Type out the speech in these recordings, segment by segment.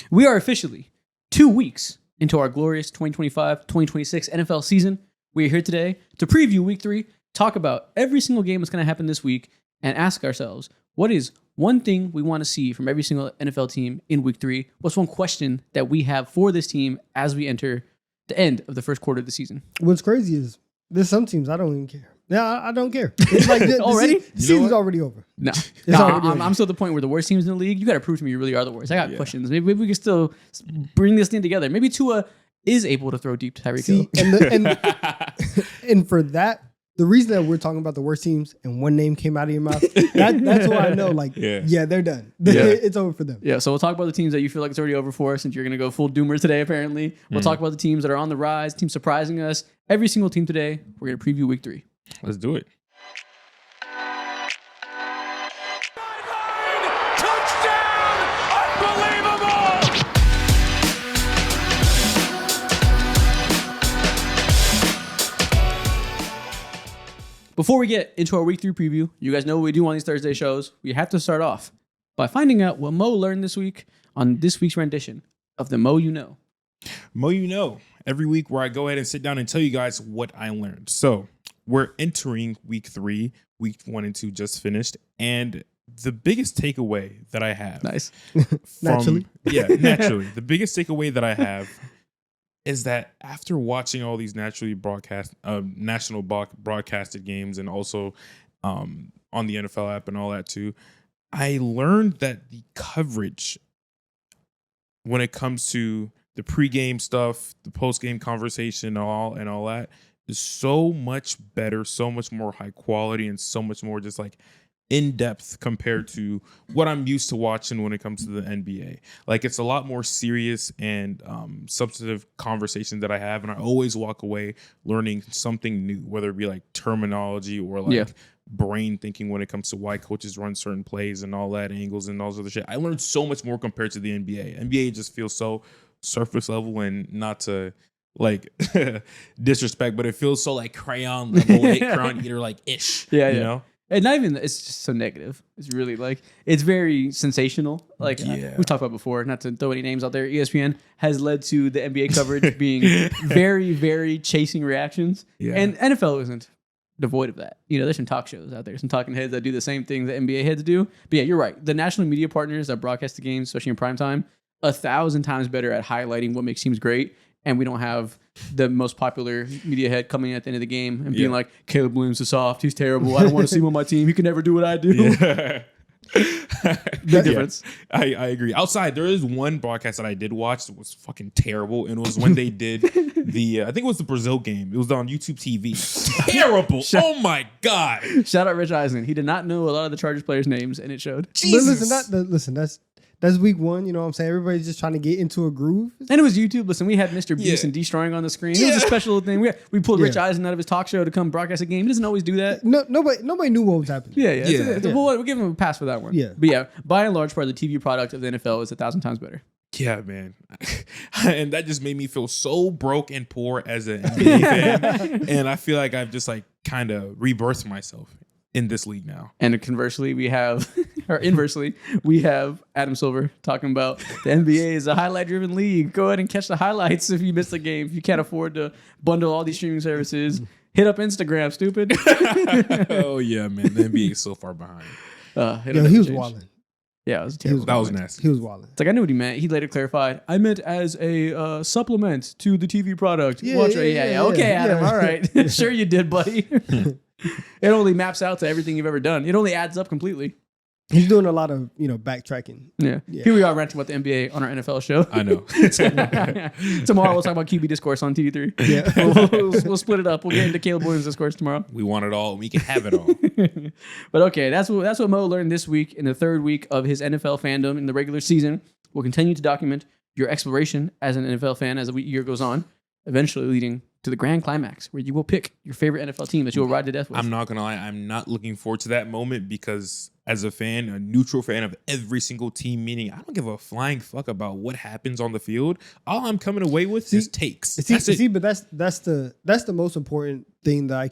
We are officially 2 weeks into our glorious 2025-2026 NFL season. We are here today to preview Week 3, talk about every single game that's going to happen this week, and ask ourselves, what is one thing we want to see from every single NFL team in Week 3? What's one question that we have for this team as we enter the end of the first quarter of the season? What's crazy is there's some teams I don't even care. Yeah, I don't care. It's like Already? The season's already over. No, already over. I'm still at the point where the worst teams in the league, you got to prove to me you really are the worst. I got questions. Maybe we can still bring this thing together. Maybe Tua is able to throw deep to Tyreek Hill. And for that, the reason that we're talking about the worst teams and one name came out of your mouth, that's why I know, yeah, they're done. It's over for them. Yeah, so we'll talk about the teams that you feel like it's already over for, since you're going to go full doomer today, apparently. We'll talk about the teams that are on the rise, teams surprising us. Every single team today, we're going to preview Week 3. Let's do it. Before we get into our Week 3 preview, you guys know what we do on these Thursday shows. We have to start off by finding out what Mo learned this week on this week's rendition of the Mo You Know. Mo You Know. Every week where I go ahead and sit down and tell you guys what I learned. So we're entering Week 3. Week 1 and 2 just finished. And the biggest takeaway that I have. Nice. Naturally. Naturally. The biggest takeaway that I have is that after watching all these national broadcasted games and also on the NFL app and all that too, I learned that the coverage when it comes to the pregame stuff, the postgame conversation, and all that is so much better, so much more high quality, and so much more just like in depth compared to what I'm used to watching when it comes to the NBA. Like, it's a lot more serious and substantive conversation that I have, and I always walk away learning something new, whether it be like terminology or like brain thinking when it comes to why coaches run certain plays and all that, angles and all this other shit. I learned so much more compared to the NBA. NBA just feels so surface level, and not to like disrespect, but it feels so like crayon level, like crayon eater like ish. You know? And not even, it's just so negative. It's really like, it's very sensational. Like we talked about before, not to throw any names out there, ESPN has led to the NBA coverage being very, very chasing reactions. Yeah. And NFL isn't devoid of that. You know, there's some talk shows out there, some talking heads that do the same things that NBA heads do. But yeah, you're right. The national media partners that broadcast the games, especially in prime time, 1,000 times better at highlighting what makes teams great. And we don't have the most popular media head coming at the end of the game and being like, Caleb Williams is soft. He's terrible. I don't want to see him on my team. He can never do what I do. Yeah. Big difference. I agree. Outside, there is one broadcast that I did watch that was fucking terrible. And it was when they did the, I think it was the Brazil game. It was on YouTube TV. Terrible. Oh my God. Shout out Rich Eisen. He did not know a lot of the Chargers players' names, and it showed. Jesus. Listen, that's week 1. You know what I'm saying? Everybody's just trying to get into a groove. And it was YouTube. Listen, we had Mr. Beast and Destroying on the screen. It was a special thing. We pulled Rich Eisen out of his talk show to come broadcast a game. He doesn't always do that. No, nobody knew what was happening. We'll give him a pass for that one. Yeah. But yeah, by and large, part of the TV product of the NFL is 1,000 times better. Yeah, man. And that just made me feel so broke and poor as an NBA fan. And I feel like I've just like kind of rebirthed myself in this league now. And conversely, we have Adam Silver talking about the NBA is a highlight-driven league. Go ahead and catch the highlights if you missed the game. If you can't afford to bundle all these streaming services, hit up Instagram, stupid. Oh, yeah, man. The NBA is so far behind. He was wilding. Yeah, it was terrible. That was nasty. He was wilding. It's like, I knew what he meant. He later clarified, I meant as a supplement to the TV product. Okay, Adam, all right. Sure you did, buddy. It only maps out to everything you've ever done. It only adds up completely. He's doing a lot of, backtracking. Yeah. Here we are ranting about the NBA on our NFL show. I know. Tomorrow we'll talk about QB discourse on TD3. Yeah. We'll split it up. We'll get into Caleb Williams discourse tomorrow. We want it all. We can have it all. But okay, that's what Mo learned this week in the third week of his NFL fandom in the regular season. We'll continue to document your exploration as an NFL fan as the year goes on, eventually leading to the grand climax where you will pick your favorite NFL team that you will ride to death with. I'm not going to lie. I'm not looking forward to that moment because as a fan, a neutral fan of every single team, meaning I don't give a flying fuck about what happens on the field. All I'm coming away with is takes. But that's the most important thing that I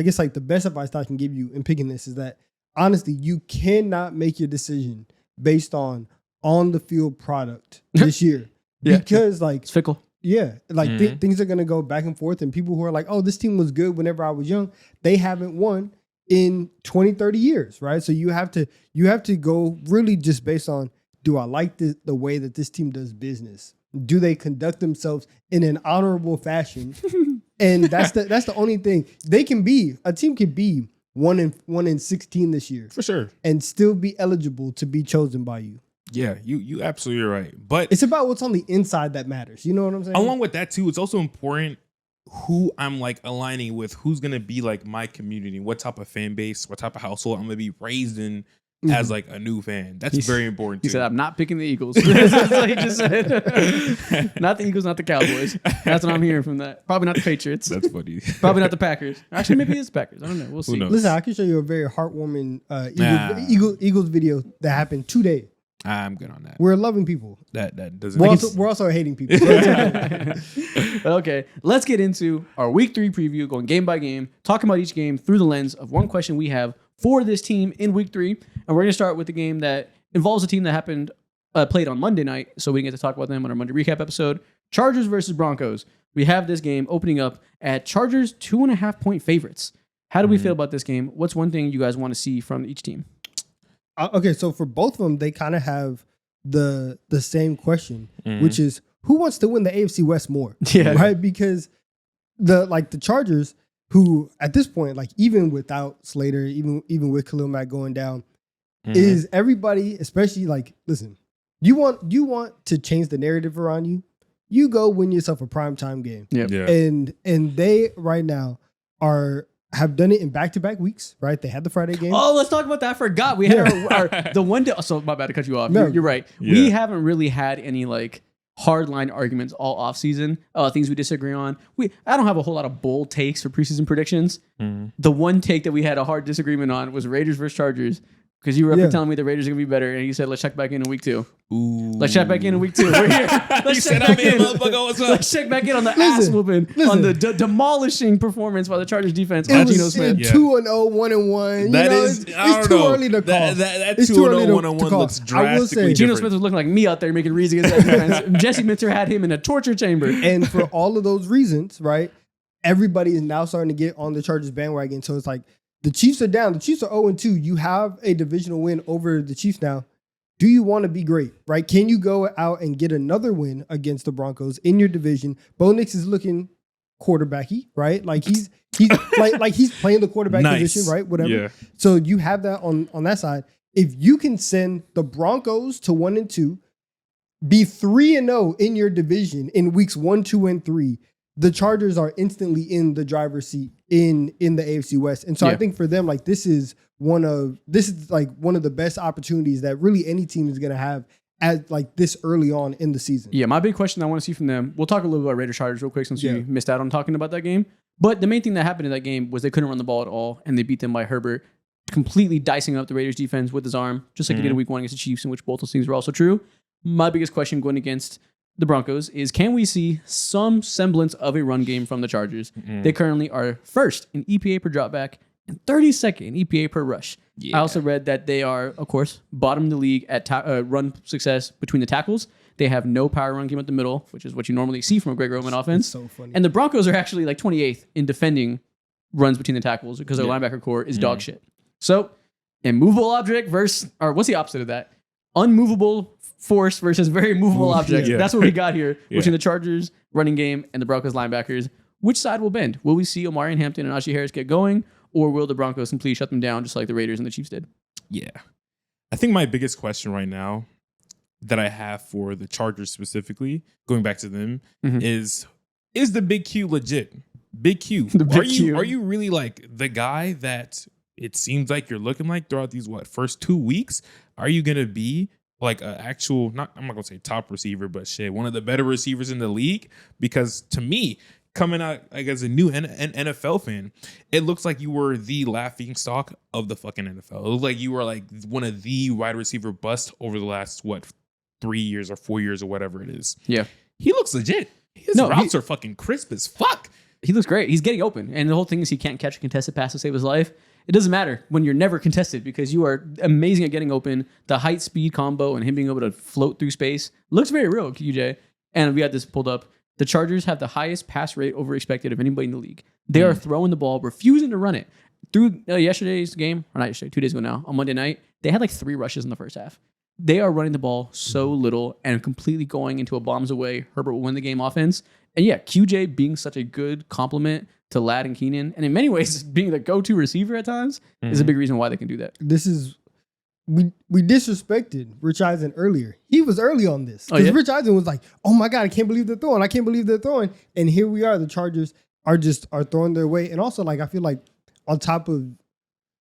guess like the best advice that I can give you in picking this is that honestly, you cannot make your decision based on on the field product this year. Because like it's fickle. Yeah, like things are gonna go back and forth, and people who are like, "Oh, this team was good whenever I was young," they haven't won in 20, 30 years, right? So you have to go really just based on, do I like the way that this team does business? Do they conduct themselves in an honorable fashion? And that's the only thing they can be. A team can be 1-16 this year for sure, and still be eligible to be chosen by you. Yeah, you absolutely are right. But it's about what's on the inside that matters. You know what I'm saying? Along with that too, it's also important who I'm like aligning with, who's gonna be like my community, what type of fan base, what type of household I'm gonna be raised in as like a new fan. That's very important too. He said, I'm not picking the Eagles. That's what he just said. Not the Eagles, not the Cowboys. That's what I'm hearing from that. Probably not the Patriots. That's funny. Probably not the Packers. Actually, maybe it's Packers. I don't know. We'll see. Listen, I can show you a very heartwarming Eagles video that happened today. I'm good on that. We're loving people. That doesn't. We're also hating people. Okay, let's get into our Week 3 preview, going game by game, talking about each game through the lens of one question we have for this team in Week 3, and we're going to start with the game that involves a team that played on Monday night, so we can get to talk about them on our Monday recap episode. Chargers versus Broncos. We have this game opening up at Chargers 2.5-point favorites. How do we feel about this game? What's one thing you guys want to see from each team? Okay, so for both of them, they kind of have the same question, which is who wants to win the AFC West more? Yeah. Right? Because the Chargers, who at this point, like even without Slater, even with Khalil Mack going down, is everybody, especially like, listen, you want to change the narrative around you, you go win yourself a primetime game. Yep. Yeah. And they right now have done it in back-to-back weeks, right? They had the Friday game. Oh, let's talk about that. I forgot. We had the one day. So my bad to cut you off. No. You're right. Yeah. We haven't really had any like hardline arguments all offseason. Things we disagree on. I don't have a whole lot of bold takes for preseason predictions. The one take that we had a hard disagreement on was Raiders versus Chargers. Because you were up here telling me the Raiders are going to be better, and you said, let's check back in week 2. Ooh. Let's check back in week 2. We're here. Let's check back in. Let's check back in on the ass whooping, on the demolishing performance by the Chargers defense by Geno Smith. 2-0, 1-1. That is, it's too early to call. That 2-0, 1-1 looks drastically Geno different. Smith was looking like me out there making reads against that defense. Jesse Minter had him in a torture chamber. And for all of those reasons, right, everybody is now starting to get on the Chargers bandwagon. So it's like, the Chiefs are down. The Chiefs are 0-2. You have a divisional win over the Chiefs now. Do you want to be great, right? Can you go out and get another win against the Broncos in your division? Bo Nix is looking quarterbacky, right? Like he's like he's playing the quarterback position, right? Whatever. Yeah. So you have that on that side. If you can send the Broncos to 1-2, be 3-0 in your division in weeks 1, 2, and 3, the Chargers are instantly in the driver's seat in the AFC West. And so I think for them, like this is one of the best opportunities that really any team is going to have at like this early on in the season. Yeah, my big question I want to see from them, we'll talk a little bit about Raiders Chargers real quick since we missed out on talking about that game. But the main thing that happened in that game was they couldn't run the ball at all, and they beat them by Herbert completely dicing up the Raiders defense with his arm, just like he did in week 1 against the Chiefs, in which both those things were also true. My biggest question going against the Broncos is, can we see some semblance of a run game from the Chargers? They currently are first in EPA per dropback and 32nd in EPA per rush. I also read that they are, of course, bottom of the league at run success between the tackles. They have no power run game at the middle, which is what you normally see from a Greg Roman offense. So funny. And the Broncos are actually like 28th in defending runs between the tackles because their linebacker core is dog shit. So, immovable object versus, or what's the opposite of that? Unmovable force versus very movable object. That's what we got here between the Chargers running game and the Broncos linebackers. Which side will bend? Will we see Omarion Hampton and Najee Harris get going, or will the Broncos completely shut them down just like the Raiders and the Chiefs did? Yeah. I think my biggest question right now that I have for the Chargers specifically, going back to them, is the Big Q legit? Big Q. Are you really like the guy that it seems like you're looking like throughout these first 2 weeks? Are you gonna be like an actual, I'm not gonna say top receiver, but one of the better receivers in the league? Because to me, coming out like as a new NFL fan, it looks like you were the laughing stock of the fucking NFL. It looked like you were like one of the wide receiver busts over the last 3 years or 4 years or whatever it is. Yeah, he looks legit. His routes are fucking crisp as fuck. He looks great. He's getting open, and the whole thing is he can't catch a contested pass to save his life. It doesn't matter when you're never contested because you are amazing at getting open. The height speed combo and him being able to float through space looks very real, QJ. And we got this pulled up. The Chargers have the highest pass rate over expected of anybody in the league. They are throwing the ball, refusing to run it. Through yesterday's game, or not yesterday, 2 days ago now, on Monday night, they had like 3 rushes in the first half. They are running the ball so little and completely going into a bombs away. Herbert will win the game offense. And yeah, QJ being such a good compliment to Ladd and Keenan, and in many ways being the go-to receiver at times, is a big reason why they can do that. This is we disrespected Rich Eisen earlier. He was early on this because Rich Eisen was like, "Oh my God, I can't believe they're throwing! I can't believe they're throwing!" And here we are. The Chargers are throwing their way, and also like I feel like on top of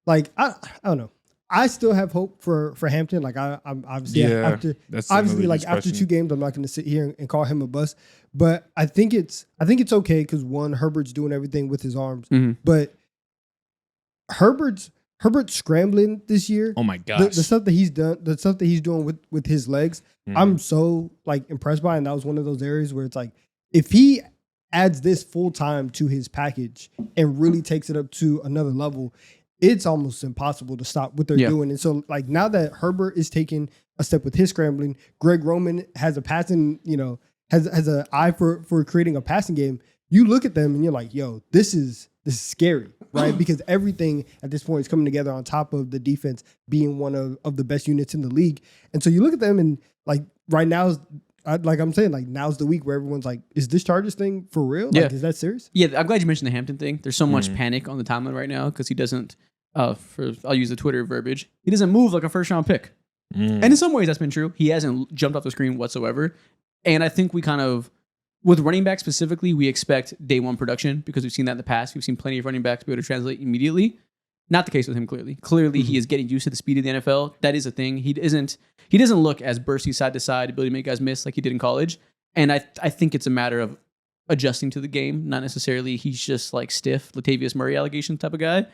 like I don't know. I still have hope for Hampton. Like I'm obviously after 2 games, I'm not going to sit here and call him a bust. But I think it's okay because one, Herbert's doing everything with his arms, but Herbert's scrambling this year. Oh my gosh, the stuff that he's done, the stuff that he's doing with his legs, I'm so like impressed by. And that was one of those areas where it's like if he adds this full time to his package and really takes it up to another level, it's almost impossible to stop what they're doing. And so like now that Herbert is taking a step with his scrambling, Greg Roman has a passing, has an eye for creating a passing game. You look at them and you're like, yo, this is scary, right? Because everything at this point is coming together on top of the defense being one of the best units in the league. And so you look at them and like right now, like I'm saying, like now's the week where everyone's like, is this Chargers thing for real? Like, is that serious? Yeah, I'm glad you mentioned the Hampton thing. There's so much panic on the timeline right now because he doesn't, I'll use the Twitter verbiage, he doesn't move like a first round pick. And in some ways that's been true. He hasn't jumped off the screen whatsoever. And I think we kind of, with running back specifically, we expect day one production because we've seen that in the past. We've seen plenty of running backs be able to translate immediately. Not the case with him, clearly. Clearly, he is getting used to the speed of the NFL. That is a thing. He doesn't look as bursty side to side, ability to make guys miss like he did in college. And I think it's a matter of adjusting to the game, not necessarily he's just like stiff, Latavius Murray allegation type of guy.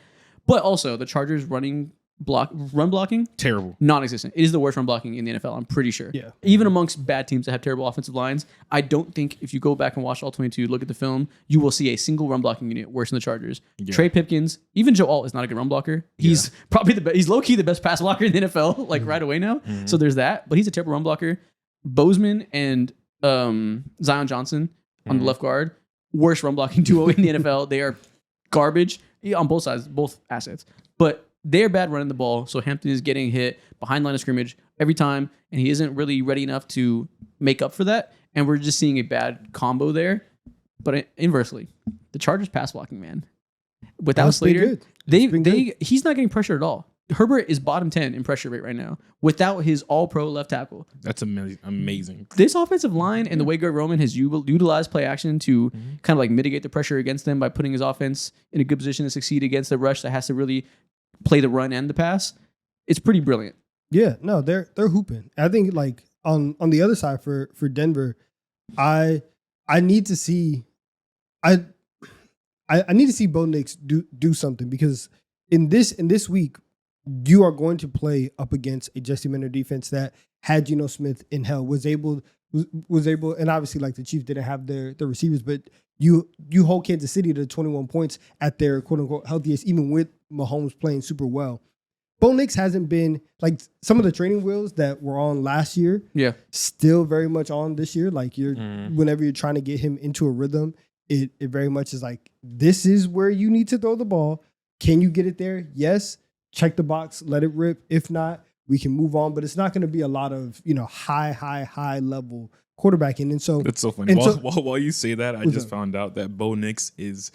But also, the Chargers run blocking, terrible, non-existent. It is the worst run blocking in the NFL, I'm pretty sure. Yeah. Even amongst bad teams that have terrible offensive lines, I don't think if you go back and watch all 22, look at the film, you will see a single run blocking unit worse than the Chargers. Yeah. Trey Pipkins, even Joe Alt is not a good run blocker. He's probably he's low-key the best pass blocker in the NFL, like right away now. So there's that, but he's a terrible run blocker. Bozeman and Zion Johnson on the left guard, worst run blocking duo in the NFL. They are garbage on both sides, both assets. But they're bad running the ball, so Hampton is getting hit behind line of scrimmage every time, and he isn't really ready enough to make up for that. And we're just seeing a bad combo there. But inversely, the Chargers pass blocking, man, without Slater, he's not getting pressure at all. Herbert is bottom 10 in pressure rate right now without his all-pro left tackle. That's amazing. This offensive line and the way Greg Roman has utilized play action to kind of like mitigate the pressure against them by putting his offense in a good position to succeed against the rush that has to really play the run and the pass. It's pretty brilliant. Yeah, no, they're hooping. I think like on the other side for Denver, I need to see I need to see Bo Nix do something because in this week you are going to play up against a Jesse Minter defense that had Geno Smith in hell, was able, and obviously like the Chiefs didn't have their receivers, but you hold Kansas City to 21 points at their quote unquote healthiest, even with Mahomes playing super well. Bo Nix hasn't been like some of the training wheels that were on last year. Yeah, still very much on this year. Like whenever you're trying to get him into a rhythm, it very much is like, this is where you need to throw the ball. Can you get it there? Yes. Check the box, let it rip. If not, we can move on. But it's not going to be a lot of, high level quarterbacking. And so it's so funny. While you say that, I just found out that Bo Nix is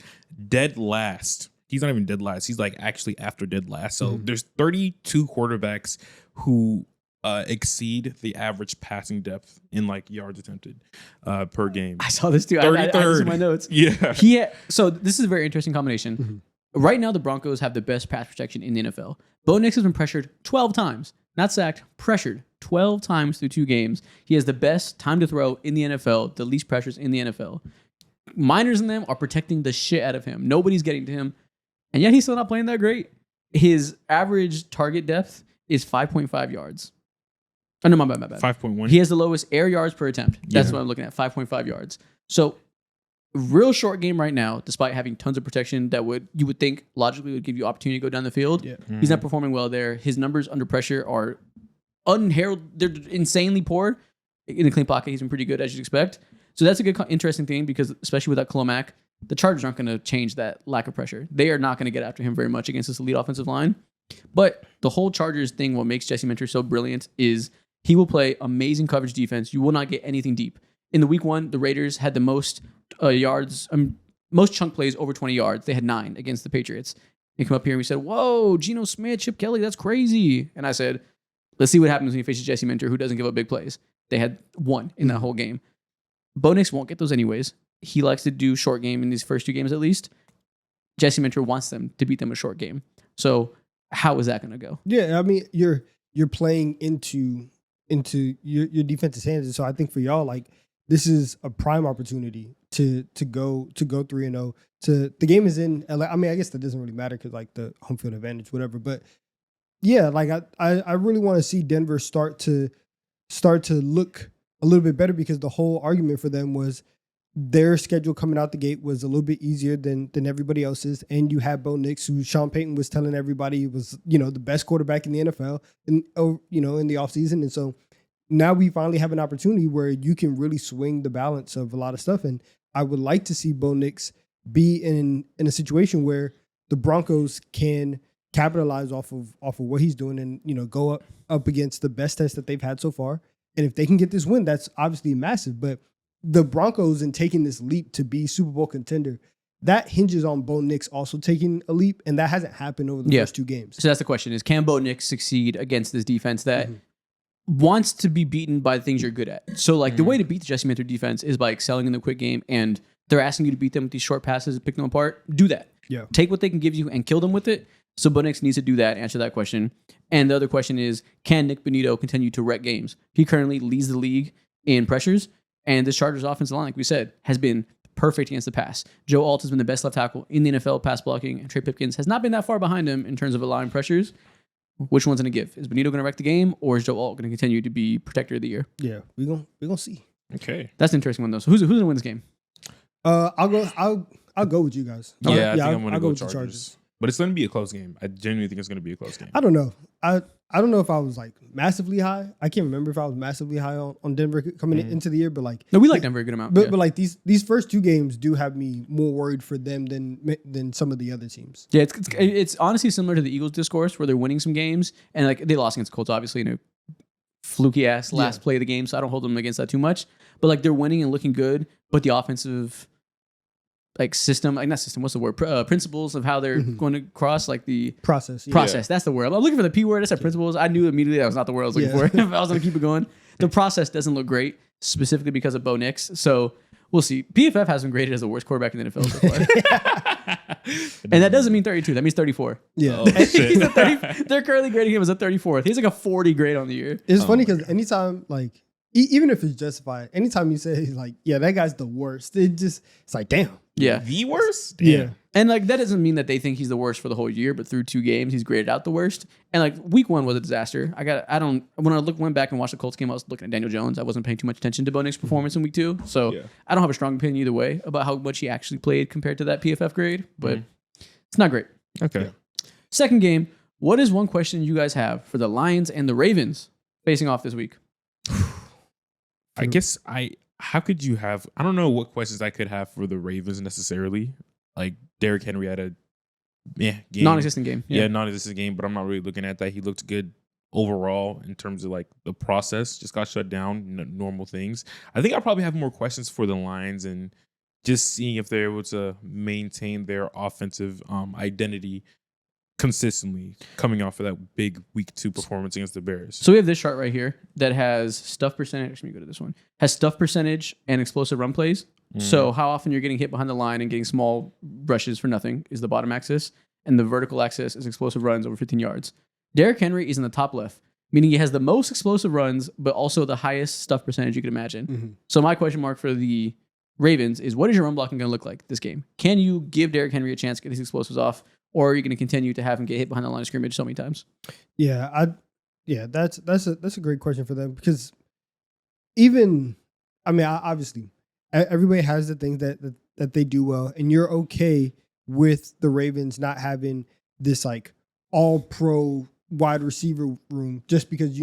dead last. He's not even dead last. He's like actually after dead last. So there's 32 quarterbacks who exceed the average passing depth in like yards attempted per game. I saw this too. I this in my notes. Yeah. So this is a very interesting combination. Right now, the Broncos have the best pass protection in the NFL. Bo Nix has been pressured 12 times. Not sacked, pressured 12 times through 2 games. He has the best time to throw in the NFL, the least pressures in the NFL. Miners in them are protecting the shit out of him. Nobody's getting to him. And yet he's still not playing that great. His average target depth is 5.5 yards. Oh, no, my bad. 5.1. He has the lowest air yards per attempt. That's what I'm looking at, 5.5 yards. So real short game right now, despite having tons of protection that you would think logically would give you opportunity to go down the field. Yeah. He's not performing well there. His numbers under pressure are unheralded. They're insanely poor. In a clean pocket, he's been pretty good, as you'd expect. So that's a good, interesting thing because especially with that Clomac, the Chargers aren't going to change that lack of pressure. They are not going to get after him very much against this elite offensive line. But the whole Chargers thing, what makes Jesse Minter so brilliant is he will play amazing coverage defense. You will not get anything deep. In the week 1, the Raiders had the most yards, most chunk plays over 20 yards. They had 9 against the Patriots. They come up here and we said, whoa, Geno Smith, Chip Kelly, that's crazy. And I said, let's see what happens when he faces Jesse Minter, who doesn't give up big plays. They had 1 in that whole game. Bo Nix won't get those anyways. He likes to do short game in these first 2 games at least. Jesse Minter wants them to beat them a short game. So how is that going to go? Yeah, I mean, you're playing into your defense's hands. And so I think for y'all, like, this is a prime opportunity to go 3-0. The game is in LA. I mean, I guess that doesn't really matter because like the home field advantage, whatever. But yeah, like I really want to see Denver start to look a little bit better because the whole argument for them was their schedule coming out the gate was a little bit easier than everybody else's. And you had Bo Nix, who Sean Payton was telling everybody was, the best quarterback in the NFL in the offseason. And so now we finally have an opportunity where you can really swing the balance of a lot of stuff. And I would like to see Bo Nix be in a situation where the Broncos can capitalize off of what he's doing and, go up against the best test that they've had so far. And if they can get this win, that's obviously massive. But the Broncos and taking this leap to be Super Bowl contender, that hinges on Bo Nix also taking a leap, and that hasn't happened over the first 2 games. So that's the question: is can Bo Nix succeed against this defense that wants to be beaten by the things you're good at? So like the way to beat the Jesse Minter defense is by excelling in the quick game, and they're asking you to beat them with these short passes and pick them apart. Do that. Yeah. Take what they can give you and kill them with it. So Bo Nix needs to do that, answer that question. And the other question is, can Nick Bonito continue to wreck games? He currently leads the league in pressures, and this Chargers offensive line, like we said, has been perfect against the pass. Joe Alt has been the best left tackle in the NFL pass blocking, and Trey Pipkins has not been that far behind him in terms of allowing pressures. Which one's going to give? Is Bonito going to wreck the game, or is Joe Alt going to continue to be protector of the year? Yeah, we're gonna see. Okay, that's an interesting one though. So who's going to win this game? I'll go with you guys. Yeah, I think I'm going to go with Chargers. But it's going to be a close game. I genuinely think it's going to be a close game. I don't know. I don't know if I was like massively high. I can't remember if I was massively high on Denver coming into the year, but like no, we like Denver a good amount. But like these first 2 games do have me more worried for them than some of the other teams. Yeah, it's honestly similar to the Eagles discourse where they're winning some games and like they lost against the Colts, obviously in a fluky ass last play of the game, so I don't hold them against that too much. But like they're winning and looking good, but the offensive what's the word? Principles of how they're going to cross, like the process. Yeah. That's the word. I'm looking for the P word. I said principles. I knew immediately that was not the word I was looking for. If I was going to keep it going. The process doesn't look great, specifically because of Bo Nix. So we'll see. PFF has him graded as the worst quarterback in the NFL so far. And that doesn't mean 32. That means 34. Yeah. Oh, shit. They're currently grading him as a 34th. He's like a 40 grade on the year. It's funny because anytime, like, even if it's justified, anytime you say, like, yeah, that guy's the worst, it's like, damn. Yeah. The worst? Damn. Yeah. And like that doesn't mean that they think he's the worst for the whole year, but through 2 games, he's graded out the worst. And like week 1 was a disaster. When I went back and watched the Colts game, I was looking at Daniel Jones. I wasn't paying too much attention to Bo Nix's performance in week 2. So I don't have a strong opinion either way about how much he actually played compared to that PFF grade, but it's not great. Okay. Yeah. Second game, what is one question you guys have for the Lions and the Ravens facing off this week? I guess how could you have, I don't know what questions I could have for the Ravens necessarily. Like Derrick Henry had a game. Non-existent game. Yeah, non-existent game, but I'm not really looking at that. He looked good overall in terms of like the process, just got shut down, normal things. I think I probably have more questions for the Lions and just seeing if they're able to maintain their offensive identity consistently coming off of that big week 2 performance against the Bears. So we have this chart right here that has stuff percentage. Let me go to this one. Has stuff percentage and explosive run plays. So how often you're getting hit behind the line and getting small rushes for nothing is the bottom axis. And the vertical axis is explosive runs over 15 yards. Derrick Henry is in the top left, meaning he has the most explosive runs, but also the highest stuff percentage you could imagine. So my question mark for the Ravens is, what is your run blocking going to look like this game? Can you give Derrick Henry a chance to get these explosives off? Or are you going to continue to have him get hit behind the line of scrimmage so many times? Yeah, that's a great question for them because obviously everybody has the things that they do well, and you're okay with the Ravens not having this like all pro wide receiver room just because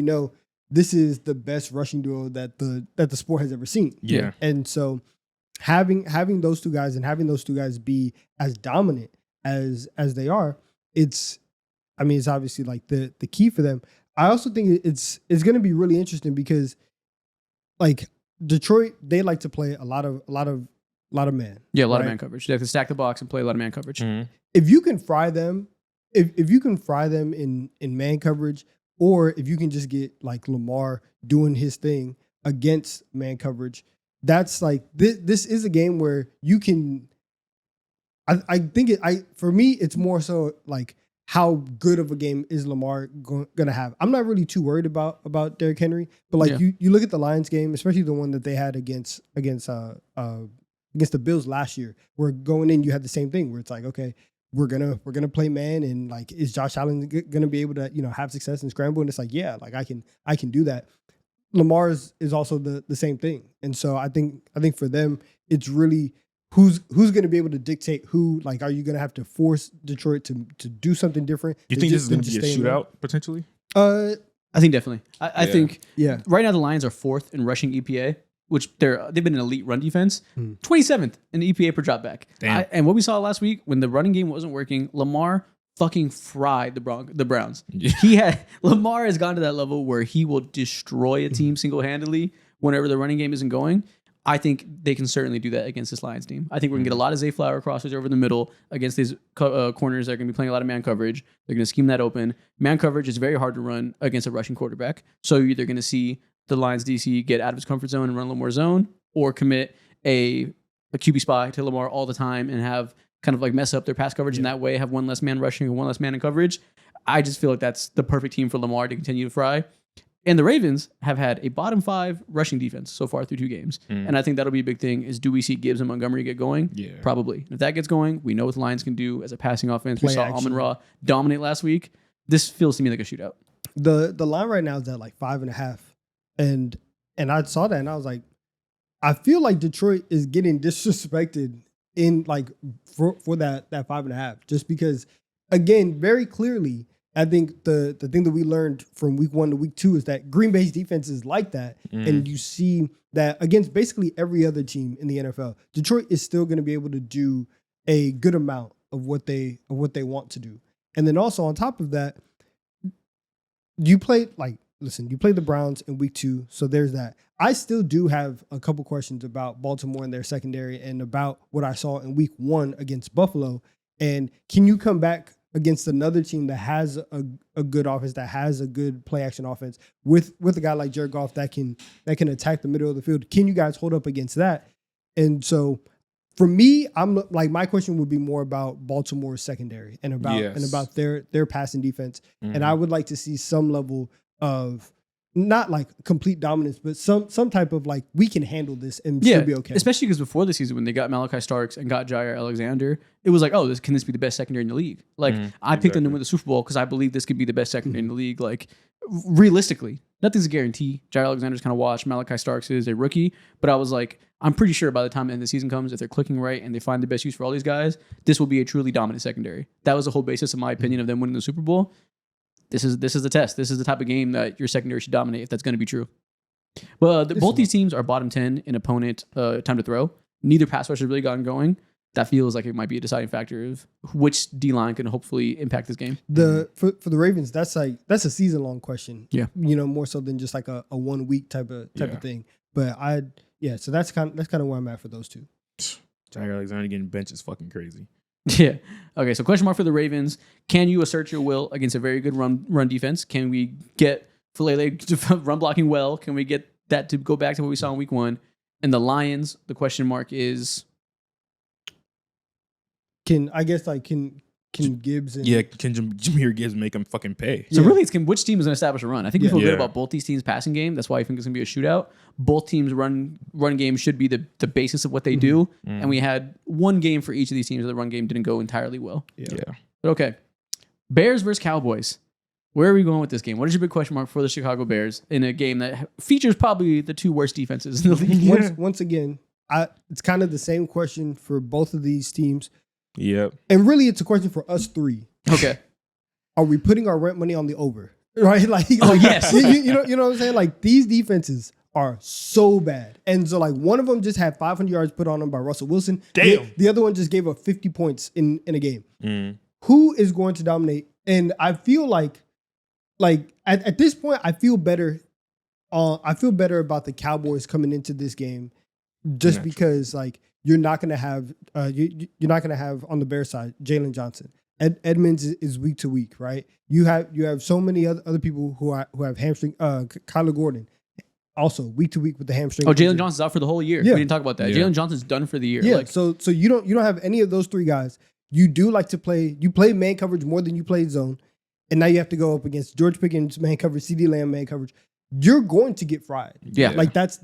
this is the best rushing duo that the sport has ever seen. Yeah. And so having those two guys and having those two guys be as dominant as they are, it's obviously like the key for them. I also think it's going to be really interesting because like Detroit, they like to play a lot of man. Yeah, a lot of man coverage. They have to stack the box and play a lot of man coverage. Mm-hmm. If you can fry them, if you can fry them in man coverage, or if you can just get like Lamar doing his thing against man coverage, that's like this is a game where you can. I think for me it's more so like how good of a game is Lamar gonna have. I'm not really too worried about Derrick Henry, but like you look at the Lions game, especially the one that they had against the Bills last year, where going in you had the same thing where it's like, okay, we're gonna play man, and like is Josh Allen gonna be able to have success and scramble? And it's like, yeah, like I can do that. Lamar is also the same thing, and so I think for them it's really who's going to be able to dictate who. Like, are you going to have to force Detroit to do something different? You think this is going to be a shootout potentially? I think definitely. I think right now the Lions are 4th in rushing EPA, which they've been an elite run defense, 27th in EPA per dropback. And what we saw last week when the running game wasn't working, Lamar fucking fried the Browns. Yeah. Lamar has gone to that level where he will destroy a team single-handedly whenever the running game isn't going. I think they can certainly do that against this Lions team. I think we're going to get a lot of Zay Flower crosses over the middle against these corners that are going to be playing a lot of man coverage. They're going to scheme that open. Man coverage is very hard to run against a rushing quarterback. So you're either going to see the Lions DC get out of his comfort zone and run a little more zone, or commit a QB spy to Lamar all the time and have kind of like mess up their pass coverage in that way, have one less man rushing and one less man in coverage. I just feel like that's the perfect team for Lamar to continue to fry. And the Ravens have had a bottom 5 rushing defense so far through 2 games. And I think that'll be a big thing is, do we see Gibbs and Montgomery get going? Yeah. Probably. If that gets going, we know what the Lions can do as a passing offense. We saw Amon-Ra dominate last week. This feels to me like a shootout. The line right now is at like 5.5. And I saw that and I was like, I feel like Detroit is getting disrespected in like for that 5.5. Just because, again, very clearly, I think the thing that we learned from week 1 to week 2 is that Green Bay's defense is like that. And you see that against basically every other team in the NFL, Detroit is still going to be able to do a good amount of what they want to do. And then also on top of that, you played the Browns in week 2. So there's that. I still do have a couple questions about Baltimore and their secondary and about what I saw in week 1 against Buffalo. And can you come back against another team that has a good offense, that has a good play action offense with a guy like Jared Goff that can attack the middle of the field? Can you guys hold up against that? And so for me, I'm like, my question would be more about Baltimore's secondary and about their passing defense. And I would like to see some level of not like complete dominance, but some type of like, we can handle this and still be okay. Especially because before the season, when they got Malachi Starks and got Jair Alexander, it was like, oh, can this be the best secondary in the league? Like, I picked them to win the Super Bowl because I believe this could be the best secondary in the league. Like, realistically, nothing's a guarantee. Jair Alexander's kind of washed. Malachi Starks is a rookie, but I was like, I'm pretty sure by the time the end of the season comes, if they're clicking right and they find the best use for all these guys, this will be a truly dominant secondary. That was the whole basis of my opinion of them winning the Super Bowl. This is the test. This is the type of game that your secondary should dominate if that's going to be true. Well, both these teams are bottom 10 in opponent time to throw. Neither pass rush has really gotten going. That feels like it might be a deciding factor of which D-line can hopefully impact this game. For the Ravens, that's a season-long question. Yeah. More so than just like a 1 week type of thing. But so that's kind of where I'm at for those two. Jair Alexander getting benched is fucking crazy. Yeah. Okay, so question mark for the Ravens. Can you assert your will against a very good run defense? Can we get Falele to run blocking well? Can we get that to go back to what we saw in week 1? And the Lions, the question mark is... Can Gibbs and... Yeah, can Jahmyr Gibbs make him fucking pay? So really, it's which team is going to establish a run. I think we feel good about both these teams' passing game. That's why I think it's going to be a shootout. Both teams' run game should be the basis of what they do. And we had one game for each of these teams where the run game didn't go entirely well. Yeah. But okay. Bears versus Cowboys. Where are we going with this game? What is your big question mark for the Chicago Bears in a game that features probably the 2 worst defenses in the league? Once again, it's kind of the same question for both of these teams. Yep. And really, it's a question for us three. Okay. Are we putting our rent money on the over? Right? Like, yes. you know what I'm saying? Like, these defenses are so bad. And so, like, one of them just had 500 yards put on them by Russell Wilson. Damn. The other one just gave up 50 points in a game. Mm. Who is going to dominate? And I feel like at this point, I feel better about the Cowboys coming into this game, just because like you're not gonna have you're not gonna have on the Bears side Jalen Johnson. Edmonds is week to week, right? You have so many other people who have hamstring. Kyler Gordon also week to week with the hamstring. Oh, Jalen Johnson's out for the whole year. Yeah. We didn't talk about that. Yeah. Jalen Johnson's done for the year. Yeah. Like, So you don't have any of those three guys. You do like to play. You play man coverage more than you play zone, and now you have to go up against George Pickens man coverage, CeeDee Lamb man coverage. You're going to get fried. Yeah. Like that's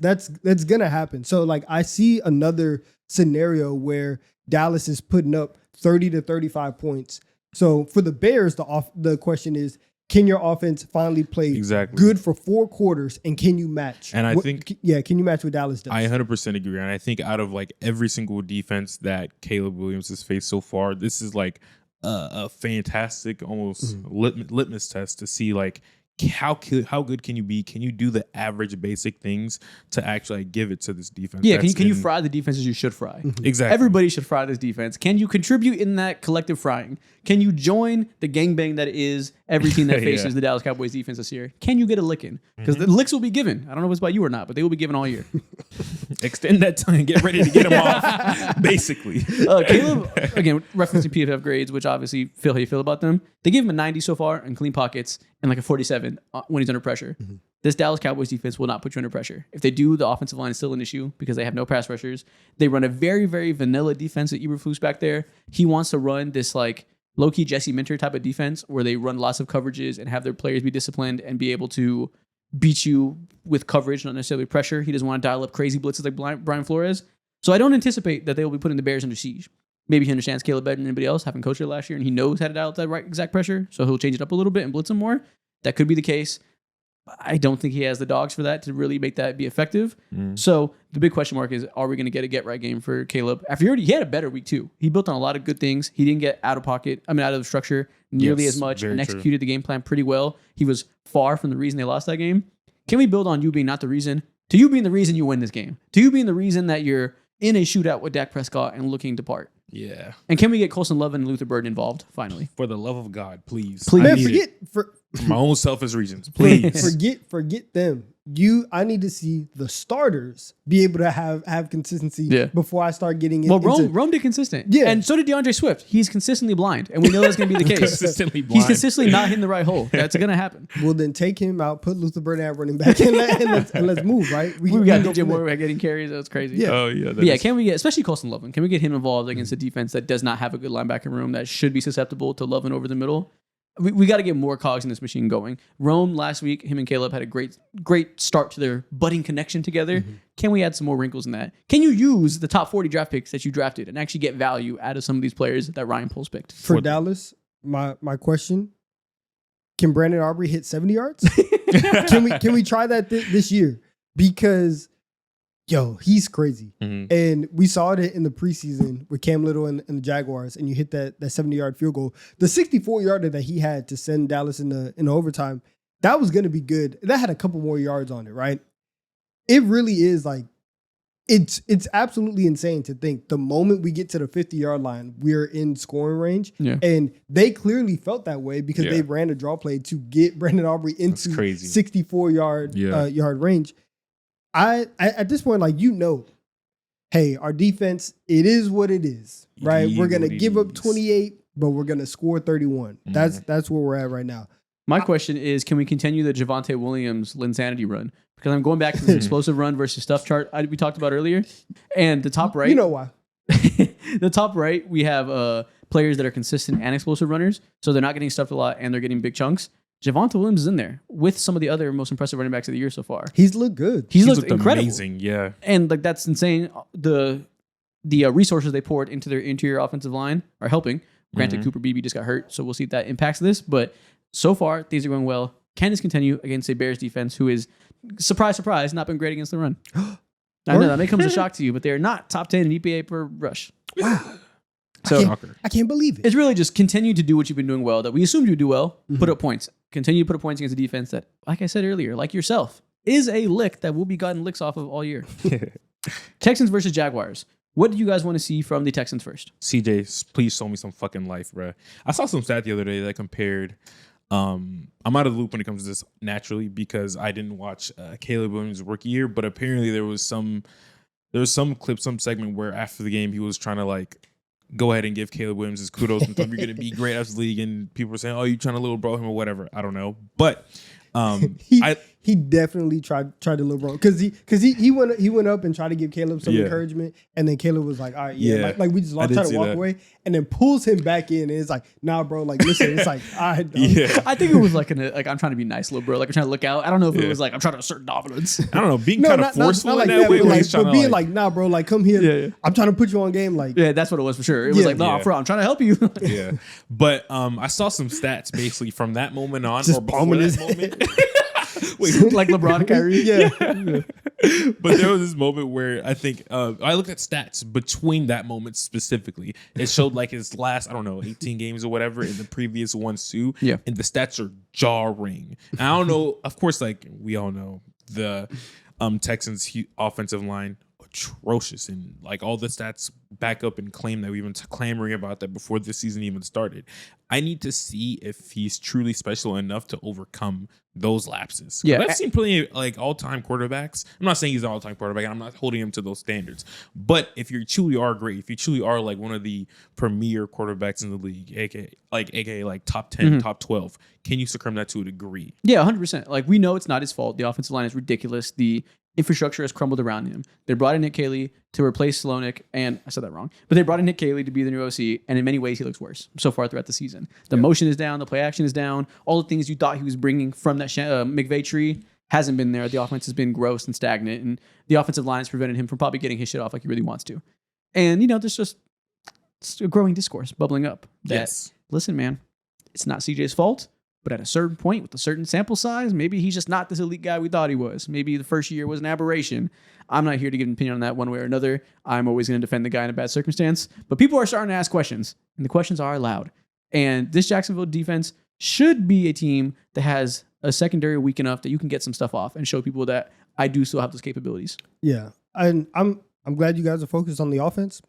gonna happen. So like I see another scenario where Dallas is putting up 30 to 35 points. So for the Bears, the question is, can your offense finally play good for 4 quarters, and can you match? And I think can you match what Dallas does? I 100% agree. And I think out of like every single defense that Caleb Williams has faced so far, this is like a fantastic almost litmus test to see like how good can you be? Can you do the average basic things to actually give it to this defense? yeah, can you fry the defenses you should fry? Exactly. Everybody should fry this defense. Can you contribute in that collective frying? Can you join the gangbang that is every team that faces the Dallas Cowboys defense this year? Can you get a lick in? Because the licks will be given. I don't know if it's by you or not, but they will be given all year. Extend that time. Get ready to get them off. Basically. Caleb, again, referencing PFF grades, which obviously feel how you feel about them. They give him a 90 so far in clean pockets and like a 47 when he's under pressure. This Dallas Cowboys defense will not put you under pressure. If they do, the offensive line is still an issue because they have no pass rushers. They run a very, very vanilla defense at Eberflus back there. He wants to run this like low-key Jesse Minter type of defense where they run lots of coverages and have their players be disciplined and be able to beat you with coverage, not necessarily pressure. He doesn't want to dial up crazy blitzes like Brian Flores. So I don't anticipate that they will be putting the Bears under siege. Maybe he understands Caleb better than anybody else, having coached it last year, and he knows how to dial up that right exact pressure, so he'll change it up a little bit and blitz him more. That could be the case. I don't think he has the dogs for that to really make that be effective. So the big question mark is, are we going to get a get-right game for Caleb? After he had a better week, too. He built on a lot of good things. He didn't get out of the structure nearly as much and executed the game plan pretty well. He was far from the reason they lost that game. Can we build on you being not the reason, to you being the reason you win this game, to you being the reason that you're in a shootout with Dak Prescott and looking to part? Yeah. And can we get Colson Love and Luther Burden involved finally? For the love of God, please. Man, for my own selfish reasons, please. forget them. I need to see the starters be able to have consistency before I start getting it. Well, Rome did consistent. Yeah. And so did DeAndre Swift. He's consistently blind. And we know that's going to be the case. Consistently blind. He's consistently not hitting the right hole. That's going to happen. Well, then take him out, put Luther Burden at running back, and let's move, right? We got DJ Moore getting carries. That's crazy. Yeah. Oh, yeah. But yeah, can we get, especially Colson Love, can we get him involved against a defense that does not have a good linebacker room that should be susceptible to Lovin over the middle? We got to get more cogs in this machine going. Rome last week, him and Caleb had a great start to their budding connection together. Can we add some more wrinkles in that? Can you use the top 40 draft picks that you drafted and actually get value out of some of these players that Ryan Poles picked? For Dallas, my question, can Brandon Aubrey hit 70 yards? Can we try that this year? Because he's crazy. And we saw it in the preseason with Cam Little and the Jaguars, and you hit that 70-yard field goal. The 64-yarder that he had to send Dallas in the overtime, that was going to be good. That had a couple more yards on it, right? It really is like, it's absolutely insane to think the moment we get to the 50-yard line, we're in scoring range. Yeah. And they clearly felt that way because they ran a draw play to get Brandon Aubrey into 64-yard yard range. At this point, hey, our defense, it is what it is, right? We're going to give up 28, but we're going to score 31. That's where we're at right now. My question is, can we continue the Javonte Williams Linsanity run? Because I'm going back to this explosive run versus stuff chart we talked about earlier. And the top right. You know why. The top right, we have players that are consistent and explosive runners. So they're not getting stuffed a lot and they're getting big chunks. Javonte Williams is in there with some of the other most impressive running backs of the year so far. He's looked good. He's looked incredible. Amazing, yeah. And that's insane. The resources they poured into their interior offensive line are helping. Granted, Cooper Beebe just got hurt, so we'll see if that impacts this. But so far, things are going well. Can this continue against a Bears defense who is, surprise, surprise, not been great against the run? I know that may come as a shock to you, but they're not top 10 in EPA per rush. Wow. So I can't believe it. it's really just continue to do what you've been doing well, that we assumed you do well, put up points. Continue to put up points against a defense that, like I said earlier, like yourself, is a lick that will be gotten licks off of all year. Texans versus Jaguars. What do you guys want to see from the Texans first? CJ, please show me some fucking life, bro. I saw some stat the other day that compared. I'm out of the loop when it comes to this naturally because I didn't watch Caleb Williams' rookie year, but apparently there was some clip, some segment where after the game he was trying to like go ahead and give Caleb Williams his kudos and stuff. You're gonna be great after the league, and people were saying, "Oh, you trying to little bro him or whatever." I don't know, but he definitely tried to little bro because he went up and tried to give Caleb some encouragement, and then Caleb was like, all right, like we just lost, trying to walk away, and then pulls him back in, and it's like, nah, bro, like listen, it's like I think it was like I'm trying to be nice, little bro, like I'm trying to look out. I don't know if it was like I'm trying to assert dominance. I don't know, being kind of forceful like in that way, but being like, nah, bro, like come here, I'm trying to put you on game, like that's what it was for sure. It was like, no, I'm trying to help you. But I saw some stats basically from that moment on, just or before that moment. Wait, like LeBron and Kyrie? Yeah. But there was this moment where I think I looked at stats between that moment specifically. It showed like his last, 18 games or whatever, in the previous ones too. Yeah. And the stats are jarring. And I don't know, of course, like we all know the Texans offensive line atrocious, and like all the stats back up and claim that we've been clamoring about that before this season even started. I need to see if he's truly special enough to overcome those lapses. Yeah, I've seen plenty of like all-time quarterbacks. I'm not saying he's an all-time quarterback, and I'm not holding him to those standards. But if you truly are great, if you truly are like one of the premier quarterbacks in the league, aka like top 10, top 12, can you succumb that to a degree? Yeah, 100%. Like we know it's not his fault. The offensive line is ridiculous. The infrastructure has crumbled around him. They brought in Nick Caley to replace Slonik, and I said that wrong, but they brought in Nick Caley to be the new OC, and in many ways he looks worse so far throughout the season. The motion is down, the play action is down, all the things you thought he was bringing from that McVay tree hasn't been there. The offense has been gross and stagnant, and the offensive line has prevented him from probably getting his shit off like he really wants to. And, there's just a growing discourse bubbling up that, listen, man, it's not CJ's fault. But at a certain point, with a certain sample size, maybe he's just not this elite guy we thought he was. Maybe the first year was an aberration. I'm not here to give an opinion on that one way or another. I'm always going to defend the guy in a bad circumstance. But people are starting to ask questions, and the questions are loud. And this Jacksonville defense should be a team that has a secondary weak enough that you can get some stuff off and show people that I do still have those capabilities. Yeah, and I'm glad you guys are focused on the offense.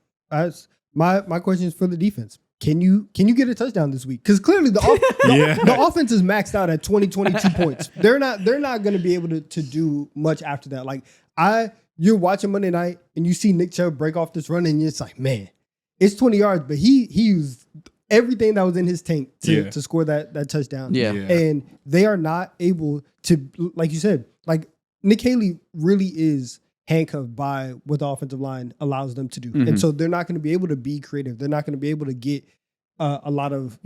My question is for the defense. Can you get a touchdown this week? Because clearly the offense is maxed out at 22 points. They're not going to be able to do much after that. Like you're watching Monday night and you see Nick Chubb break off this run and it's like, man, it's 20 yards, but he used everything that was in his tank to score that touchdown. Yeah. And they are not able to, like you said, like Nick Haley really is handcuffed by what the offensive line allows them to do. And so they're not going to be able to be creative. They're not going to be able to get a lot of,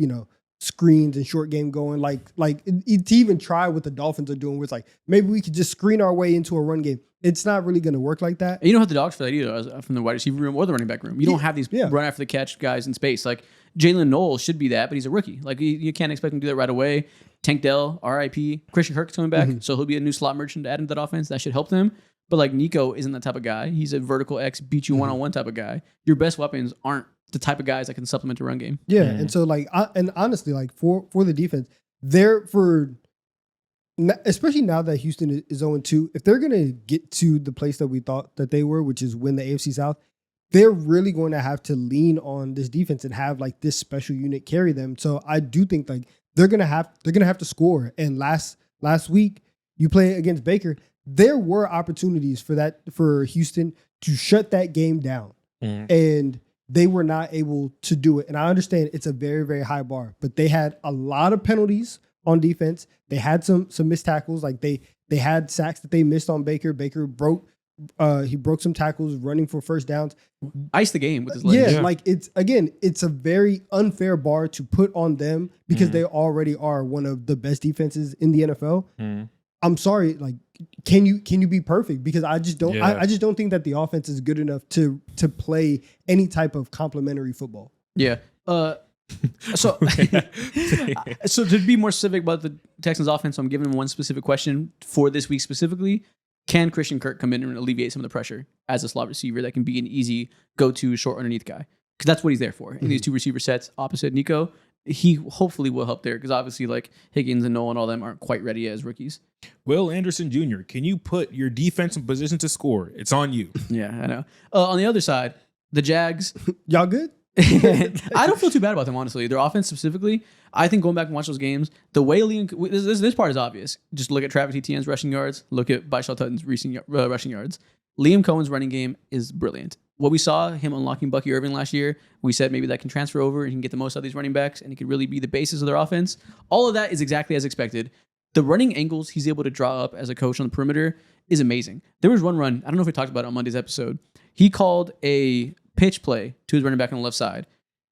screens and short game going. To even try what the Dolphins are doing, where it's like, maybe we could just screen our way into a run game. It's not really going to work like that. And you don't have the dogs for that either from the wide receiver room or the running back room. You don't have these run after the catch guys in space. Like Jalen Knowles should be that, but he's a rookie. Like you can't expect him to do that right away. Tank Dell, RIP. Christian Kirk's coming back, so he'll be a new slot merchant to add into that offense. That should help them. But like Nico isn't that type of guy. He's a vertical X, beat you one-on-one type of guy. Your best weapons aren't the type of guys that can supplement a run game. Yeah, and so and honestly, like for the defense, especially now that Houston is 0-2, if they're gonna get to the place that we thought that they were, which is win the AFC South, they're really going to have to lean on this defense and have like this special unit carry them. So I do think like they're gonna have to score. And last week you play against Baker. There were opportunities for Houston to shut that game down, and they were not able to do it. And I understand it's a very, very high bar, but they had a lot of penalties on defense. They had some missed tackles, like they had sacks that they missed on Baker. Baker broke some tackles running for first downs. Ice the game with his legs. Yeah, like it's a very unfair bar to put on them because they already are one of the best defenses in the NFL. I'm sorry, like, can you be perfect? Because I just don't. Yeah. I just don't think that the offense is good enough to play any type of complementary football. Yeah. So to be more specific about the Texans offense, I'm giving them one specific question for this week specifically. can Christian Kirk come in and alleviate some of the pressure as a slot receiver that can be an easy go-to short underneath guy? Because that's what he's there for. In these two receiver sets opposite Nico, he hopefully will help there because obviously like Higgins and Noah and all them aren't quite ready as rookies. Will Anderson Jr., can you put your defense in position to score? It's on you. Yeah, I know. On the other side, the Jags. Y'all good? I don't feel too bad about them, honestly. Their offense specifically, I think going back and watch those games, the way this part is obvious. Just look at Travis Etienne's rushing yards. Look at Baishal Tutton's rushing yards. Liam Cohen's running game is brilliant. What we saw him unlocking Bucky Irving last year, we said maybe that can transfer over and he can get the most out of these running backs and he could really be the basis of their offense. All of that is exactly as expected. The running angles he's able to draw up as a coach on the perimeter is amazing. There was one run, I don't know if we talked about it on Monday's episode. He called a pitch play to his running back on the left side.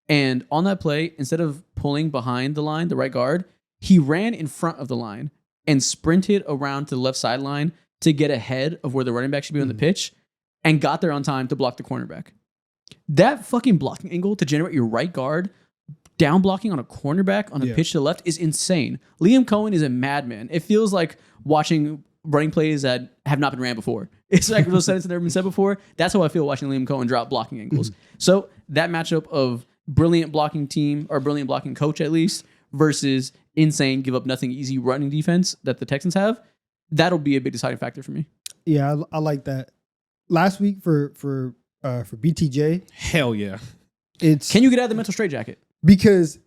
And on that play, instead of pulling behind the line, the right guard, he ran in front of the line and sprinted around to the left sideline to get ahead of where the running back should be on the pitch and got there on time to block the cornerback. That fucking blocking angle to generate your right guard down blocking on a cornerback on a pitch to the left is insane. Liam Cohen is a madman. It feels like watching running plays that have not been ran before. It's like those sentences that have never been said before. That's how I feel watching Liam Cohen drop blocking angles. So that matchup of brilliant blocking team or brilliant blocking coach at least versus insane give up nothing easy running defense that the Texans have, that'll be a big deciding factor for me. Yeah, I like that. Last week for BTJ, hell yeah. Can you get out of the mental straitjacket? Because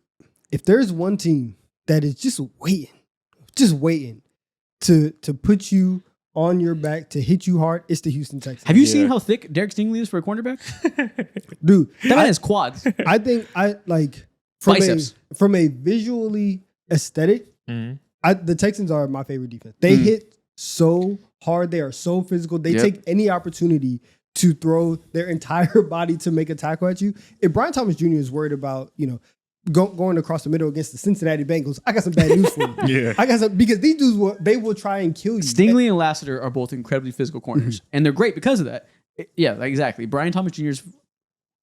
if there's one team that is just waiting to put you on your back to hit you hard, it's the Houston Texans. Have you seen how thick Derek Stingley is for a cornerback? Dude, that man has quads. I think from a visually aesthetic, the Texans are my favorite defense. They hit so hard. They are so physical. They take any opportunity to throw their entire body to make a tackle at you. If Brian Thomas Jr. is worried about, going across the middle against the Cincinnati Bengals, I got some bad news for you. I got some, because these dudes will try and kill you. Stingley and Lassiter are both incredibly physical corners, and they're great because of that. Exactly. Brian Thomas Jr.'s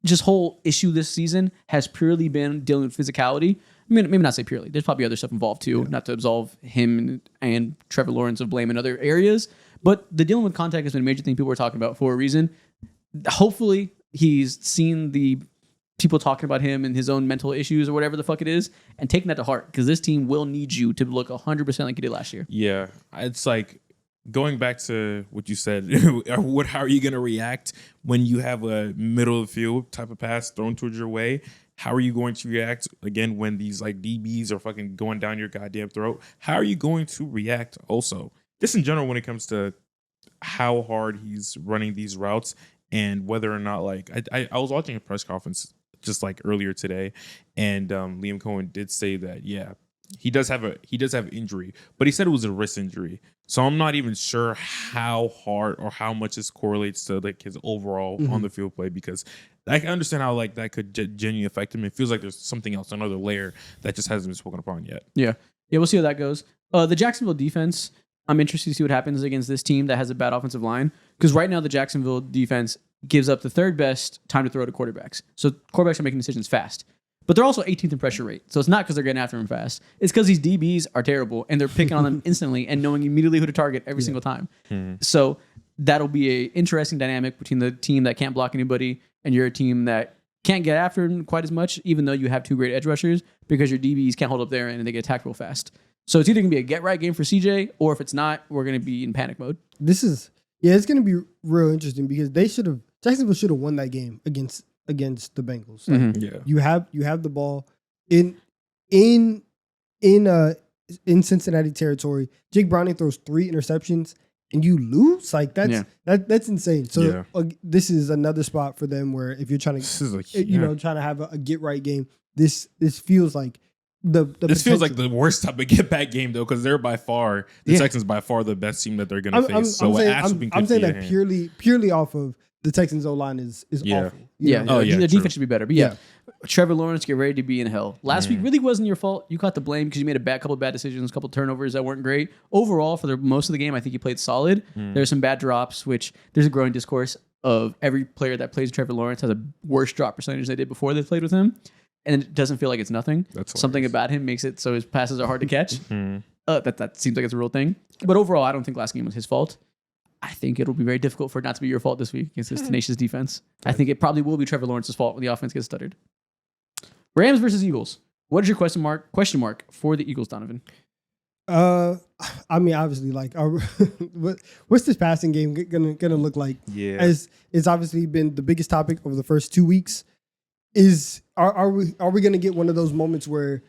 just whole issue this season has purely been dealing with physicality. I mean, maybe not say purely. There's probably other stuff involved too, not to absolve him and Trevor Lawrence of blame in other areas. But the dealing with contact has been a major thing people were talking about for a reason. Hopefully, he's seen the people talking about him and his own mental issues or whatever the fuck it is and taking that to heart because this team will need you to look 100% like you did last year. Yeah. It's like going back to what you said, how are you going to react when you have a middle of the field type of pass thrown towards your way? How are you going to react again when these like DBs are fucking going down your goddamn throat? How are you going to react also? Just in general when it comes to how hard he's running these routes and whether or not like I was watching a press conference just like earlier today and Liam Cohen did say that he does have injury, but he said it was a wrist injury. So I'm not even sure how hard or how much this correlates to like his overall on the field play because I can understand how like that could genuinely affect him. It feels like there's something else, another layer that just hasn't been spoken upon yet. Yeah, we'll see how that goes. The Jacksonville defense, I'm interested to see what happens against this team that has a bad offensive line because right now the Jacksonville defense gives up the third best time to throw to quarterbacks. So quarterbacks are making decisions fast. But they're also 18th in pressure rate. So it's not because they're getting after him fast. It's because these DBs are terrible and they're picking on them instantly and knowing immediately who to target every single time. So that'll be an interesting dynamic between the team that can't block anybody and you're a team that can't get after him quite as much, even though you have two great edge rushers because your DBs can't hold up there and they get attacked real fast. So it's either going to be a get right game for CJ or if it's not, we're going to be in panic mode. It's going to be real interesting because Jacksonville should have won that game against the Bengals. Like, you have the ball in Cincinnati territory. Jake Browning throws 3 interceptions and you lose. Like that's insane. So this is another spot for them where if you're trying to trying to have a get right game, this feels like this feels like the worst type of get back game though because they're by far the Texans by far the best team that they're going to face. I'm saying that purely off of the Texans O-line is awful. The defense should be better. But Trevor Lawrence, get ready to be in hell. Last week really wasn't your fault. You caught the blame because you made a couple of bad decisions, a couple of turnovers that weren't great. Overall, for most of the game, I think you played solid. There's some bad drops, which there's a growing discourse of every player that plays Trevor Lawrence has a worse drop percentage they did before they played with him. And it doesn't feel like it's nothing. Something about him makes it so his passes are hard to catch. That seems like it's a real thing. But overall, I don't think last game was his fault. I think it'll be very difficult for it not to be your fault this week against this tenacious defense. I think it probably will be Trevor Lawrence's fault when the offense gets stuttered. Rams versus Eagles. What is your question mark for the Eagles, Donovan? I mean, obviously, like, what's this passing game gonna look like? Yeah, as it's obviously been the biggest topic over the first 2 weeks. Are we gonna get one of those moments where,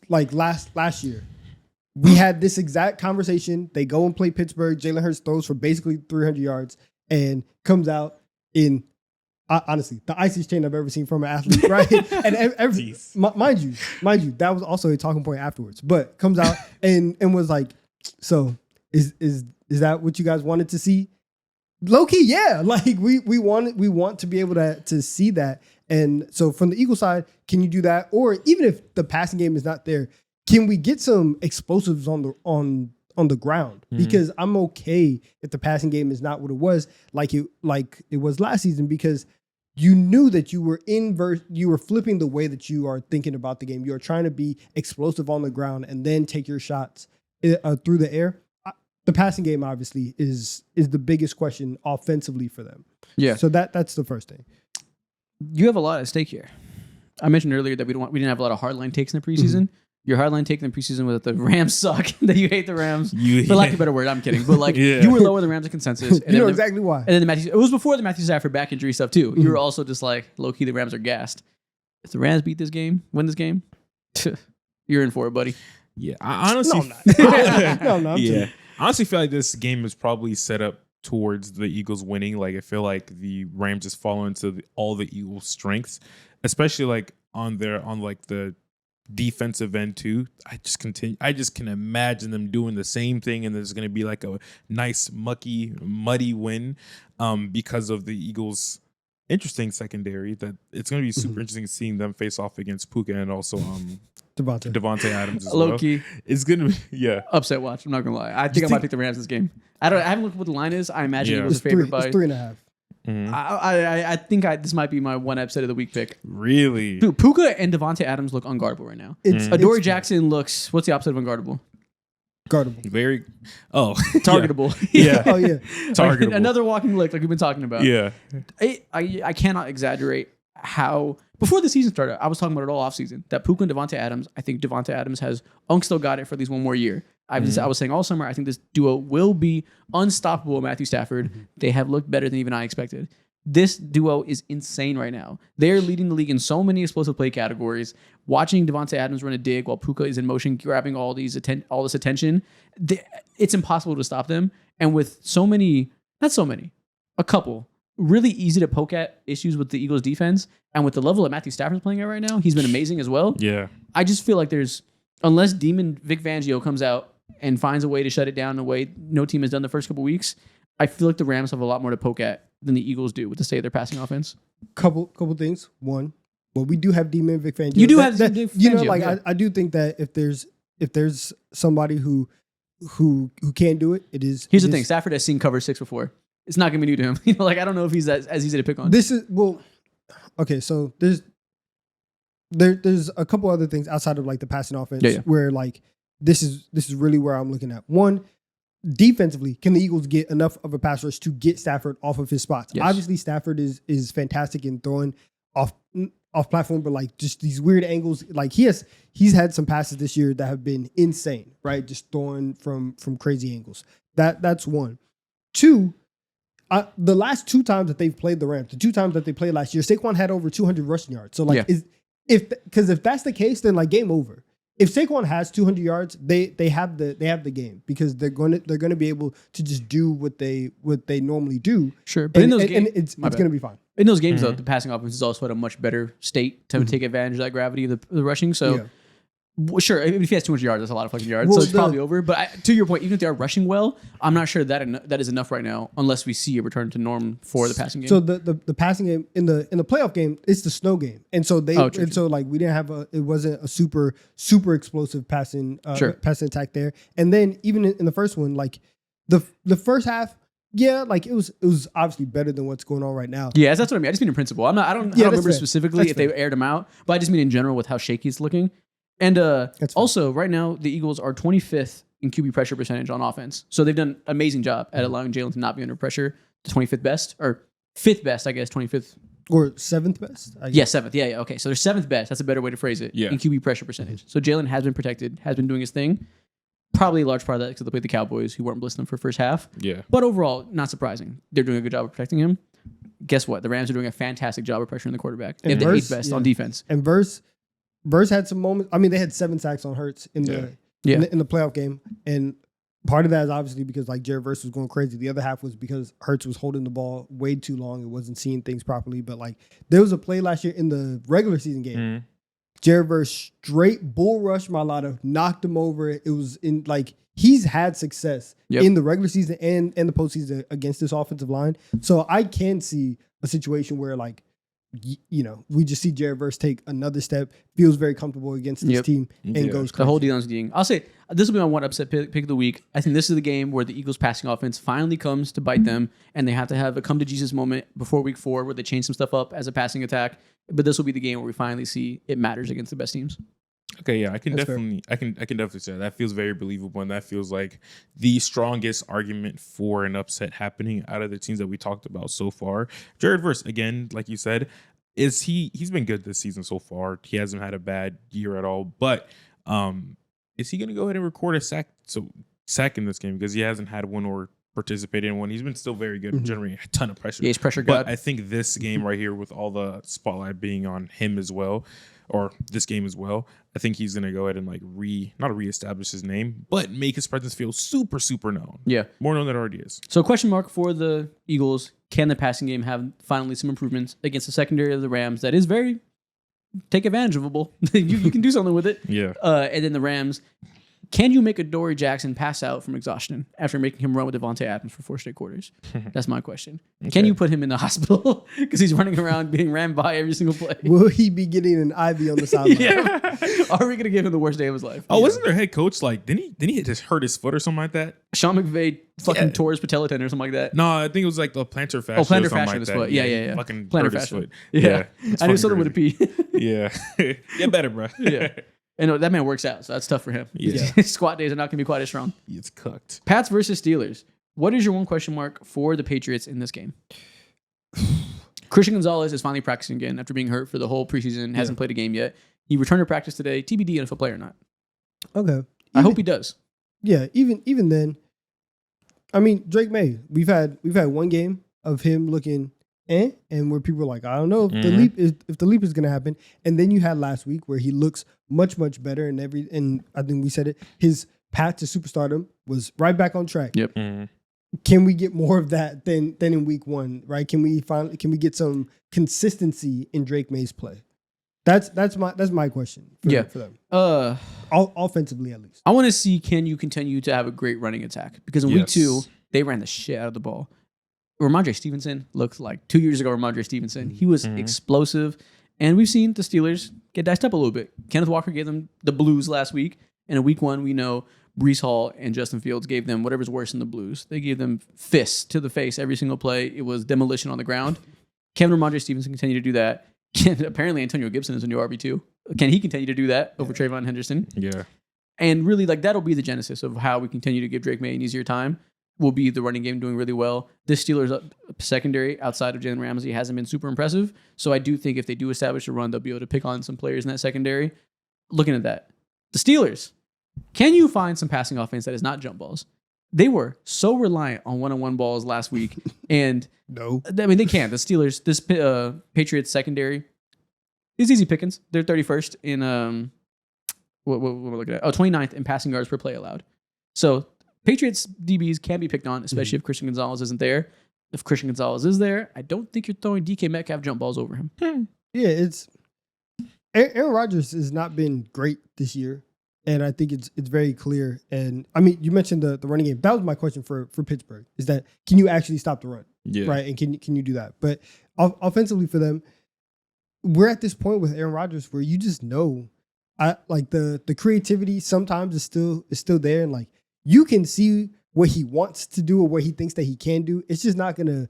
like last year, we had this exact conversation? They go and play Pittsburgh. Jalen Hurts throws for basically 300 yards and comes out in. Honestly, the iciest chain I've ever seen from an athlete, right? And mind you, that was also a talking point afterwards. But comes out and was like, "So is that what you guys wanted to see?" Low key, yeah. Like we want to be able to see that. And so from the Eagle side, can you do that? Or even if the passing game is not there, can we get some explosives on the ground? Because I'm okay if the passing game is not what it was like it was last season, because you knew that you were you were flipping the way that you are thinking about the game. You are trying to be explosive on the ground and then take your shots through the air. The passing game obviously is the biggest question offensively for them. Yeah. So that's the first thing. You have a lot at stake here. I mentioned earlier that we didn't have a lot of hardline takes in the preseason. Your hardline take in the preseason was that the Rams suck, that you hate the Rams. For lack of a better word, I'm kidding. But like you were lower than Rams in consensus. And you know exactly why. And then it was before the Matthew Stafford back injury stuff too. You were also just like, low key, the Rams are gassed. If the Rams win this game, you're in for it, buddy. Yeah, I honestly, no, I'm not. Yeah, I honestly feel like this game is probably set up towards the Eagles winning. Like I feel like the Rams just fall into all the Eagles' strengths, especially like on the defensive end too. I just can imagine them doing the same thing, and there's going to be like a nice muddy win because of the Eagles' interesting secondary. That it's going to be super interesting seeing them face off against Puka and also Devontae Adams as Low well. key. It's going to be upset watch. I'm not going to lie. I think I might pick the Rams this game. I haven't looked at what the line is. I imagine Eagles are favored by 3.5. I think this might be my one upset of the week pick. Really? Dude, Puka and Devontae Adams look unguardable right now. Adoree Jackson looks, what's the opposite of unguardable? Guardable. Very, targetable. Yeah. Oh, yeah. Targetable. Another walking lick like we've been talking about. Yeah. I cannot exaggerate how, before the season started, I was talking about it all offseason, that Puka and Devontae Adams, I think Devontae Adams has still got it for at least one more year. I was saying all summer, I think this duo will be unstoppable with Matthew Stafford. They have looked better than even I expected. This duo is insane right now. They're leading the league in so many explosive play categories. Watching Devontae Adams run a dig while Puka is in motion, grabbing all this attention, it's impossible to stop them. And with a couple really easy to poke at issues with the Eagles defense, and with the level that Matthew Stafford's playing at right now, he's been amazing as well. Yeah. I just feel like unless Demon Vic Fangio comes out and finds a way to shut it down in a way no team has done the first couple weeks, I feel like the Rams have a lot more to poke at than the Eagles do with the state of their passing offense. Couple things. One, well, we do have D-Man Vic Fangio. You do have Vic Fangio. Yeah. I do think that if there's somebody who can't do it, it is. Here's the thing: Stafford has seen cover 6 before. It's not gonna be new to him. I don't know if he's as easy to pick on. This is okay. So there's a couple other things outside of like the passing offense where like this is really where I'm looking at. One, defensively, can the Eagles get enough of a pass rush to get Stafford off of his spots? Yes. Obviously, Stafford is fantastic in throwing off platform, but like just these weird angles. Like he's had some passes this year that have been insane, right? Just throwing from crazy angles. That's one. Two, the last 2 times that they've played the Rams, the 2 times that they played last year, Saquon had over 200 rushing yards. So like if that's the case, then like game over. If Saquon has 200 yards, they have the game, because they're going to be able to just do what they normally do. Sure, but in those games, it's going to be fine. In those games, though, the passing offense is also at a much better state to take advantage of that gravity of the rushing. So, sure, if he has 200 yards, that's a lot of fucking yards. So it's probably over. But to your point, even if they are rushing well, I'm not sure that is enough right now, unless we see a return to norm for the passing game. So the passing game in the playoff game, it's the snow game, and so so like we didn't have it wasn't a super explosive passing attack there. And then even in the first one, like the first half. Yeah, like it was obviously better than what's going on right now. Yeah, that's what I mean. I just mean in principle. I don't remember specifically if they aired them out, but I just mean in general with how shaky it's looking. And also right now the Eagles are 25th in QB pressure percentage on offense. So they've done an amazing job at allowing Jalen to not be under pressure. The 25th best, or 5th best, I guess, 25th. Or 7th best? I Yeah, 7th. Yeah, okay. So they're 7th best. That's a better way to phrase it. Yeah. In QB pressure percentage. So Jalen has been protected, has been doing his thing. Probably a large part of that because they played the Cowboys, who weren't blitzing them for first half. Yeah. But overall, not surprising. They're doing a good job of protecting him. Guess what? The Rams are doing a fantastic job of pressuring the quarterback. They have the 8th best on defense. And Verse had some moments. I mean, they had 7 sacks on Hurts in the playoff game. And part of that is obviously because like Jared Verse was going crazy. The other half was because Hurts was holding the ball way too long and wasn't seeing things properly. But like there was a play last year in the regular season game. Jared Verse straight bull rushed Mailata, knocked him over. It was in like he's had success in the regular season and the postseason against this offensive line. So I can see a situation where like we just see Jared Verse take another step, feels very comfortable against this team, and goes crazy. The whole deal is being. I'll say this will be my one upset pick of the week. I think this is the game where the Eagles' passing offense finally comes to bite them, and they have to have a come to Jesus moment before week 4 where they change some stuff up as a passing attack. But this will be the game where we finally see it matters against the best teams. Okay, yeah, I can definitely say that feels very believable, and that feels like the strongest argument for an upset happening out of the teams that we talked about so far. Jared Verse, again, like you said, he's been good this season so far. He hasn't had a bad year at all. But is he going to go ahead and record a sack in this game because he hasn't had one or participated in one? He's been still very good, generating a ton of pressure. Yeah, he's pressure god. But I think this game right here, with all the spotlight being on him as well, or this game as well, I think he's gonna go ahead and like not reestablish his name, but make his presence feel super, super known. Yeah, more known than it already is. So, question mark for the Eagles: can the passing game have finally some improvements against the secondary of the Rams? That is very take advantageable. you can do something with it. Yeah. And then the Rams. Can you make Adoree Jackson pass out from exhaustion after making him run with Devontae Adams for 4 straight quarters? That's my question. Okay. Can you put him in the hospital because he's running around being ran by every single play? Will he be getting an IV on the sideline? Yeah. Are we going to give him the worst day of his life? Oh, wasn't their head coach like, didn't he just hurt his foot or something like that? Sean McVay fucking tore his patella tendon or something like that. No, I think it was like the plantar fascia. Oh, plantar or something fascia like his that. foot. Yeah. Fucking plantar hurt his fascia. foot. Yeah. I knew something crazy. with a P. Yeah. Get better, bro. Yeah. And that man works out, so that's tough for him. Yeah. His squat days are not going to be quite as strong. It's cooked. Pats versus Steelers. What is your one question mark for the Patriots in this game? Christian Gonzalez is finally practicing again after being hurt for the whole preseason. Hasn't played a game yet. He returned to practice today. TBD NFL player or not. Okay. I hope he does. Yeah, even then, I mean, Drake May. We've had one game of him looking and where people are like, I don't know if the leap is gonna happen. And then you had last week where he looks much better and I think we said it. His path to superstardom was right back on track. Yep. Can we get more of that than in week 1? Right? Can we get some consistency in Drake May's play? That's my question. For them. Offensively at least. I want to see, can you continue to have a great running attack? Because in week 2 they ran the shit out of the ball. Ramondre Stevenson looked like 2 years ago. Ramondre Stevenson, he was explosive, and we've seen the Steelers get diced up a little bit. Kenneth Walker gave them the blues last week, and in week 1 we know Breece Hall and Justin Fields gave them whatever's worse than the blues. They gave them fists to the face every single play. It was demolition on the ground. Can Ramondre Stevenson continue to do that? Apparently Antonio Gibson is a new RB2. Can he continue to do that over Trayvon Henderson? Yeah. And really, like, that'll be the genesis of how we continue to give Drake May an easier time. Will be the running game doing really well. This Steelers secondary outside of Jalen Ramsey hasn't been super impressive. So I do think if they do establish a run, they'll be able to pick on some players in that secondary. Looking at that, the Steelers, can you find some passing offense that is not jump balls? They were so reliant on one-on-one balls last week. And no, I mean, they can't. The Steelers, this Patriots secondary is easy pickings. They're 31st in, what we're looking at? 29th in passing yards per play allowed. So Patriots DBs can be picked on, especially if Christian Gonzalez isn't there. If Christian Gonzalez is there, I don't think you're throwing DK Metcalf jump balls over him. Yeah, it's Aaron Rodgers has not been great this year, and I think it's very clear. And I mean, you mentioned the running game. That was my question for Pittsburgh: is that can you actually stop the run? Yeah. Right, and can you do that? But offensively for them, we're at this point with Aaron Rodgers where you just know, like the creativity sometimes is still there, and like you can see what he wants to do or what he thinks that he can do. It's just not gonna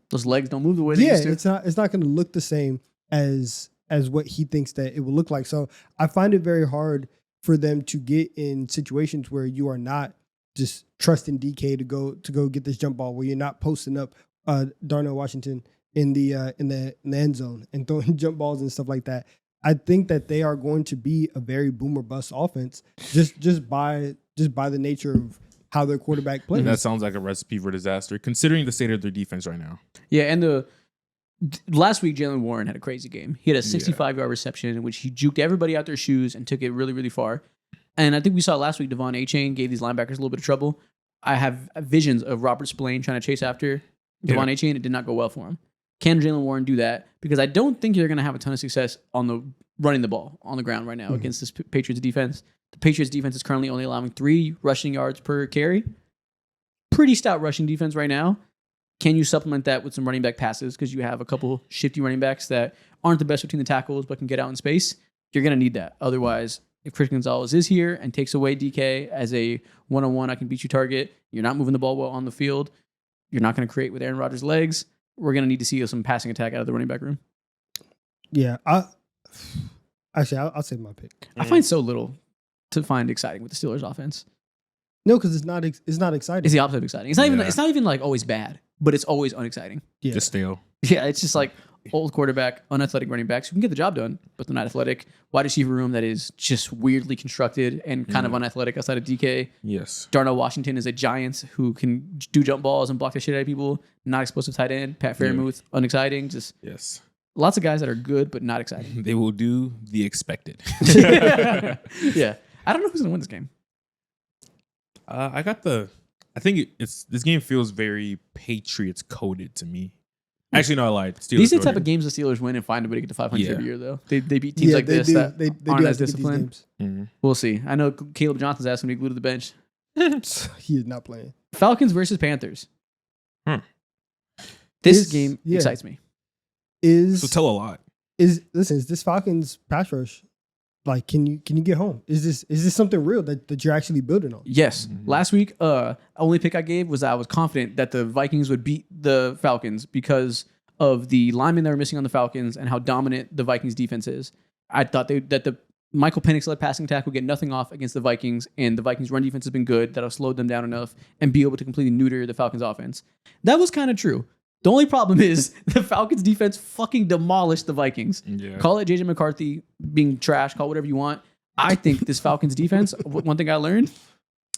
those legs don't move the way they used to. It's not gonna look the same as what he thinks that it will look like. So I find it very hard for them to get in situations where you are not just trusting DK to go get this jump ball, where you're not posting up Darnell Washington in the end zone and throwing jump balls and stuff like that. I think that they are going to be a very boomer bust offense just by the nature of how their quarterback plays. That sounds like a recipe for disaster, considering the state of their defense right now. Yeah, and last week Jalen Warren had a crazy game. He had a 65-yard reception in which he juked everybody out their shoes and took it really, really far. And I think we saw last week Devon Achane gave these linebackers a little bit of trouble. I have visions of Robert Spillane trying to chase after Devon Achane. It did not go well for him. Can Jalen Warren do that? Because I don't think you're going to have a ton of success on the running the ball on the ground right now against this Patriots defense. The Patriots defense is currently only allowing 3 rushing yards per carry. Pretty stout rushing defense right now. Can you supplement that with some running back passes? Because you have a couple shifty running backs that aren't the best between the tackles but can get out in space. You're going to need that. Otherwise, if Chris Gonzalez is here and takes away DK as a one-on-one, I can beat you target, you're not moving the ball well on the field, you're not going to create with Aaron Rodgers' legs, we're going to need to see some passing attack out of the running back room. Yeah. I'll say my pick. I find so little to find exciting with the Steelers offense. No, because it's not exciting. It's the opposite of exciting. It's not even like always bad, but it's always unexciting. Yeah. Just stale. Yeah, it's just like old quarterback, unathletic running backs who can get the job done, but they're not athletic. Wide receiver room that is just weirdly constructed and kind of unathletic outside of DK. Yes. Darnell Washington is a Giants who can do jump balls and block the shit out of people. Not explosive tight end. Pat Fairmouth, unexciting. Just lots of guys that are good, but not exciting. They will do the expected. Yeah. I don't know who's going to win this game. I think this game feels very Patriots coded to me. Actually, no, I lied. Steelers These are the coded. type of games the Steelers win and find a way to get to 500 every year, though. They beat teams Yeah, like they this do. that They aren't do as have to get these disciplined. games. We'll see. I know Caleb Johnson's asking to be glued to the bench. He is not playing. Falcons versus Panthers. Hmm. This game excites me. So tell a lot. Is this Falcons pass rush? Like, can you get home? Is this something real that you're actually building on? Yes. Last week, only pick I gave was that I was confident that the Vikings would beat the Falcons because of the linemen that were missing on the Falcons and how dominant the Vikings defense is. I thought that the Michael Penix-led passing attack would get nothing off against the Vikings, and the Vikings' run defense has been good. That'll slow them down enough and be able to completely neuter the Falcons' offense. That was kind of true. The only problem is the Falcons' defense fucking demolished the Vikings. Yeah. Call it JJ McCarthy being trash, call it whatever you want. I think this Falcons defense, one thing I learned,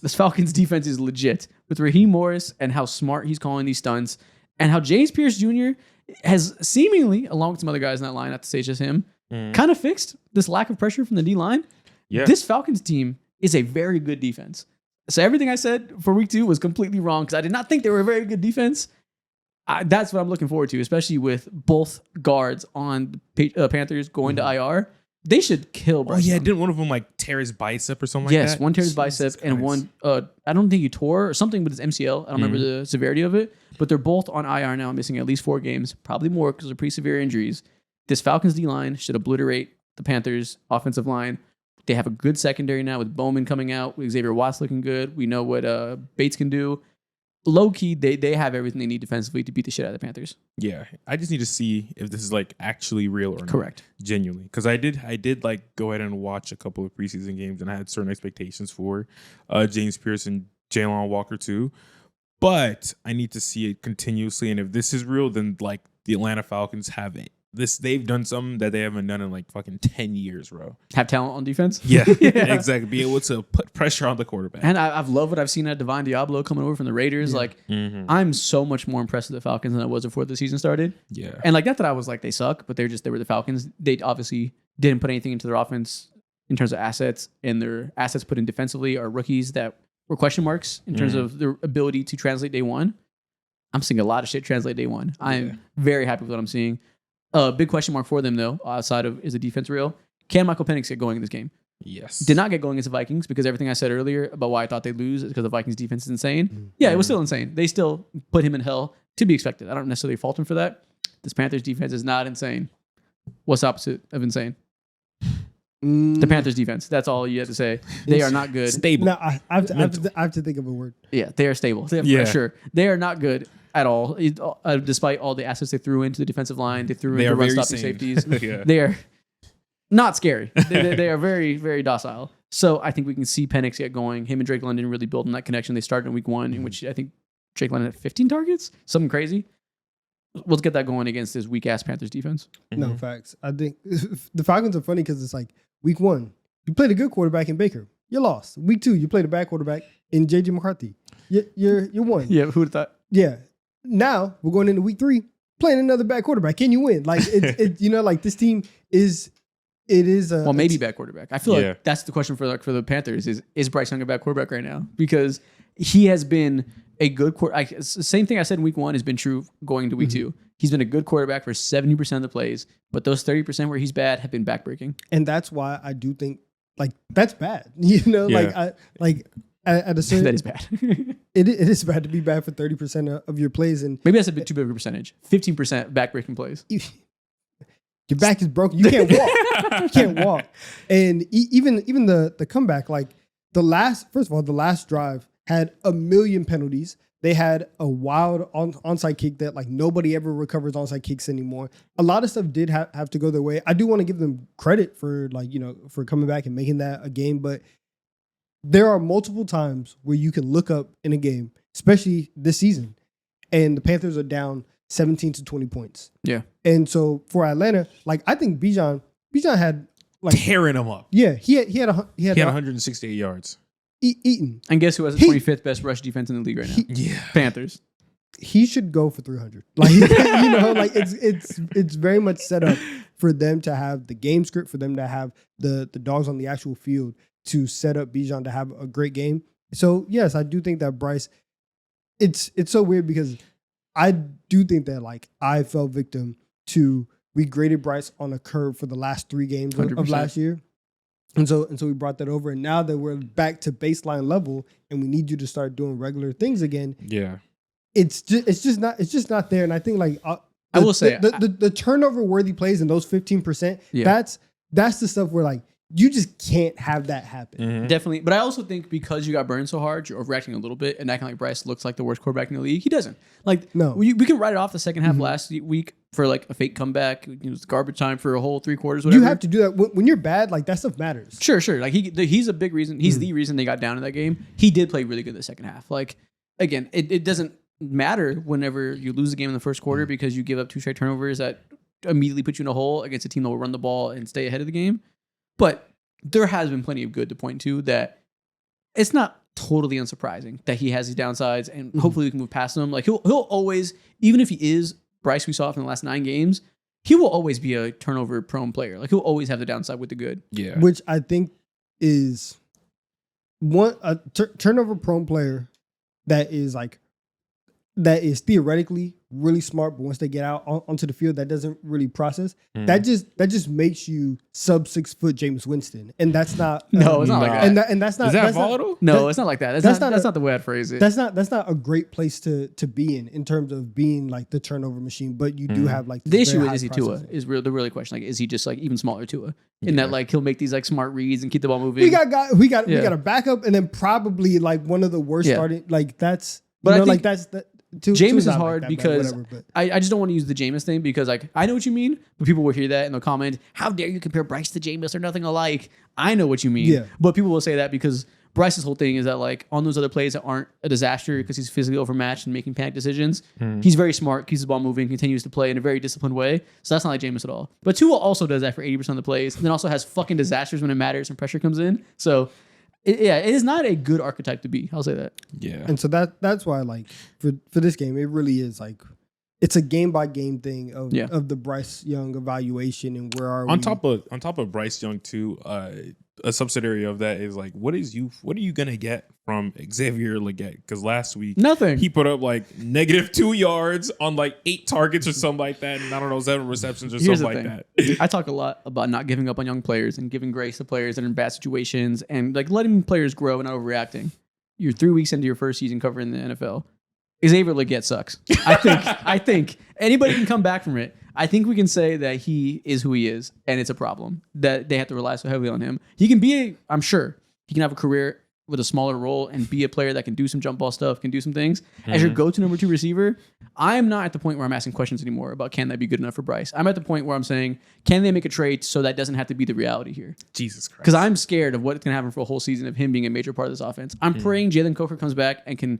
this Falcons defense is legit. With Raheem Morris and how smart he's calling these stunts, and how James Pierce Jr. has seemingly, along with some other guys in that line, not to say it's just him, kind of fixed this lack of pressure from the D-line. Yeah. This Falcons team is a very good defense. So everything I said for week 2 was completely wrong because I did not think they were a very good defense. That's what I'm looking forward to, especially with both guards on Panthers going to IR. They should kill Bryce. Oh, yeah. Young. Didn't one of them like tear his bicep or something like that? Yes, one tear his bicep and one, I don't think he tore or something with his MCL. I don't remember the severity of it, but they're both on IR now, missing at least 4 games, probably more because they're pretty severe injuries. This Falcons D-line should obliterate the Panthers offensive line. They have a good secondary now with Bowman coming out, with Xavier Watts looking good. We know what Bates can do. Low key, they have everything they need defensively to beat the shit out of the Panthers. Yeah, I just need to see if this is like actually real or not. Correct. Genuinely, because I did like go ahead and watch a couple of preseason games, and I had certain expectations for James Pierce and Jalen Walker too. But I need to see it continuously, and if this is real, then like the Atlanta Falcons have it. They've done something that they haven't done in like fucking 10 years, bro. Have talent on defense? Yeah, exactly. Be able to put pressure on the quarterback. And I've loved what I've seen at Divine Diablo coming over from the Raiders. Like, I'm so much more impressed with the Falcons than I was before the season started. Yeah. And like, not that I was like, they suck, but they were the Falcons. They obviously didn't put anything into their offense in terms of assets, and their assets put in defensively are rookies that were question marks in terms of their ability to translate day one. I'm seeing a lot of shit translate day one. I'm very happy with what I'm seeing. Big question mark for them, though, outside of is the defense real? Can Michael Penix get going in this game? Yes. Did not get going against the Vikings because everything I said earlier about why I thought they'd lose is because the Vikings defense is insane. Yeah, it was still insane. They still put him in hell, to be expected. I don't necessarily fault him for that. This Panthers defense is not insane. What's the opposite of insane? The Panthers defense. That's all you have to say. They are not good. Stable. No, I have to think of a word. Yeah, they are stable. For sure. They are not good at all. Despite all the assets they threw into the defensive line, they threw They into are run very stopping sane. safeties. Yeah. They are not scary. They are very, very docile. So I think we can see Penix get going. Him and Drake London really building that connection. They started in week 1, in which I think Drake London had 15 targets, something crazy. Let's get that going against this weak ass Panthers defense. No, facts. I think the Falcons are funny because it's like week 1, you played a good quarterback in Baker. You lost. Week 2, you played a bad quarterback in JJ McCarthy. You won. Yeah, who would have thought? Yeah. Now we're going into week 3, playing another bad quarterback. Can you win? Like it you know, like this team is well, maybe bad quarterback. I feel like that's the question for the Panthers is Bryce Young a bad quarterback right now? Because he has been a good quarterback. Same thing I said in week 1 has been true going into week 2. He's been a good quarterback for 70% of the plays, but those 30% where he's bad have been backbreaking. And that's why I do think like that's bad. You know, like at a certain that is bad. it is bad to be bad for 30% of your plays, and maybe that's a bit too big of a percentage. 15% backbreaking plays. Your back is broken. You can't walk. You can't walk. And even the comeback, like the last drive had a million penalties. They had a wild onside kick that like nobody ever recovers onside kicks anymore. A lot of stuff did have to go their way. I do want to give them credit for like, you know, for coming back and making that a game, but there are multiple times where you can look up in a game, especially this season, and the Panthers are down 17 to 20 points. Yeah. And so for Atlanta, like I think Bijan had like tearing them up. Yeah, he had 168 yards. Eaten. And guess who has the 25th best rush defense in the league right now? Panthers. He should go for 300. Like you know, like it's very much set up for them to have the game script, for them to have the dogs on the actual field to set up Bijan to have a great game. So yes, I do think that Bryce. It's so weird because I do think that like I fell victim to we graded Bryce on a curve for the last 3 games of last year. And so we brought that over, and now that we're back to baseline level, and we need you to start doing regular things again. Yeah, it's just not there. And I think like I will say the turnover worthy plays and those 15%. Yeah. That's the stuff where like you just can't have that happen. Mm-hmm. Definitely, but I also think because you got burned so hard, you're overreacting a little bit and acting like Bryce looks like the worst quarterback in the league. He doesn't. Like no, we can write it off the second half last week for like a fake comeback. It was garbage time for a whole 3 quarters. Whatever. You have to do that when you're bad. Like that stuff matters. Sure. Like he's a big reason. He's the reason they got down in that game. He did play really good in the second half. Like again, it doesn't matter whenever you lose the game in the first quarter because you give up 2 straight turnovers that immediately put you in a hole against a team that will run the ball and stay ahead of the game. But there has been plenty of good to point to that it's not totally unsurprising that he has these downsides, and hopefully we can move past them. Like he'll always, even if he is Bryce we saw from the last 9 games, he will always be a turnover prone player. Like he'll always have the downside with the good. Yeah. Which I think is a turnover prone player that is theoretically really smart, but once they get out onto the field, that doesn't really process. That just makes you sub 6 foot Jameis Winston, and that's not. No, it's not like that. And that's not. Is that that's volatile? No, it's not like that. That's not the way I'd phrase it. That's not a great place to be in terms of being like the turnover machine. But you do have like the issue is he Tua is the really question. Like, is he just like even smaller Tua in that like he'll make these like smart reads and keep the ball moving? We got a backup, and then probably like one of the worst starting. Like that's. But I think like that's the. Jameis is hard because I just don't want to use the Jameis thing because like I know what you mean, but people will hear that and they'll comment, "How dare you compare Bryce to Jameis? They're nothing alike." I know what you mean, but people will say that because Bryce's whole thing is that like on those other plays that aren't a disaster because he's physically overmatched and making panic decisions, he's very smart, keeps the ball moving, continues to play in a very disciplined way. So that's not like Jameis at all. But Tua also does that for 80% of the plays, and then also has fucking disasters when it matters and pressure comes in. So. It is not a good archetype to be. I'll say that. Yeah. And so that's why like for this game, it really is like it's a game by game thing of the Bryce Young evaluation and where are we on top of Bryce Young too. A subsidiary of that is like what are you gonna get from Xavier Legette? Because last week nothing. He put up like -2 yards on like 8 targets or something like that, and I don't know 7 receptions or something like that. I talk a lot about not giving up on young players and giving grace to players that are in bad situations and like letting players grow and not overreacting. You're 3 weeks into your first season covering the NFL. Xavier Legette sucks. I think anybody can come back from it. I think we can say that he is who he is, and it's a problem that they have to rely so heavily on him. He can be I'm sure he can have a career with a smaller role and be a player that can do some jump ball stuff, can do some things. As your go-to number 2 receiver, I'm not at the point where I'm asking questions anymore about can that be good enough for Bryce. I'm at the point where I'm saying, can they make a trade so that doesn't have to be the reality here? Jesus Christ. Because I'm scared of what's going to happen for a whole season of him being a major part of this offense. I'm praying Jalen Coker comes back and can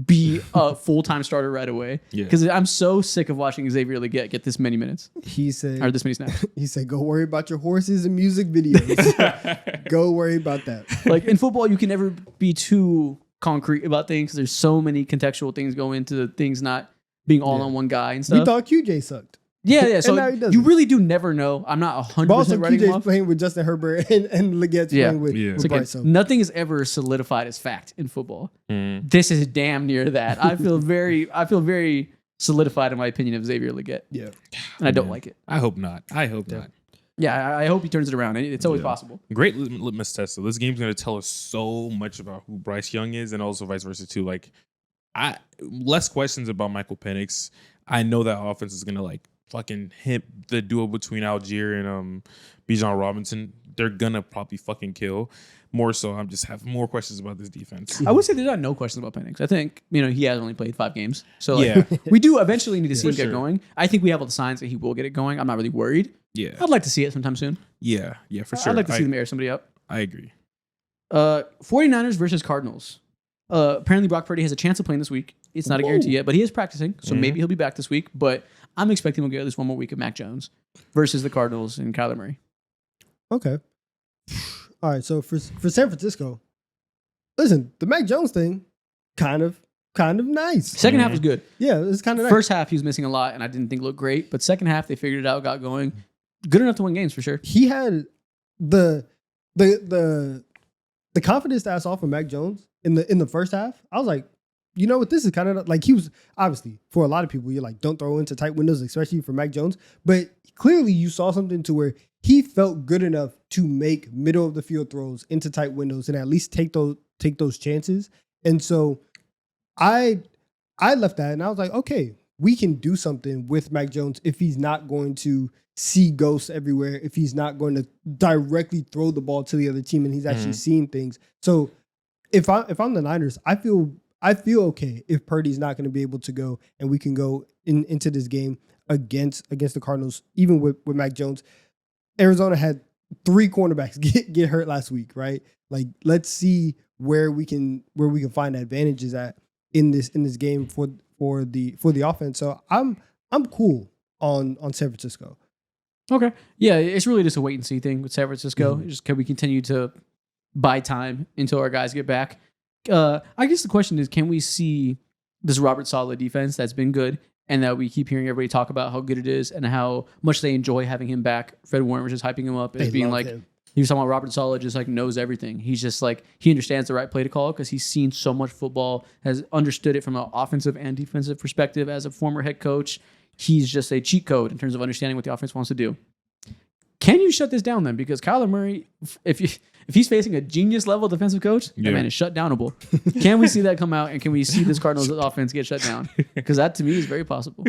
be a full-time starter right away. Because I'm so sick of watching Xavier Legette get this many minutes. He said, or this many snaps. He said, go worry about your horses and music videos. Go worry about that. Like in football, you can never be too concrete about things. There's so many contextual things go into things not being all on one guy and stuff. We thought QJ sucked. Yeah. So now he doesn't. you really do never know. I'm not 100% But also writing him QJ's off. playing with Justin Herbert and Legette's playing with, Yeah. with It's like Bryce. So nothing is ever solidified as fact in football. This is damn near that. I feel very solidified in my opinion of Xavier Legette, yeah. and I don't like it. I hope not. I hope not. Yeah, I hope he turns it around. It's always possible. Great litmus test. So this game's going to tell us so much about who Bryce Young is, and also vice versa too. Like, less questions about Michael Penix. I know that offense is going to like fucking hit the duo between Algier and Bijan Robinson. They're gonna probably fucking kill. More so, I'm just have more questions about this defense. I would say there's not no questions about Penix. I think he has only played 5 games, so like, Yeah. we do eventually need to see him For get sure. going. I think we have all the signs that he will get it going. I'm not really worried. Yeah, I'd like to see it sometime soon. yeah, for sure. I'd like to see them air somebody up. I agree. 49ers versus Cardinals. Apparently Brock Purdy has a chance of playing this week. It's not a guarantee yet, but he is practicing, so maybe he'll be back this week. But I'm expecting he'll get at least one more week of Mac Jones versus the Cardinals and Kyler Murray. Okay. All right. So for San Francisco, listen, the Mac Jones thing, kind of nice. Second half was good. Yeah, it's kind of nice. First half he was missing a lot, and I didn't think it looked great. But second half they figured it out, got going, good enough to win games for sure. He had the confidence that I saw from Mac Jones in the first half. I was like, you know what, this is kind of like, he was obviously, for a lot of people, you're like, don't throw into tight windows, especially for Mac Jones. But clearly you saw something to where he felt good enough to make middle of the field throws into tight windows and at least take those chances. And so I left that and I was like, okay, we can do something with Mac Jones if he's not going to see ghosts everywhere, if he's not going to directly throw the ball to the other team and he's actually seeing things. So if I'm the Niners, I feel okay if Purdy's not going to be able to go and we can go into this game against the Cardinals, even with Mac Jones. Arizona had 3 cornerbacks get hurt last week, right? Like, let's see where we can find advantages at in this game for the offense. So I'm cool on San Francisco. Okay. Yeah, it's really just a wait and see thing with San Francisco. Just can we continue to buy time until our guys get back? I guess the question is, can we see this Robert Saleh defense that's been good and that we keep hearing everybody talk about how good it is and how much they enjoy having him back? Fred Warner was just hyping him up as being like, him. he was talking about Robert Saleh just like knows everything. He's just like, he understands the right play to call because he's seen so much football, has understood it from an offensive and defensive perspective as a former head coach. He's just a cheat code in terms of understanding what the offense wants to do. Can you shut this down then? Because Kyler Murray, if he's facing a genius level defensive coach, that man is shut downable. Can we see that come out and can we see this Cardinals offense get shut down? Because that to me is very possible.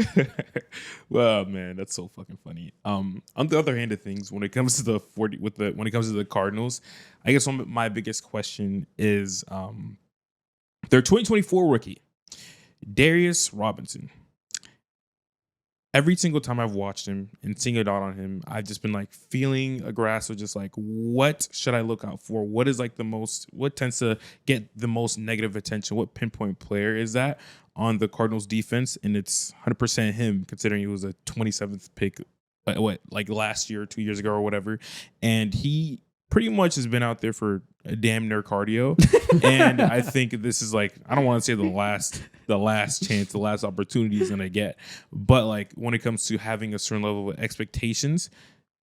Well, man, that's so fucking funny. On the other hand of things, when it comes to when it comes to the Cardinals, I guess my biggest question is their 2024 rookie, Darius Robinson. Every single time I've watched him and singled out on him, I've just been like feeling a grasp of just like, what should I look out for? What is like what tends to get the most negative attention? What pinpoint player is that on the Cardinals defense? And it's 100% him, considering he was a 27th pick, like last year or 2 years ago or whatever. And he pretty much has been out there for a damn near cardio. And I think this is like, I don't want to say the last chance, the last opportunity he's going to get. But like when it comes to having a certain level of expectations,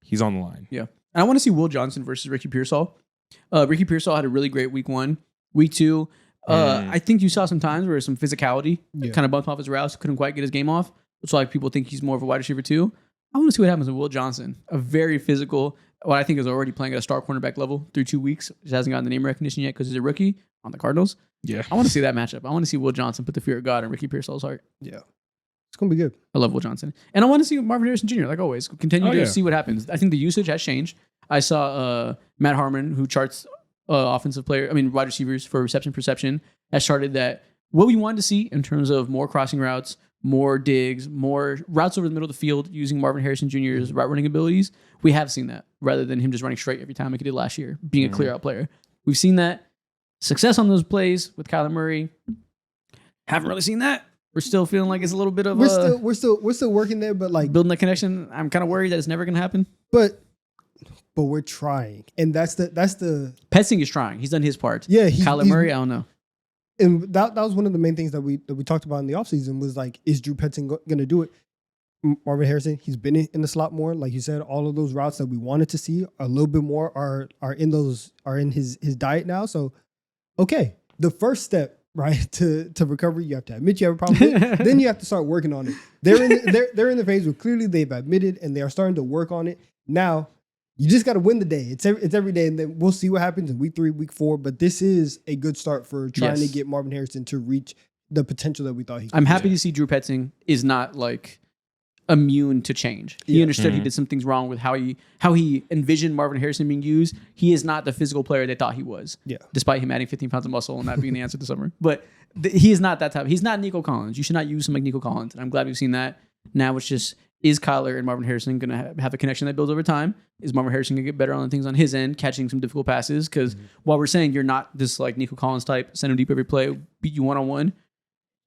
he's on the line. Yeah. And I want to see Will Johnson versus Ricky Pearsall. Ricky Pearsall had a really great week 1. Week 2, I think you saw some times where some physicality kind of bumped off his routes, couldn't quite get his game off. So like people think he's more of a wide receiver too. I want to see what happens with Will Johnson, a very physical, what I think is already playing at a star cornerback level through 2 weeks. Just hasn't gotten the name recognition yet because he's a rookie on the Cardinals. Yeah. I want to see that matchup. I want to see Will Johnson put the fear of God in Ricky Pearsall's heart. Yeah. It's going to be good. I love Will Johnson. And I want to see Marvin Harrison Jr., like always. Continue to see what happens. I think the usage has changed. I saw Matt Harmon, who charts offensive player. I mean, wide receivers for reception perception has charted that what we wanted to see in terms of more crossing routes, more digs, more routes over the middle of the field using Marvin Harrison Jr.'s route running abilities. We have seen that rather than him just running straight every time like he did last year, being a clear out player. We've seen that success on those plays with Kyler Murray. Haven't really seen that. We're still feeling like it's a little bit of we're still working there, but like building that connection. I'm kind of worried that it's never going to happen. But we're trying, and that's the Petsing is trying. He's done his part. Yeah, Kyler Murray, I don't know. And that was one of the main things that we talked about in the offseason was like, is Drew Petzing going to do it? Marvin Harrison, he's been in the slot more. Like you said, all of those routes that we wanted to see a little bit more are in his diet now. So, okay, the first step, right, to recovery, you have to admit you have a problem. Then you have to start working on it. They're in the phase where clearly they've admitted and they are starting to work on it. Now, you just got to win the day. It's every day, and then we'll see what happens in week 3, week 4. But this is a good start for trying to get Marvin Harrison to reach the potential that we thought he could. I'm happy to see Drew Petzing is not like immune to change. He understood he did some things wrong with how he envisioned Marvin Harrison being used. He is not the physical player they thought he was. Yeah. Despite him adding 15 pounds of muscle and that being the answer this summer. But he is not that type. He's not Nico Collins. You should not use him like Nico Collins. And I'm glad we've seen that. Now it's just, is Kyler and Marvin Harrison going to have a connection that builds over time? Is Marvin Harrison going to get better on the things on his end, catching some difficult passes? Because while we're saying you're not this like Nico Collins type, send him deep every play, beat you one-on-one,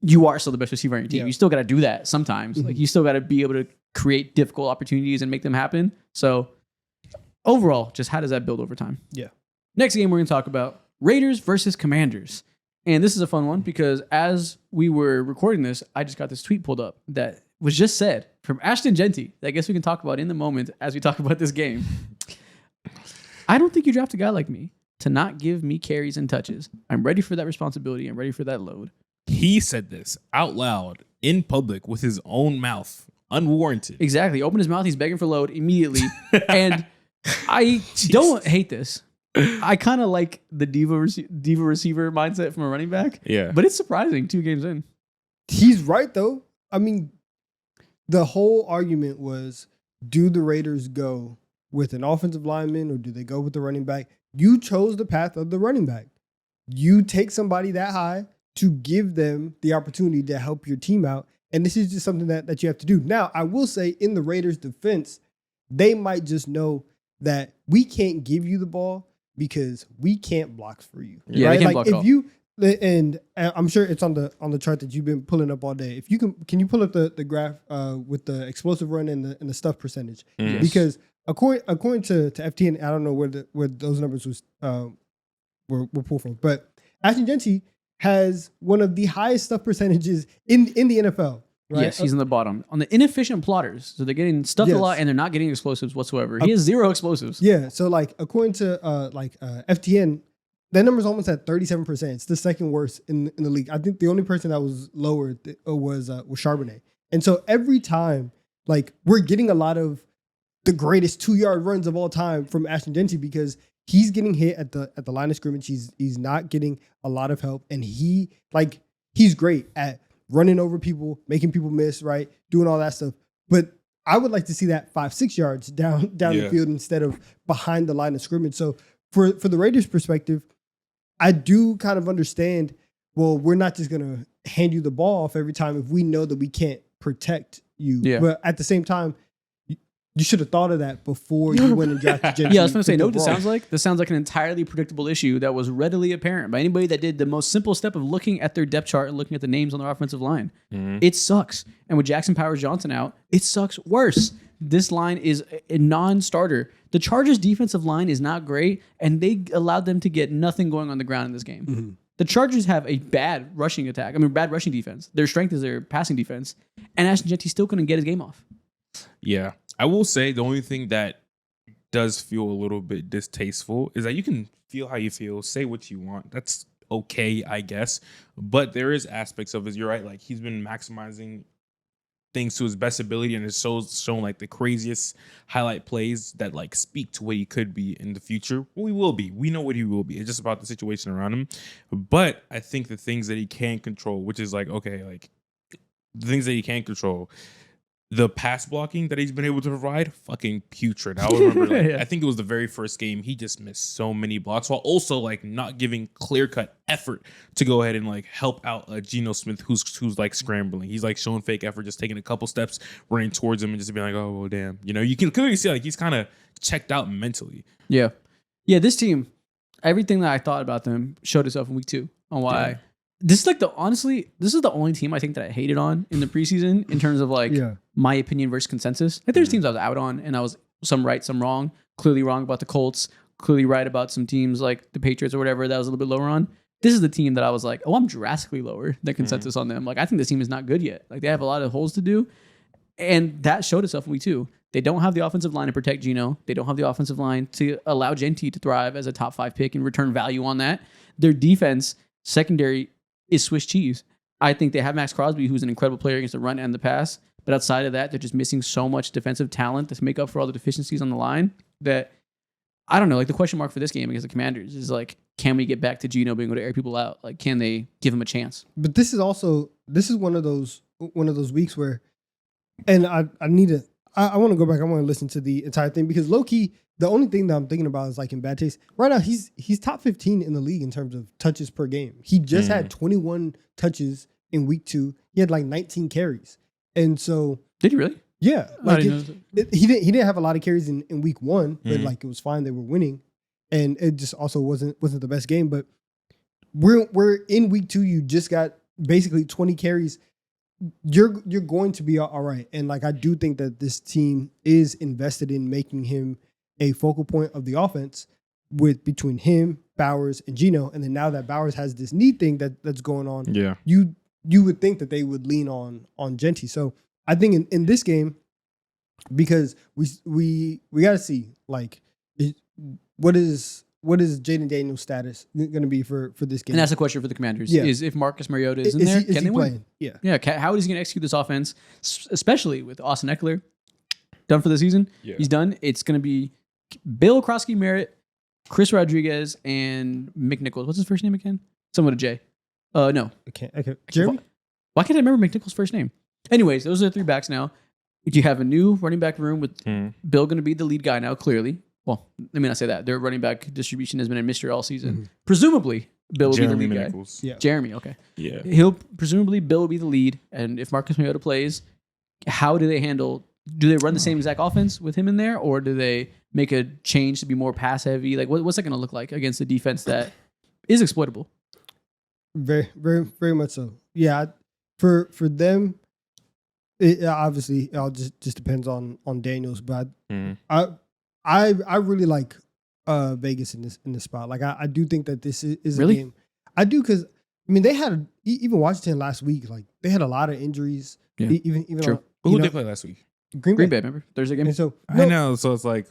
you are still the best receiver on your team. Yeah. You still got to do that sometimes. Like you still got to be able to create difficult opportunities and make them happen. So overall, just how does that build over time? Yeah. Next game we're going to talk about Raiders versus Commanders. And this is a fun one because as we were recording this, I just got this tweet pulled up that was just said from Ashton Genty that I guess we can talk about in the moment as we talk about this game. I don't think you draft a guy like me to not give me carries and touches. I'm ready for that responsibility. I'm ready for that load. He said this out loud in public with his own mouth, unwarranted. Exactly. Open his mouth. He's begging for load immediately. And I don't hate this. I kind of like the diva receiver mindset from a running back. Yeah. But it's surprising 2 games in. He's right, though. I mean, the whole argument was, do the Raiders go with an offensive lineman or do they go with the running back? You chose the path of the running back. You take somebody that high to give them the opportunity to help your team out. And this is just something that you have to do. Now, I will say in the Raiders' defense, they might just know that we can't give you the ball because we can't block for you. Yeah, right? they can't like block if you and I'm sure it's on the chart that you've been pulling up all day. If you can you pull up the graph with the explosive run and the stuff percentage? Yes. Because according to FTN, I don't know where those numbers were pulled from, but Ashton Genty has one of the highest stuff percentages in the NFL. Right? Yes, he's in the bottom. On the inefficient plotters, so they're getting stuffed a lot and they're not getting explosives whatsoever. He has 0 explosives. Yeah, so like according to FTN, that number's almost at 37%. It's the second worst in the league. I think the only person that was lower was Charbonnet. And so every time, like we're getting a lot of the greatest 2-yard runs of all time from Ashton Genty because he's getting hit at the line of scrimmage. He's not getting a lot of help, and he's great at running over people, making people miss, right, doing all that stuff. But I would like to see that 5-6 yards down the field instead of behind the line of scrimmage. So for the Raiders' perspective, I do kind of understand. Well, we're not just gonna hand you the ball off every time if we know that we can't protect you. Yeah. But at the same time, you should have thought of that before you went and drafted Genty. Yeah, I was going to say, no, this sounds like? This sounds like an entirely predictable issue that was readily apparent by anybody that did the most simple step of looking at their depth chart and looking at the names on their offensive line. Mm-hmm. It sucks. And with Jackson Powers-Johnson out, it sucks worse. This line is a non-starter. The Chargers' defensive line is not great, and they allowed them to get nothing going on the ground in this game. Mm-hmm. The Chargers have a bad rushing defense. Their strength is their passing defense, and Ashton Genty still couldn't get his game off. Yeah. I will say the only thing that does feel a little bit distasteful is that you can feel how you feel, say what you want. That's okay, I guess. But there is aspects of it. You're right. Like he's been maximizing things to his best ability, and it's shown like the craziest highlight plays that like speak to what he could be in the future. Well, he will be. We know what he will be. It's just about the situation around him. But I think the things that he can control, which is like, okay, like the things that he can control, the pass blocking that he's been able to provide, fucking putrid. I remember, like, Yeah. I think it was the very first game, he just missed so many blocks while also like not giving clear cut effort to go ahead and like help out Geno Smith who's like scrambling. He's like showing fake effort, just taking a couple steps, running towards him, and just being like, oh well, damn. You know, you can clearly see like he's kind of checked out mentally. Yeah. Yeah, this team, everything that I thought about them showed itself in week 2 on why. Yeah. This is like this is the only team I think that I hated on in the preseason in terms of like my opinion versus consensus. Like there's teams I was out on and I was some right, some wrong. Clearly wrong about the Colts, clearly right about some teams like the Patriots or whatever that I was a little bit lower on. This is the team that I was like, oh, I'm drastically lower than consensus on them. Like I think this team is not good yet. Like they have a lot of holes to do. And that showed itself in week 2. They don't have the offensive line to protect Geno. They don't have the offensive line to allow Genty to thrive as a top 5 pick and return value on that. Their defense, secondary, is Swiss cheese. I think they have Max Crosby, who's an incredible player against the run and the pass. But outside of that, they're just missing so much defensive talent to make up for all the deficiencies on the line that I don't know. Like the question mark for this game against the Commanders is like, can we get back to Geno being able to air people out? Like, can they give him a chance? But this is one of those weeks where, and I want to go back. I want to listen to the entire thing because low key, the only thing that I'm thinking about is like in bad taste. Right now, he's top 15 in the league in terms of touches per game. He just had 21 touches in week 2. He had like 19 carries, and so did he really? Yeah, Like he didn't have a lot of carries in week 1, but like it was fine. They were winning, and it just also wasn't the best game. But we're in week 2. You just got basically 20 carries. You're going to be all right, and like I do think that this team is invested in making him a focal point of the offense between him, Bowers, and Geno. And then now that Bowers has this knee thing that's going on, you would think that they would lean on Genty. So I think in this game, because we got to see like what is Jaden Daniels' status going to be for this game? And that's the question for the Commanders: is if Marcus Mariota is in is there, he can they win? playing? Yeah. Yeah. How is he going to execute this offense, especially with Austin Eckler done for the season? Yeah. He's done. It's going to be Bill Krosky Merritt, Chris Rodriguez, and McNichols. What's his first name again? Someone with a J. No. Okay. Jeremy? Why can't I remember McNichols' first name? Anyways, those are the 3 backs now. You have a new running back room with Bill going to be the lead guy now, clearly. Well, let me not say that. Their running back distribution has been a mystery all season. Presumably, Bill will Jeremy be the lead McNichols. guy. Yeah. Jeremy, okay. Yeah. Presumably Bill will be the lead. And if Marcus Mariota plays, how do they handle? Do they run the same exact offense with him in there, or do they make a change to be more pass heavy? Like, what's that going to look like against a defense that is exploitable? Very, very, very much so. Yeah, for them, it obviously it all just depends on Daniels, but I really like Vegas in this spot. Like I do think that this is really? a game. I do because I mean they had even Washington last week. Like they had a lot of injuries. Yeah. Even True. Who did they play last week? Green Bay. Remember Thursday game? And so I know. So it's like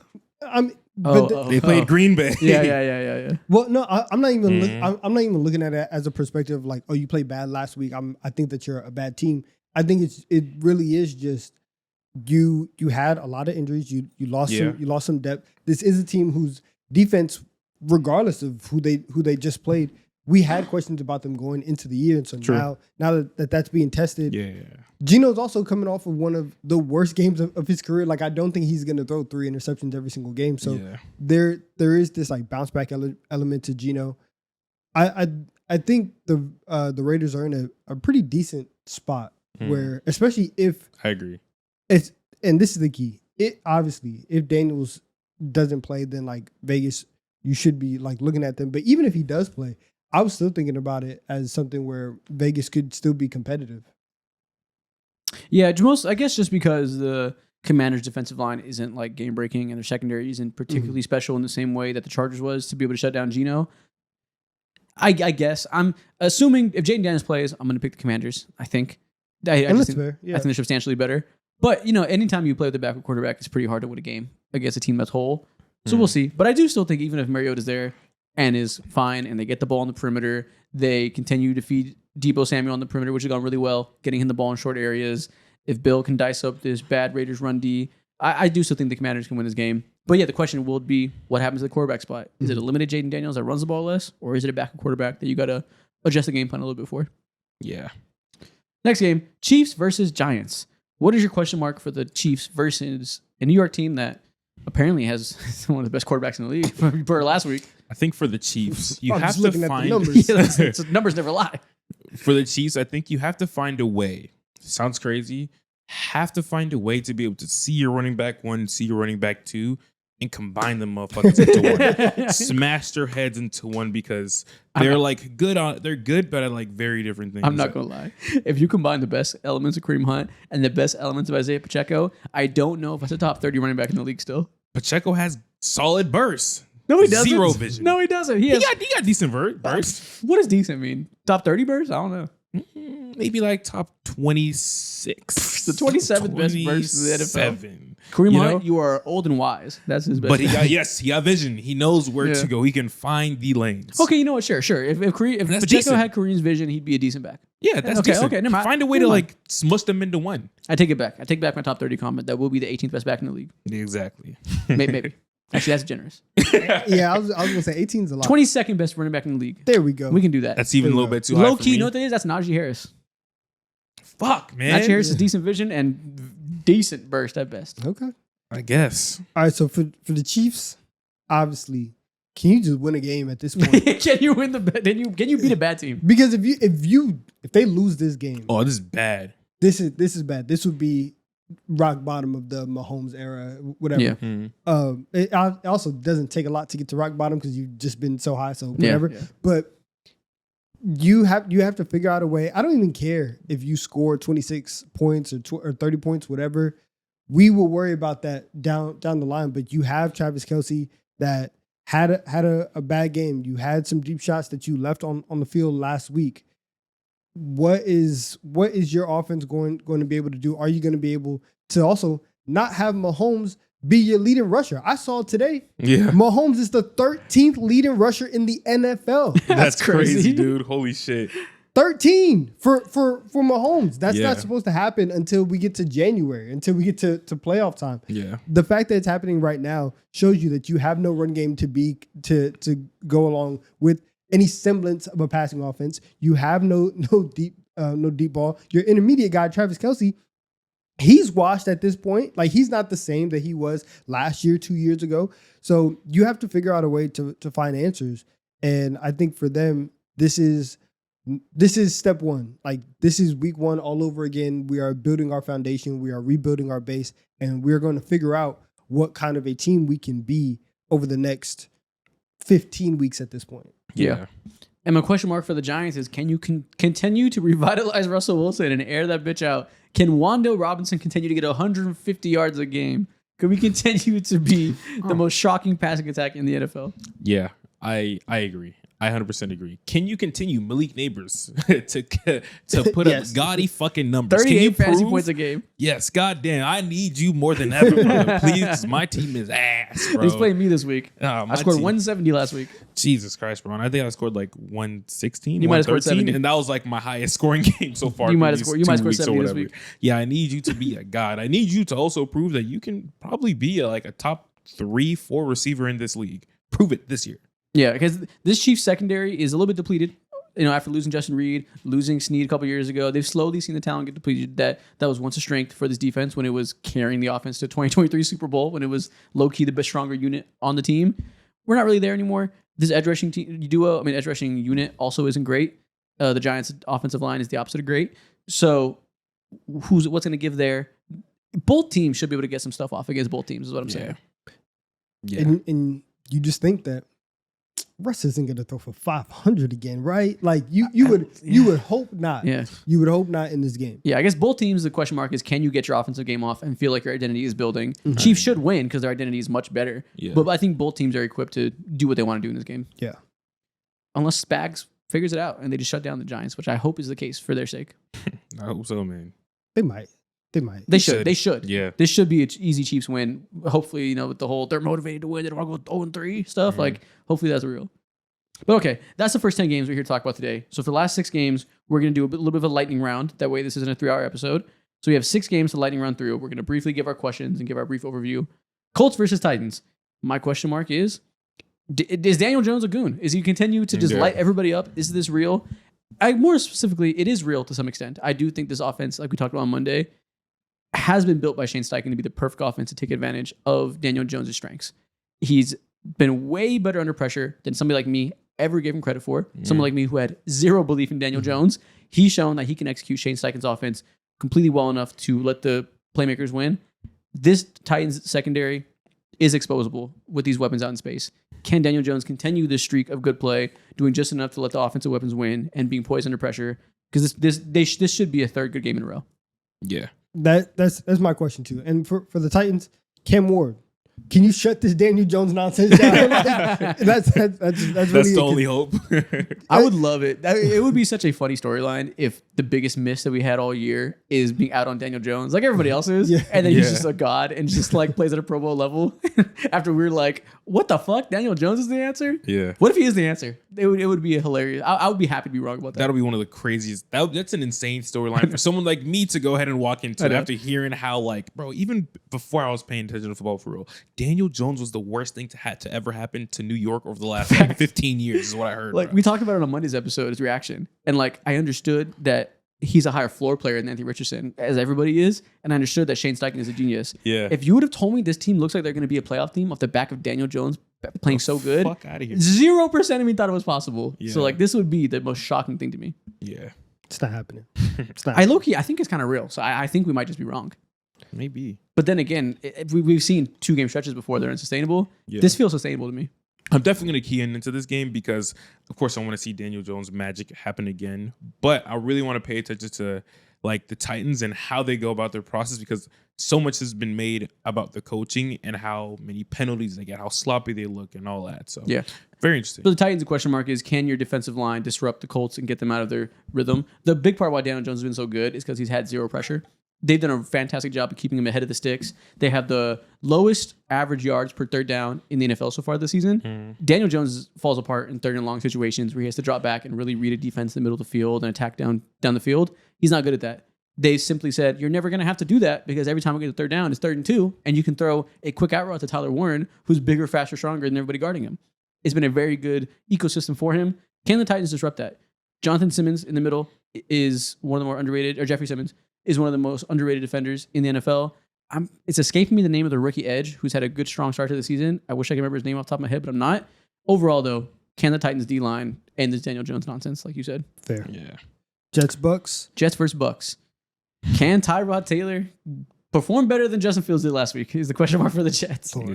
they played Green Bay. Yeah. Well, no, I'm not even. I'm not even looking at it as a perspective like, oh, you played bad last week. I think that you're a bad team. I think it really is just you had a lot of injuries. You lost some depth. This is a team whose defense, regardless of who they just played, we had questions about them going into the year. And so now that that's being tested, Geno's also coming off of one of the worst games of his career. Like I don't think he's going to throw 3 interceptions every single game. So there is this like bounce back element to Geno. I think the Raiders are in a pretty decent spot where, especially if I agree. And this is the key. It obviously, if Daniels doesn't play, then like Vegas, you should be like looking at them. But even if he does play, I was still thinking about it as something where Vegas could still be competitive. Yeah, I guess just because the Commanders' defensive line isn't like game breaking and their secondary isn't particularly special in the same way that the Chargers was to be able to shut down Geno. I guess I'm assuming if Jaden Daniels plays, I'm going to pick the Commanders. I think. I think they're substantially better. But anytime you play with a backup quarterback, it's pretty hard to win a game against a team that's whole. So we'll see. But I do still think even if Mariota's there and is fine and they get the ball on the perimeter, they continue to feed Deebo Samuel on the perimeter, which has gone really well, getting him the ball in short areas. If Bill can dice up this bad Raiders run D, I do still think the Commanders can win this game. But yeah, the question will be what happens to the quarterback spot. Is it a limited Jaden Daniels that runs the ball less, or is it a backup quarterback that you got to adjust the game plan a little bit for? Yeah. Next game, Chiefs versus Giants. What is your question mark for the Chiefs versus a New York team that apparently has one of the best quarterbacks in the league per last week? I think for the Chiefs, you I'm have just to looking at the find numbers. Numbers never lie. for the Chiefs. I think you have to find a way. Sounds crazy. Have to find a way to be able to see your running back 1, see your running back 2, and combine them motherfuckers into one. Smash their heads into one because they're like good on. They're good, but at like very different things. I'm not gonna lie. If you combine the best elements of Kareem Hunt and the best elements of Isaiah Pacheco, I don't know if that's a top 30 running back in the league still. Pacheco has solid bursts. No, he doesn't. Zero vision. No, he doesn't. He got decent bursts. What does decent mean? Top 30 bursts? I don't know. Maybe like top 26. The 27th best burst in the NFL. 27. Kareem Hunt, you are old and wise. That's his best. But he got vision. He knows where Yeah. to go. He can find the lanes. Okay, you know what? Sure. If Pacheco decent. had Kareem's vision, he'd be a decent back. Yeah, that's Okay, decent. okay, never mind. Find a way to Never mind. like smush them into one. I take it back. I take back my top 30 comment. That will be the 18th best back in the league. Exactly. Maybe. Actually, that's generous. Yeah, I was gonna say 18's a lot. 22nd best running back in the league. There we go. We can do that. That's even a little bit too high Low for key, me. you know what that is? That's Najee Harris. Fuck, man. Najee Harris is decent vision and decent burst at best. Okay. I guess. All right. So for the Chiefs, obviously, can you just win a game at this point? Can you win can you beat a bad team? Because if they lose this game, Oh, this is bad. this is bad. This would be rock bottom of the Mahomes era, whatever. Yeah. It also doesn't take a lot to get to rock bottom because you've just been so high, so Yeah. whatever. Yeah. But you have to figure out a way. I don't even care if you score 26 points or 30 points, whatever. We will worry about that down the line. But you have Travis Kelce that had a bad game. You had some deep shots that you left on the field last week. What is your offense going to be able to do? Are you going to be able to also not have Mahomes be your leading rusher? I saw today. Yeah. Mahomes is the 13th leading rusher in the NFL. That's crazy. crazy, dude. Holy shit. 13 for Mahomes. That's Yeah. not supposed to happen until we get to January, until we get to playoff time. Yeah. The fact that it's happening right now shows you that you have no run game to go along with any semblance of a passing offense. You have no deep ball. Your intermediate guy, Travis Kelce, he's washed at this point. Like, he's not the same that he was last year, 2 years ago. So you have to figure out a way to find answers. And I think for them, this is step one. Like, this is week one all over again. We are building our foundation. We are rebuilding our base, and we're going to figure out what kind of a team we can be over the next 15 weeks at this point. Yeah. And my question mark for the Giants is, can you continue to revitalize Russell Wilson and air that bitch out? Can Wando Robinson continue to get 150 yards a game? Can we continue to be the most shocking passing attack in the NFL? Yeah. I agree. I 100% agree. Can you continue Malik Neighbors to put Yes. up gaudy fucking numbers? Can 38 you fantasy prove? points a game. Yes, goddamn. I need you more than ever, brother. Please, 'cause my team is ass, bro. He's playing me this week. My I scored team- 170 last week. Jesus Christ, bro. And I think I scored like 116. You might have scored 113, 70. and that was like my highest scoring game so far. You for might have these scored- you might 2 score weeks or 70 this whatever. week. Yeah, I need you to be a god. I need you to also prove that you can probably be a top 3-4 receiver in this league. Prove it this year. Yeah, because this Chiefs secondary is a little bit depleted. You know, after losing Justin Reed, losing Snead a couple years ago, they've slowly seen the talent get depleted. That was once a strength for this defense when it was carrying the offense to 2023 Super Bowl, when it was low key the best stronger unit on the team. We're not really there anymore. This edge rushing edge rushing unit also isn't great. The Giants' offensive line is the opposite of great. So, what's going to give there? Both teams should be able to get some stuff off against both teams. Is what I'm saying. Yeah. And you just think that Russ isn't going to throw for 500 again, right? Like, you would hope not. Yeah. You would hope not in this game. Yeah, I guess both teams, the question mark is, can you get your offensive game off and feel like your identity is building? Chiefs should win because their identity is much better. Yeah. But I think both teams are equipped to do what they want to do in this game. Yeah. Unless Spags figures it out and they just shut down the Giants, which I hope is the case for their sake. I hope so, man. They might. They should. They should. Yeah. This should be an easy Chiefs win. Hopefully, with the whole they're motivated to win, they don't want to go 0-3 stuff. Like, hopefully that's real. But okay, that's the first 10 games we're here to talk about today. So for the last 6 games, we're going to do a little bit of a lightning round. That way this isn't a 3-hour episode. So we have 6 games to lightning round through. We're going to briefly give our questions and give our brief overview. Colts versus Titans. My question mark is Daniel Jones a goon? Is he continue to just light everybody up? Is this real? More specifically, it is real to some extent. I do think this offense, like we talked about on Monday, has been built by Shane Steichen to be the perfect offense to take advantage of Daniel Jones' strengths. He's been way better under pressure than somebody like me ever gave him credit for. Someone like me who had zero belief in Daniel Jones. He's shown that he can execute Shane Steichen's offense completely well enough to let the playmakers win. This Titans secondary is exposable with these weapons out in space. Can Daniel Jones continue this streak of good play, doing just enough to let the offensive weapons win and being poised under pressure? Because this should be a third good game in a row. Yeah. That's my question too. And for the Titans, Cam Ward, can you shut this Daniel Jones nonsense down? that's really the only hope. I would love it. It would be such a funny storyline if the biggest miss that we had all year is being out on Daniel Jones, like everybody else is, and then he's just a god and just like plays at a Pro Bowl level. After we're like, what the fuck? Daniel Jones is the answer? Yeah. What if he is the answer? It would be hilarious. I would be happy to be wrong about that. That'll be one of the craziest. That's an insane storyline for someone like me to go ahead and walk into after hearing how, like, bro, even before I was paying attention to football for real, Daniel Jones was the worst thing to ever happen to New York over the last like 15 years is what I heard. Like, bro. we talked about it on Monday's episode, his reaction. And like, I understood that he's a higher floor player than Anthony Richardson, as everybody is. And I understood that Shane Steichen is a genius. Yeah. If you would have told me this team looks like they're going to be a playoff team off the back of Daniel Jones playing so good, Fuck out of here. 0% of me thought it was possible. Yeah. So like, this would be the most shocking thing to me. Yeah. It's not happening. It's not. I low-key, I think it's kind of real. So I think we might just be wrong. Maybe. But then again, we've seen 2-game stretches before they're unsustainable. Yeah. This feels sustainable to me. I'm definitely going to key into this game because, of course, I want to see Daniel Jones' magic happen again. But I really want to pay attention to like the Titans and how they go about their process because so much has been made about the coaching and how many penalties they get, how sloppy they look, and all that. So Yeah. very interesting. So the Titans' question mark is, can your defensive line disrupt the Colts and get them out of their rhythm? The big part why Daniel Jones has been so good is because he's had zero pressure. They've done a fantastic job of keeping him ahead of the sticks. They have the lowest average yards per third down in the NFL so far this season. Daniel Jones falls apart in third and long situations where he has to drop back and really read a defense in the middle of the field and attack down the field. He's not good at that. They simply said, you're never going to have to do that because every time we get to third down, it's 3rd and 2, and you can throw a quick out route to Tyler Warren, who's bigger, faster, stronger than everybody guarding him. It's been a very good ecosystem for him. Can the Titans disrupt that? Jonathan Simmons in the middle is one of the more underrated, or Jeffrey Simmons is one of the most underrated defenders in the NFL. It's escaping me the name of the rookie edge who's had a good, strong start to the season. I wish I could remember his name off the top of my head, but I'm not. Overall, though, can the Titans D-line end this Daniel Jones nonsense, like you said? Fair. Yeah. Jets, Bucks. Jets versus Bucks. Can Tyrod Taylor perform better than Justin Fields did last week? Is the question mark for the Jets. Yeah.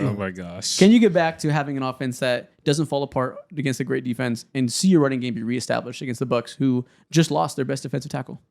Oh my gosh. Can you get back to having an offense that doesn't fall apart against a great defense and see your running game be reestablished against the Bucks, who just lost their best defensive tackle?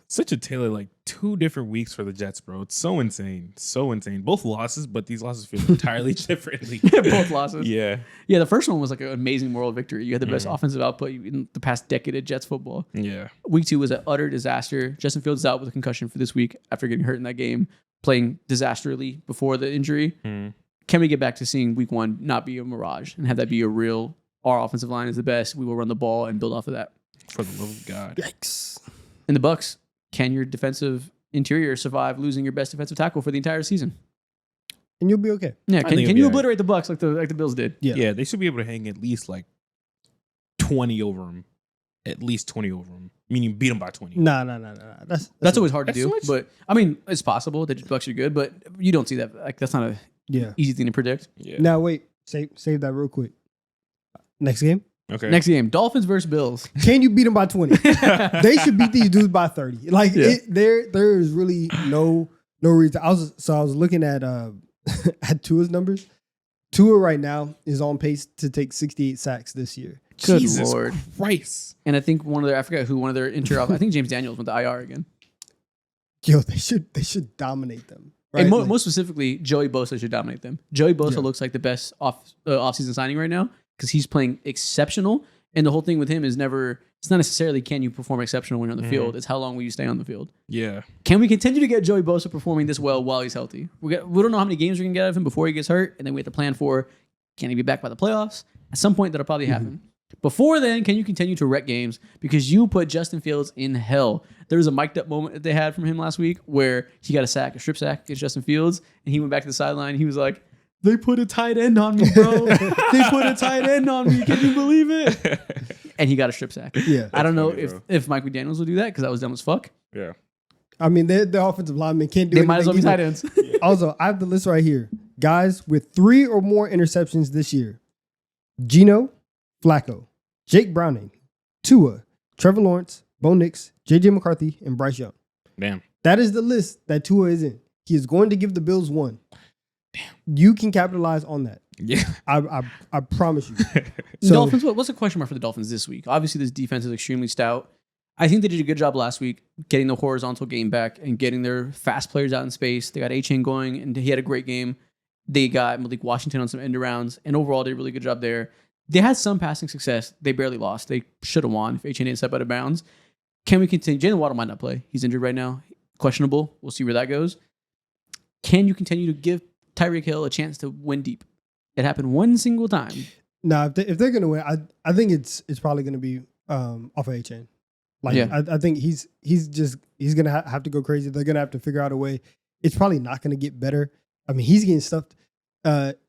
Such a Taylor, like 2 different weeks for the Jets, bro. It's so insane. So insane. Both losses, but these losses feel entirely differently. Both losses. Yeah. Yeah, the first one was like an amazing moral victory. You had the best offensive output in the past decade of Jets football. Yeah. Week 2 was an utter disaster. Justin Fields is out with a concussion for this week after getting hurt in that game, playing disastrously before the injury. Can we get back to seeing week 1 not be a mirage and have that be a real, our offensive line is the best, we will run the ball and build off of that? For the love of God. Yikes. In the Bucks, can your defensive interior survive losing your best defensive tackle for the entire season? And you'll be okay. Yeah, think can it'll you be all right. obliterate the Bucks like the Bills did? Yeah, they should be able to hang at least like 20 over them. At least 20 over them. Meaning beat them by 20. Nah. That's always hard to That's do. so much. But I mean, it's possible that the Bucks are good, but you don't see that. Like, that's not a Yeah. easy thing to predict. Yeah. Now wait, save that real quick. Next game. Okay. Next game, Dolphins versus Bills. Can you beat them by 20? They should beat these dudes by 30. Like there is really no reason. I was looking at at Tua's numbers. Tua right now is on pace to take 68 sacks this year. Good Jesus Lord. Christ. And I think I forgot who one of their I think James Daniels went to IR again. Yo, they should dominate them. Right? And Like, most specifically, Joey Bosa should dominate them. Joey Bosa looks like the best offseason signing right now because he's playing exceptional. And the whole thing with him is it's not necessarily can you perform exceptional when you're on the field. It's how long will you stay on the field. Yeah. Can we continue to get Joey Bosa performing this well while he's healthy? We don't know how many games we can get out of him before he gets hurt. And then we have to plan for, can he be back by the playoffs? At some point, that'll probably happen. Before then, can you continue to wreck games? Because you put Justin Fields in hell. There was a mic'd up moment that they had from him last week where he got a strip sack against Justin Fields, and he went back to the sideline. He was like, they put a tight end on me, bro. They put a tight end on me. Can you believe it? And he got a strip sack. Yeah. I don't know funny, bro. if Mike McDaniels will do that because that was dumb as fuck. Yeah. I mean, the offensive linemen can't do They anything. might as well be either. tight ends. Also, I have the list right here. Guys with 3 or more interceptions this year: Geno, Flacco, Jake Browning, Tua, Trevor Lawrence, Bo Nix, JJ McCarthy, and Bryce Young. Damn. That is the list that Tua is in. He is going to give the Bills one. You can capitalize on that. Yeah. I promise you. Dolphins, what's the question mark for the Dolphins this week? Obviously, this defense is extremely stout. I think they did a good job last week getting the horizontal game back and getting their fast players out in space. They got A-Chain going, and he had a great game. They got Malik Washington on some end arounds, and overall did a really good job there. They had some passing success. They barely lost. They should have won if A-Chain didn't step out of bounds. Can we continue? Jalen Waddle might not play. He's injured right now. Questionable. We'll see where that goes. Can you continue to give Tyreek Hill a chance to win deep? It happened one single time. Nah, if they're gonna win, I think it's probably gonna be off of A-Chain. Like Yeah. I think he's gonna have to go crazy. They're gonna have to figure out a way. It's probably not gonna get better. I mean, he's getting stuffed.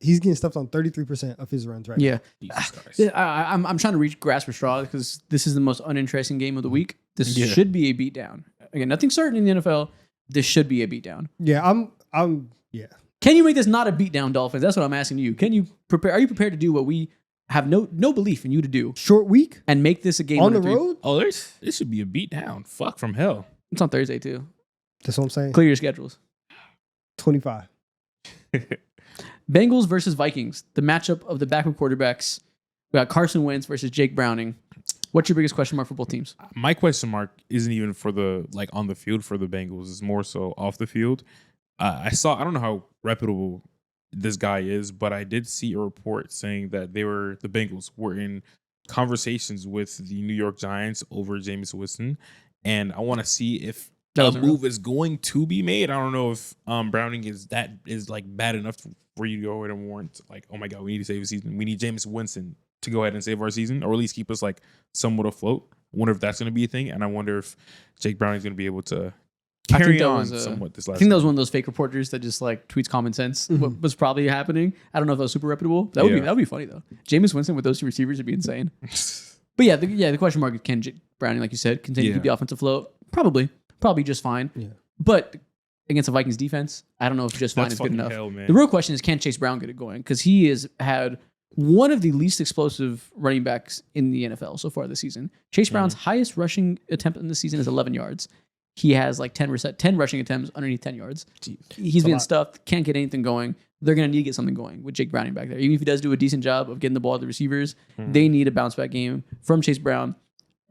He's getting stuffed on 33% of his runs right Yeah. Jesus Christ. I'm trying to grasp for straws because this is the most uninteresting game of the week. This Yeah. should be a beatdown. Again, nothing certain in the NFL. This should be a beatdown. now. Yeah, I'm yeah. Can you make this not a beatdown, Dolphins? That's what I'm asking you. Can you prepare? Are you prepared to do what we have no belief in you to do Short week and make this a game on the winner 3? road. Oh, this should be a beatdown. Fuck from hell. It's on Thursday too. That's what I'm saying. Clear your schedules. 25. Bengals versus Vikings. The matchup of the backup quarterbacks. We got Carson Wentz versus Jake Browning. What's your biggest question mark for both teams? My question mark isn't even for the on the field for the Bengals. It's more so off the field. I don't know how reputable this guy is, but I did see a report saying that the Bengals were in conversations with the New York Giants over Jameis Winston, and I want to see if a move is going to be made. I don't know if Browning is like bad enough for you to go ahead and warrant like, oh my god, we need to save a season. We need Jameis Winston to go ahead and save our season, or at least keep us like somewhat afloat. I wonder if that's going to be a thing, and I wonder if Jake Browning's going to be able to carry on somewhat this last. I think that was one of those fake reporters that just like tweets common sense. What was probably happening. I don't know if that was super reputable. That would be funny though. Jameis Winston with those two receivers would be insane. But yeah, the question mark is, can Jake Browning, like you said, continue to keep the offensive float? Probably just fine. Yeah. But against the Vikings defense, I don't know if just fine is good enough. Hell, man. The real question is, can Chase Brown get it going? Because he has had one of the least explosive running backs in the NFL so far this season. Chase Brown's highest rushing attempt in the season is 11 yards. He has like 10 rushing attempts underneath 10 yards. He's being stuffed, can't get anything going. They're going to need to get something going with Jake Browning back there. Even if he does do a decent job of getting the ball to the receivers, they need a bounce back game from Chase Brown.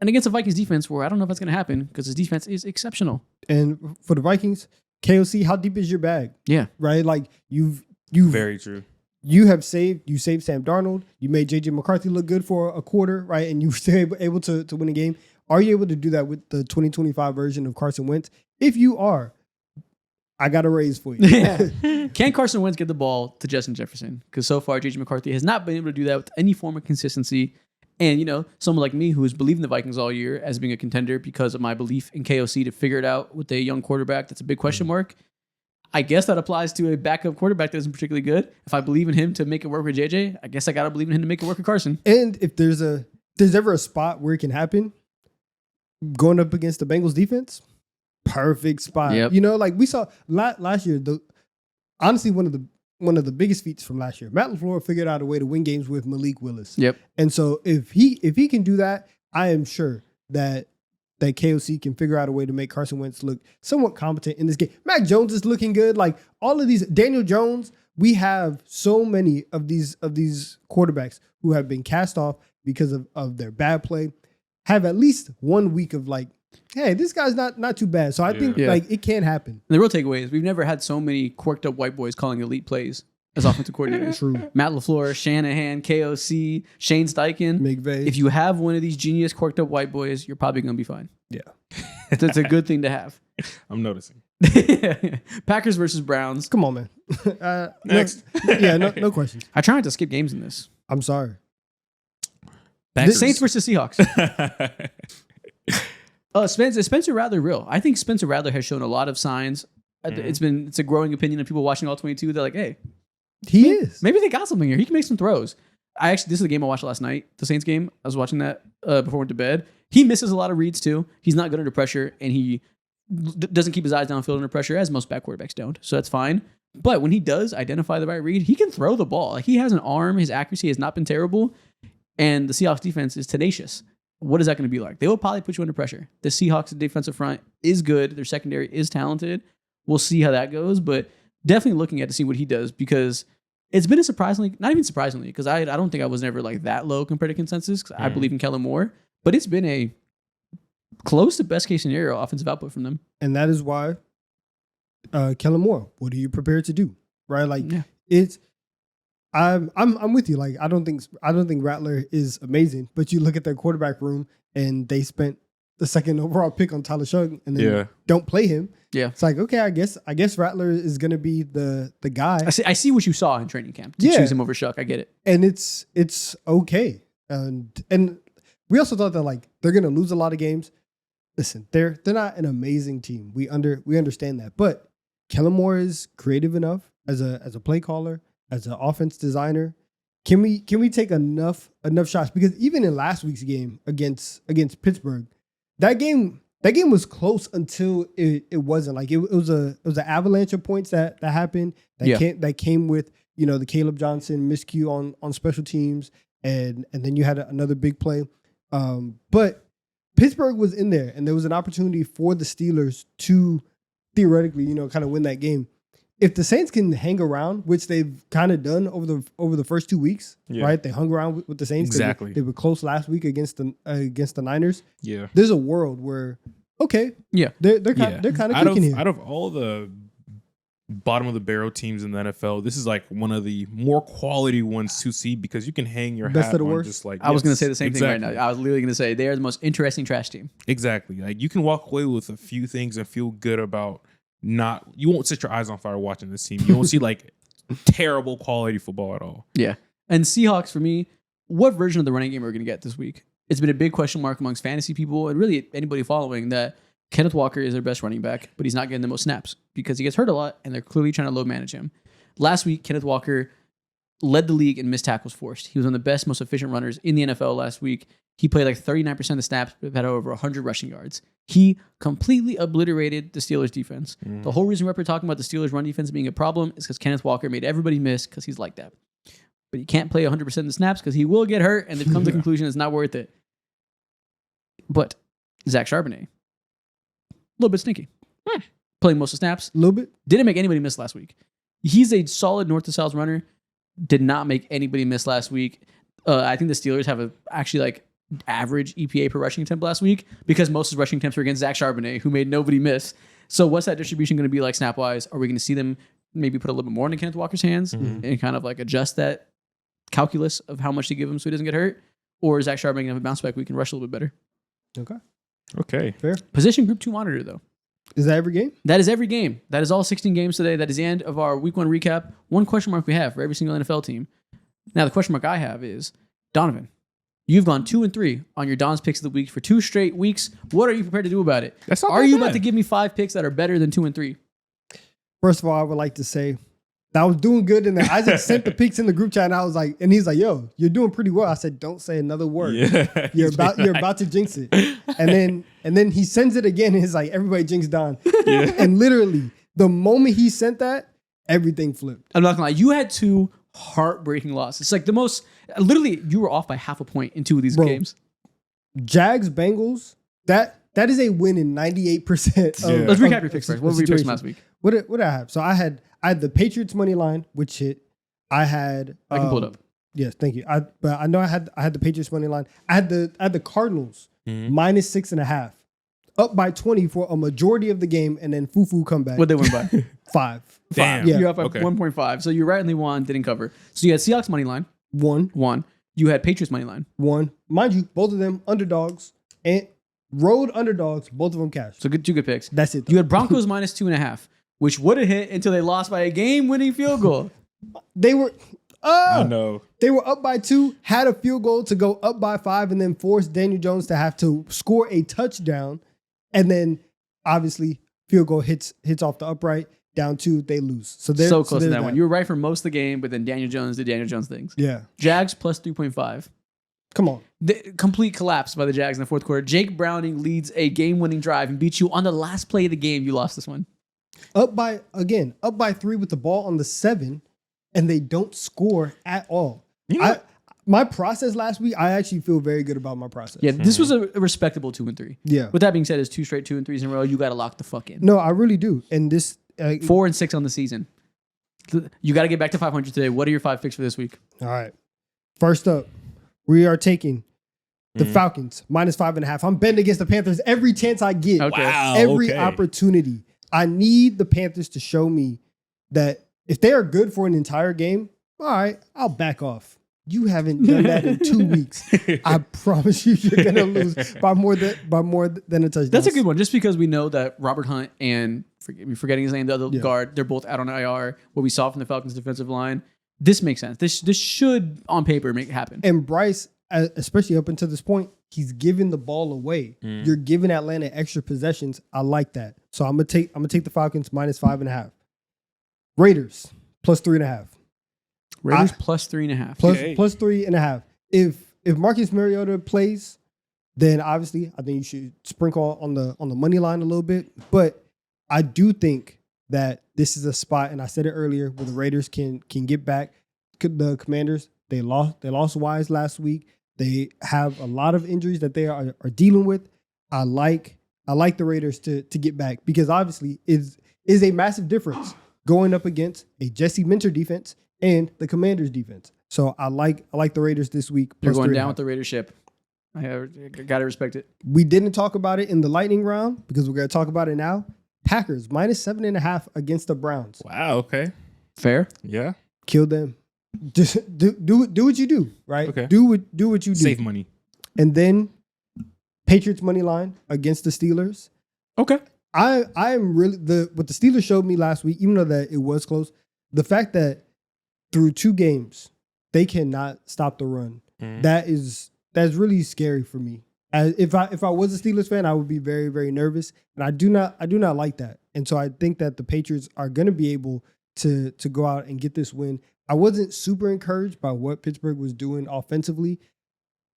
And against the Vikings defense, where I don't know if that's going to happen because his defense is exceptional. And for the Vikings, KOC, how deep is your bag? Yeah. Right? Like you've Very true. You saved Sam Darnold. You made JJ McCarthy look good for a quarter, right? And you were still able to win a game. Are you able to do that with the 2025 version of Carson Wentz? If you are, I got a raise for you. Can Carson Wentz get the ball to Justin Jefferson? Because so far, JJ McCarthy has not been able to do that with any form of consistency. And, someone like me who has believed in the Vikings all year as being a contender because of my belief in KOC to figure it out with a young quarterback, that's a big question mark. I guess that applies to a backup quarterback that isn't particularly good. If I believe in him to make it work with JJ, I guess I got to believe in him to make it work with Carson. And if there's ever a spot where it can happen, going up against the Bengals defense, perfect spot. Yep. Like we saw last year, honestly, one of the biggest feats from last year, Matt LaFleur figured out a way to win games with Malik Willis. Yep. And so if he can do that, I am sure that KOC can figure out a way to make Carson Wentz look somewhat competent in this game. Mac Jones is looking good. Like all of these, Daniel Jones, we have so many of these quarterbacks who have been cast off because of their bad play, have at least 1 week of like, hey, this guy's not too bad. So I think like it can happen. And the real takeaway is we've never had so many quirked up white boys calling elite plays as offensive coordinators. True. Matt LaFleur, Shanahan, KOC, Shane Steichen. McVay. If you have one of these genius quirked up white boys, you're probably going to be fine. Yeah. It's a good thing to have. I'm noticing. Packers versus Browns. Come on, man. Next. No questions. I try not to skip games in this. I'm sorry. Saints versus Seahawks. Spencer Rattler real. I think Spencer Rattler has shown a lot of signs. It's a growing opinion of people watching all 22. They're like, hey, he is. Maybe they got something here. He can make some throws. This is the game I watched last night, the Saints game. I was watching that before I went to bed. He misses a lot of reads too. He's not good under pressure, and he doesn't keep his eyes downfield under pressure, as most back quarterbacks don't. So that's fine. But when he does identify the right read, he can throw the ball. Like, he has an arm. His accuracy has not been terrible. And the Seahawks defense is tenacious. What is that going to be like? They will probably put you under pressure. The Seahawks defensive front is good. Their secondary is talented. We'll see how that goes. But definitely looking at to see what he does, because it's been a surprisingly, not even surprisingly, because I don't think I was never like that low compared to consensus, because I believe in Kellen Moore. But it's been a close to best case scenario offensive output from them. And that is why Kellen Moore, what are you prepared to do? Right? Like, it's I'm with you. Like, I don't think Rattler is amazing, but you look at their quarterback room and they spent the second overall pick on Tyler Shough and then don't play him. Yeah. It's like, okay, I guess Rattler is gonna be the guy. I see what you saw in training camp to choose him over Shough. I get it. And it's okay. And we also thought that, like, they're gonna lose a lot of games. Listen, they're not an amazing team. We understand that. But Kellen Moore is creative enough as a play caller, as an offense designer. Can we take enough shots? Because even in last week's game against Pittsburgh, that game was close until it wasn't. Like, it was an avalanche of points that happened that came with, you know, the Caleb Johnson miscue on special teams, and then you had another big play. But Pittsburgh was in there, and there was an opportunity for the Steelers to theoretically, you know, kind of win that game. If the Saints can hang around, which they've kind of done over the first 2 weeks, right? They hung around with the Saints. Exactly. They were close last week against the Niners. Yeah. There's a world where, okay, they're kind of cooking here. Out of all the bottom of the barrel teams in the NFL, this is like one of the more quality ones to see, because you can hang your best hat of the on worst. Just like, I was going to say the same thing right now. I was literally going to say they are the most interesting trash team. Exactly. Like, you can walk away with a few things and feel good about you won't set your eyes on fire watching this team. You won't see like terrible quality football at all. Yeah. And Seahawks, for me, what version of the running game are we going to get this week? It's been a big question mark amongst fantasy people and really anybody following that Kenneth Walker is their best running back, but he's not getting the most snaps because he gets hurt a lot and they're clearly trying to load manage him. Last week, Kenneth Walker led the league in missed tackles forced. He was one of the best, most efficient runners in the NFL last week. He played like 39% of the snaps, but had over 100 rushing yards. He completely obliterated the Steelers defense. The whole reason we're talking about the Steelers run defense being a problem is because Kenneth Walker made everybody miss because he's like that. But he can't play 100% of the snaps because he will get hurt, and they've come to the conclusion it's not worth it. But Zach Charbonnet, a little bit sneaky. Playing most of the snaps. A little bit. Didn't make anybody miss last week. He's a solid north to south runner. Did not make anybody miss last week. I think the Steelers have actually like average EPA per rushing attempt last week because most of his rushing attempts were against Zach Charbonnet, who made nobody miss. So what's that distribution going to be like snap-wise? Are we going to see them maybe put a little bit more into Kenneth Walker's hands and kind of like adjust that calculus of how much to give him so he doesn't get hurt? Or is Zach Charbonnet going to have a bounce back week and rush a little bit better? Okay. Fair. Position group 2 monitor, though. Is that every game? That is every game. That is all 16 games today. That is the end of our week 1 recap. One question mark we have for every single NFL team. Now, the question mark I have is, Donovan, you've gone 2-3 on your Don's picks of the week for 2 straight weeks. What are you prepared to do about it? Are you about to give me 5 picks that are better than 2-3? First of all, I would like to say that I was doing good, and then Isaac sent the picks in the group chat, and I was like, and he's like, "Yo, you're doing pretty well." I said, "Don't say another word. Yeah, you're about to jinx it." And then he sends it again, and he's like, "Everybody jinx Don." Yeah. And literally, the moment he sent that, everything flipped. I'm not gonna lie, you had 2 heartbreaking losses. It's like the most. Literally, you were off by half a point in 2 of these games. Jags Bengals. That is a win in 98%. Let's recap your picks first. What were your picks from last week? What did I have? So I had the Patriots money line, which hit. I had. I can pull it up. Yes, thank you. But I know I had the Patriots money line. I had the Cardinals minus 6.5, up by 20 for a majority of the game, and then Fufu come back. What they win by? 5. Damn. Yeah. You're up by 1.5. So you rightly won, didn't cover. So you had Seahawks money line. 1. You had Patriots money line. 1. Mind you, both of them underdogs and road underdogs. Both of them cash. So 2 good picks. That's it. You had Broncos minus 2.5, which would have hit until they lost by a game-winning field goal. They were. I know. They were up by 2, had a field goal to go up by 5, and then forced Daniel Jones to have to score a touchdown. And then, obviously, field goal hits off the upright. Down 2, they lose. So they're so close to that one. You were right for most of the game, but then Daniel Jones did Daniel Jones things. Yeah. Jags plus 3.5. Come on. The complete collapse by the Jags in the fourth quarter. Jake Browning leads a game-winning drive and beats you on the last play of the game. You lost this one. Up by 3 with the ball on the 7, and they don't score at all. My process last week, I actually feel very good about my process. Yeah, this was a respectable 2-3. Yeah. With that being said, it's 2 straight 2-3s in a row. You got to lock the fuck in. No, I really do. And this 4-6 on the season. You got to get back to 500 today. What are your 5 picks for this week? All right. First up, we are taking the Falcons -5.5. I'm betting against the Panthers every chance I get. Okay. Wow. Every opportunity. I need the Panthers to show me that if they are good for an entire game, all right, I'll back off. You haven't done that in 2 weeks. I promise you're gonna lose by more than a touchdown. That's a good one, just because we know that Robert Hunt and forgetting his name, the other guard, they're both out on IR. What we saw from the Falcons' defensive line, this makes sense. This should on paper make it happen. And Bryce, especially up until this point, he's giving the ball away. You're giving Atlanta extra possessions. I like that. So I'm gonna take the Falcons -5.5. Raiders +3.5. Raiders +3.5. Plus 3.5. If Marcus Mariota plays, then obviously I think you should sprinkle on the money line a little bit. But I do think that this is a spot, and I said it earlier, where the Raiders can get back. The Commanders, they lost Wise last week. They have a lot of injuries that they are dealing with. I like the Raiders to get back, because obviously is a massive difference going up against a Jesse Minter defense and the Commanders defense. So I like the Raiders this week. You're going down with the Raiders ship. I got to respect it. We didn't talk about it in the lightning round because we're going to talk about it now. Packers -7.5 against the Browns. Wow. Okay. Fair. Yeah. Kill them. Just do what you do, right? Okay. Do what you do. Save money. And then Patriots money line against the Steelers. Okay. I am really what the Steelers showed me last week, even though that it was close. The fact that through 2 games they cannot stop the run. That's really scary for me. If I was a Steelers fan, I would be very, very nervous, and I do not like that. And so I think that the Patriots are going to be able to go out and get this win. I wasn't super encouraged by what Pittsburgh was doing offensively.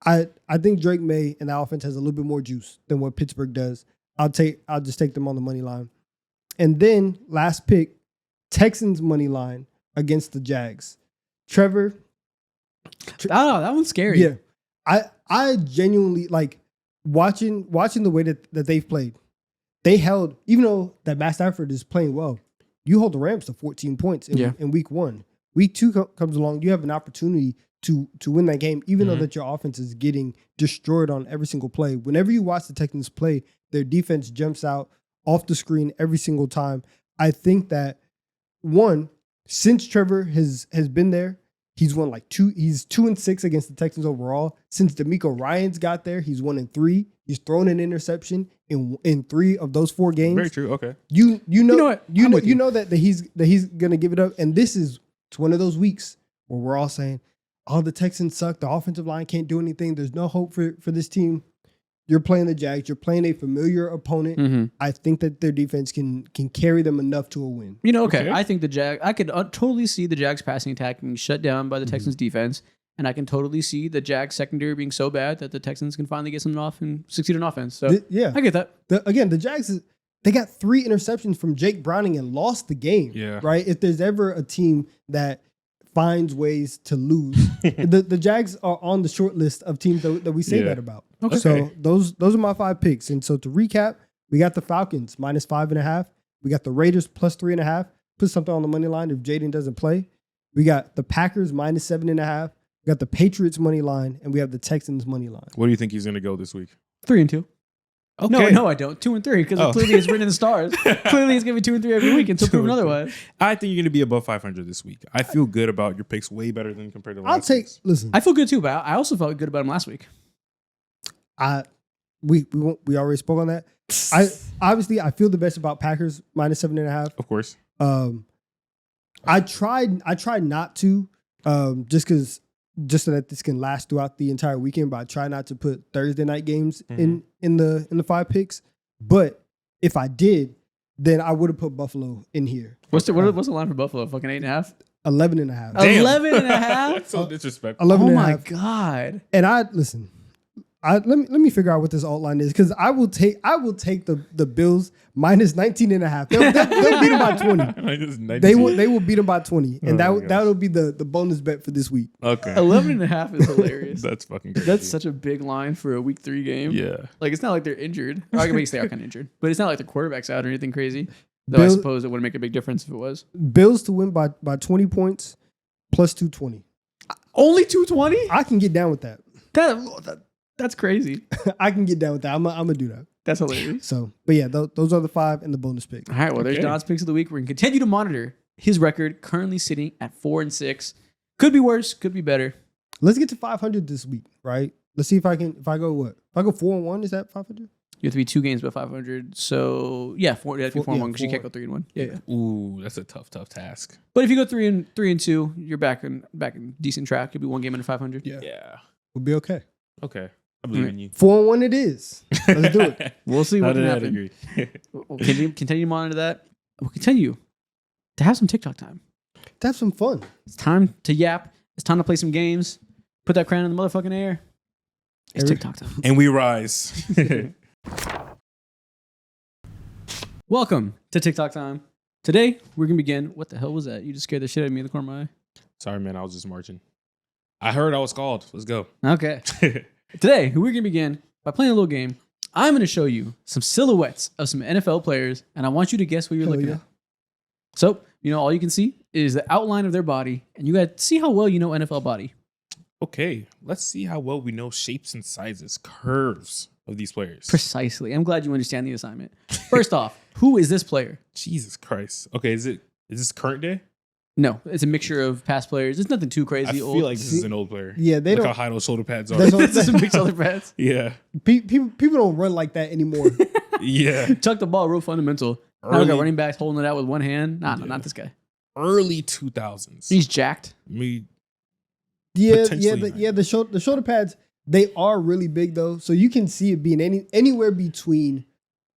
I think Drake May and the offense has a little bit more juice than what Pittsburgh does. I'll just take them on the money line. And then last pick, Texans money line against the Jags. Trevor. Oh, that one's scary. Yeah. I genuinely like watching the way that they've played. They held, even though that Matt Stafford is playing well, you hold the Rams to 14 points in week 1. Week 2 comes along, you have an opportunity to win that game, even though that your offense is getting destroyed on every single play. Whenever you watch the Texans play, their defense jumps out off the screen every single time. I think that, one, since Trevor has been there, he's won he's 2-6 against the Texans overall. Since DeMeco Ryans got there, he's 1-3. He's thrown an interception in 3 of those 4 games. Very true. Okay. You know what? You know that he's gonna give it up. And this is one of those weeks where we're all saying, oh, the Texans suck. The offensive line can't do anything. There's no hope for this team. You're playing the Jags. You're playing a familiar opponent. I think that their defense can carry them enough to a win. Okay. I think the Jags, I could totally see the Jags passing attack being shut down by the Texans defense. And I can totally see the Jags secondary being so bad that the Texans can finally get something off and succeed on offense. So I get that. The Jags, they got 3 interceptions from Jake Browning and lost the game. Yeah. Right? If there's ever a team that finds ways to lose, the Jags are on the short list of teams that we say that about. Okay. So those are my 5 picks. And so to recap, we got the Falcons -5.5. We got the Raiders +3.5. Put something on the money line if Jaden doesn't play. We got the Packers -7.5. We got the Patriots money line, and we have the Texans money line. Where do you think he's going to go this week? 3-2. Okay. No, I don't. 2-3 because clearly it's written in the stars. Clearly it's going to be 2-3 every week until proven otherwise. I think you're going to be above 500 this week. I feel good about your picks, way better than compared to last week's. Listen. I feel good too, but I also felt good about him last week. We already spoke on that. I feel the best about Packers -7.5. Of course. I tried not to, just so that this can last throughout the entire weekend, but I try not to put Thursday night games in the 5 picks. But if I did, then I would have put Buffalo in here. What's the line for Buffalo? Fucking 8.5? 11 and a half. Damn. 11 and a half? That's so disrespectful. 11 Oh and a my half. God. And let me figure out what this alt line is, because I will take the Bills minus 19 and a half. They'll beat them by 20. They will beat them by 20. And that'll be the bonus bet for this week. Okay. 11 and a half is hilarious. That's fucking crazy. That's such a big line for a week 3 game. Yeah. Like, it's not like they're injured. Or I guess they are kind of injured. But it's not like their quarterback's out or anything crazy. Though I suppose it wouldn't make a big difference if it was. Bills to win by 20 points plus 220. Only 220? I can get down with that. That's crazy. I can get down with that. I'm gonna do that. That's hilarious. So, but yeah, those are the 5 and the bonus pick. All right, well, there's Okay. Don's picks of the week. We're going to continue to monitor his record, currently sitting at 4-6. Could be worse, could be better. Let's get to 500 this week, right? Let's see if I go 4-1, is that 500? You have to be 2 games by 500. So, yeah, you have to be 4-1 because you can't go 4. 3-1. Yeah. Ooh, that's a tough task. But if you go 3-2, you're back in decent track. You'll be 1 game under 500. Yeah. We'll be okay. Okay. I believe in you. 4-1 it is. Let's do it. We'll see How what did can that happen. agree? We'll continue to monitor that. We'll continue to have some TikTok time. To have some fun. It's time to yap. It's time to play some games. Put that crown in the motherfucking air. It's TikTok time. And we rise. Welcome to TikTok time. Today, we're going to begin. What the hell was that? You just scared the shit out of me in the corner of my eye. Sorry, man. I was just marching. I heard I was called. Let's go. Okay. Today, we're going to begin by playing a little game. I'm going to show you some silhouettes of some NFL players, and I want you to guess what you're Hell looking yeah. at. So, all you can see is the outline of their body, and you got to see how well you know NFL body. Okay. Let's see how well we know shapes and sizes, curves of these players. Precisely. I'm glad you understand the assignment. First off, who is this player? Jesus Christ. Okay. Is this current day? No, it's a mixture of past players. It's nothing too crazy I feel old. like this is an old player. Yeah, they Look don't. how high those shoulder pads are. That's what- This is some big shoulder pads. Yeah. People don't run like that anymore. Yeah. Chuck the ball, real fundamental. Now we got Early- running backs holding it out with one hand. No, Yeah. not this guy. Early 2000s. He's jacked. Me. Yeah, Potentially. the shoulder pads, they are really big though, so you can see it being anywhere between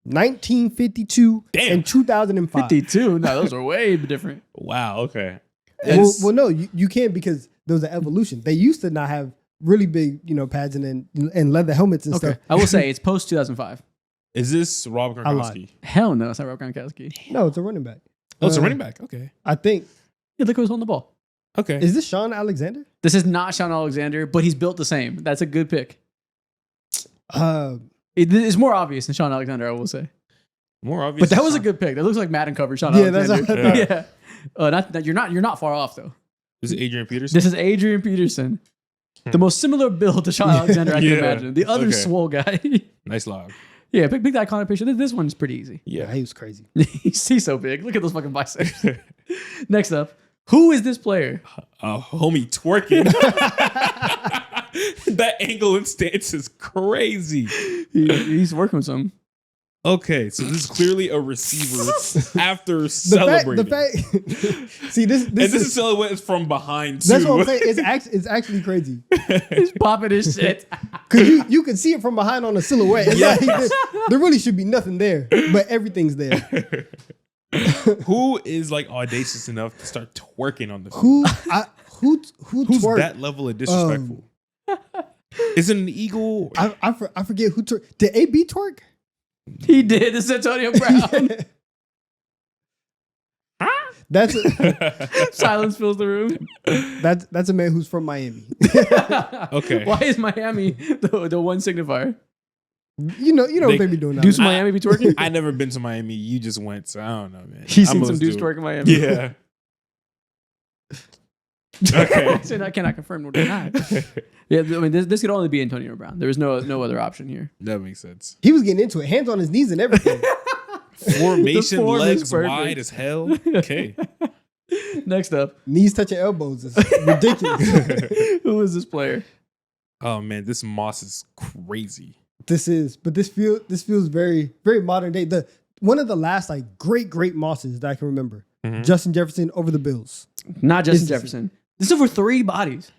1952 Damn. and 2005. 52. No, those are way different. Wow. Okay. Well, no, you can't, because there was an evolution. They used to not have really big, pads and leather helmets and Okay. stuff. I will say it's post 2005. Is this Rob I lied. Gronkowski? Hell no, it's not Rob Gronkowski. No, it's a running back. Oh, it's a Uh, running back. Okay. I think. Yeah, look who's holding the ball. Okay. Is this Sean Alexander? This is not Sean Alexander, but he's built the same. That's a good pick. It's more obvious than Sean Alexander, I will say. More obvious. But that was a good pick. That looks like Madden cover Sean Yeah, that's Alexander. what I thought. Yeah. You're not far off though. Is it Adrian Peterson? This is Adrian Peterson. The most similar build to Sean Alexander I can Yeah. imagine. The other Okay. swole guy. Nice lob. Yeah, pick that iconic picture. This one's pretty easy. Yeah, he was crazy. He's so big. Look at those fucking biceps. Next up, who is this player? Homie twerking. That angle and stance is crazy. He's working with some. Okay, so this is clearly a receiver after The celebrating. fact, see this and this is, is silhouette is from behind too. that's what I'm saying. It's actually crazy, He's popping his shit. because you can see it from behind on a silhouette. It's like, there really should be nothing there, but everything's there. Who is like audacious enough to start twerking on the Who Who's twerked? that level of disrespectful? Is it an eagle? I forget who twerked. Did AB twerk? He did. This is Antonio Brown. That's Silence fills the room. that's a man who's from Miami. Okay. Why is Miami the one signifier? You know what they be doing now. Deuce Miami be twerking? I never been to Miami. You just went, so I don't know, man. He's I'ma seen some do dudes it. twerk in Miami. Yeah. Okay. So I cannot confirm nor deny. Yeah, I mean, this could only be Antonio Brown. There is no other option here. That makes sense. He was getting into it, hands on his knees and everything. Formation, The form is legs perfect. wide as hell. Okay. Next up, Knees touching elbows is ridiculous. who is this player? Oh man, this Moss is crazy. This feels very very modern day. One of the last like great Mosses that I can remember. Mhm. Justin Jefferson over the Bills. Not Justin This is- Jefferson. This is over 3 bodies.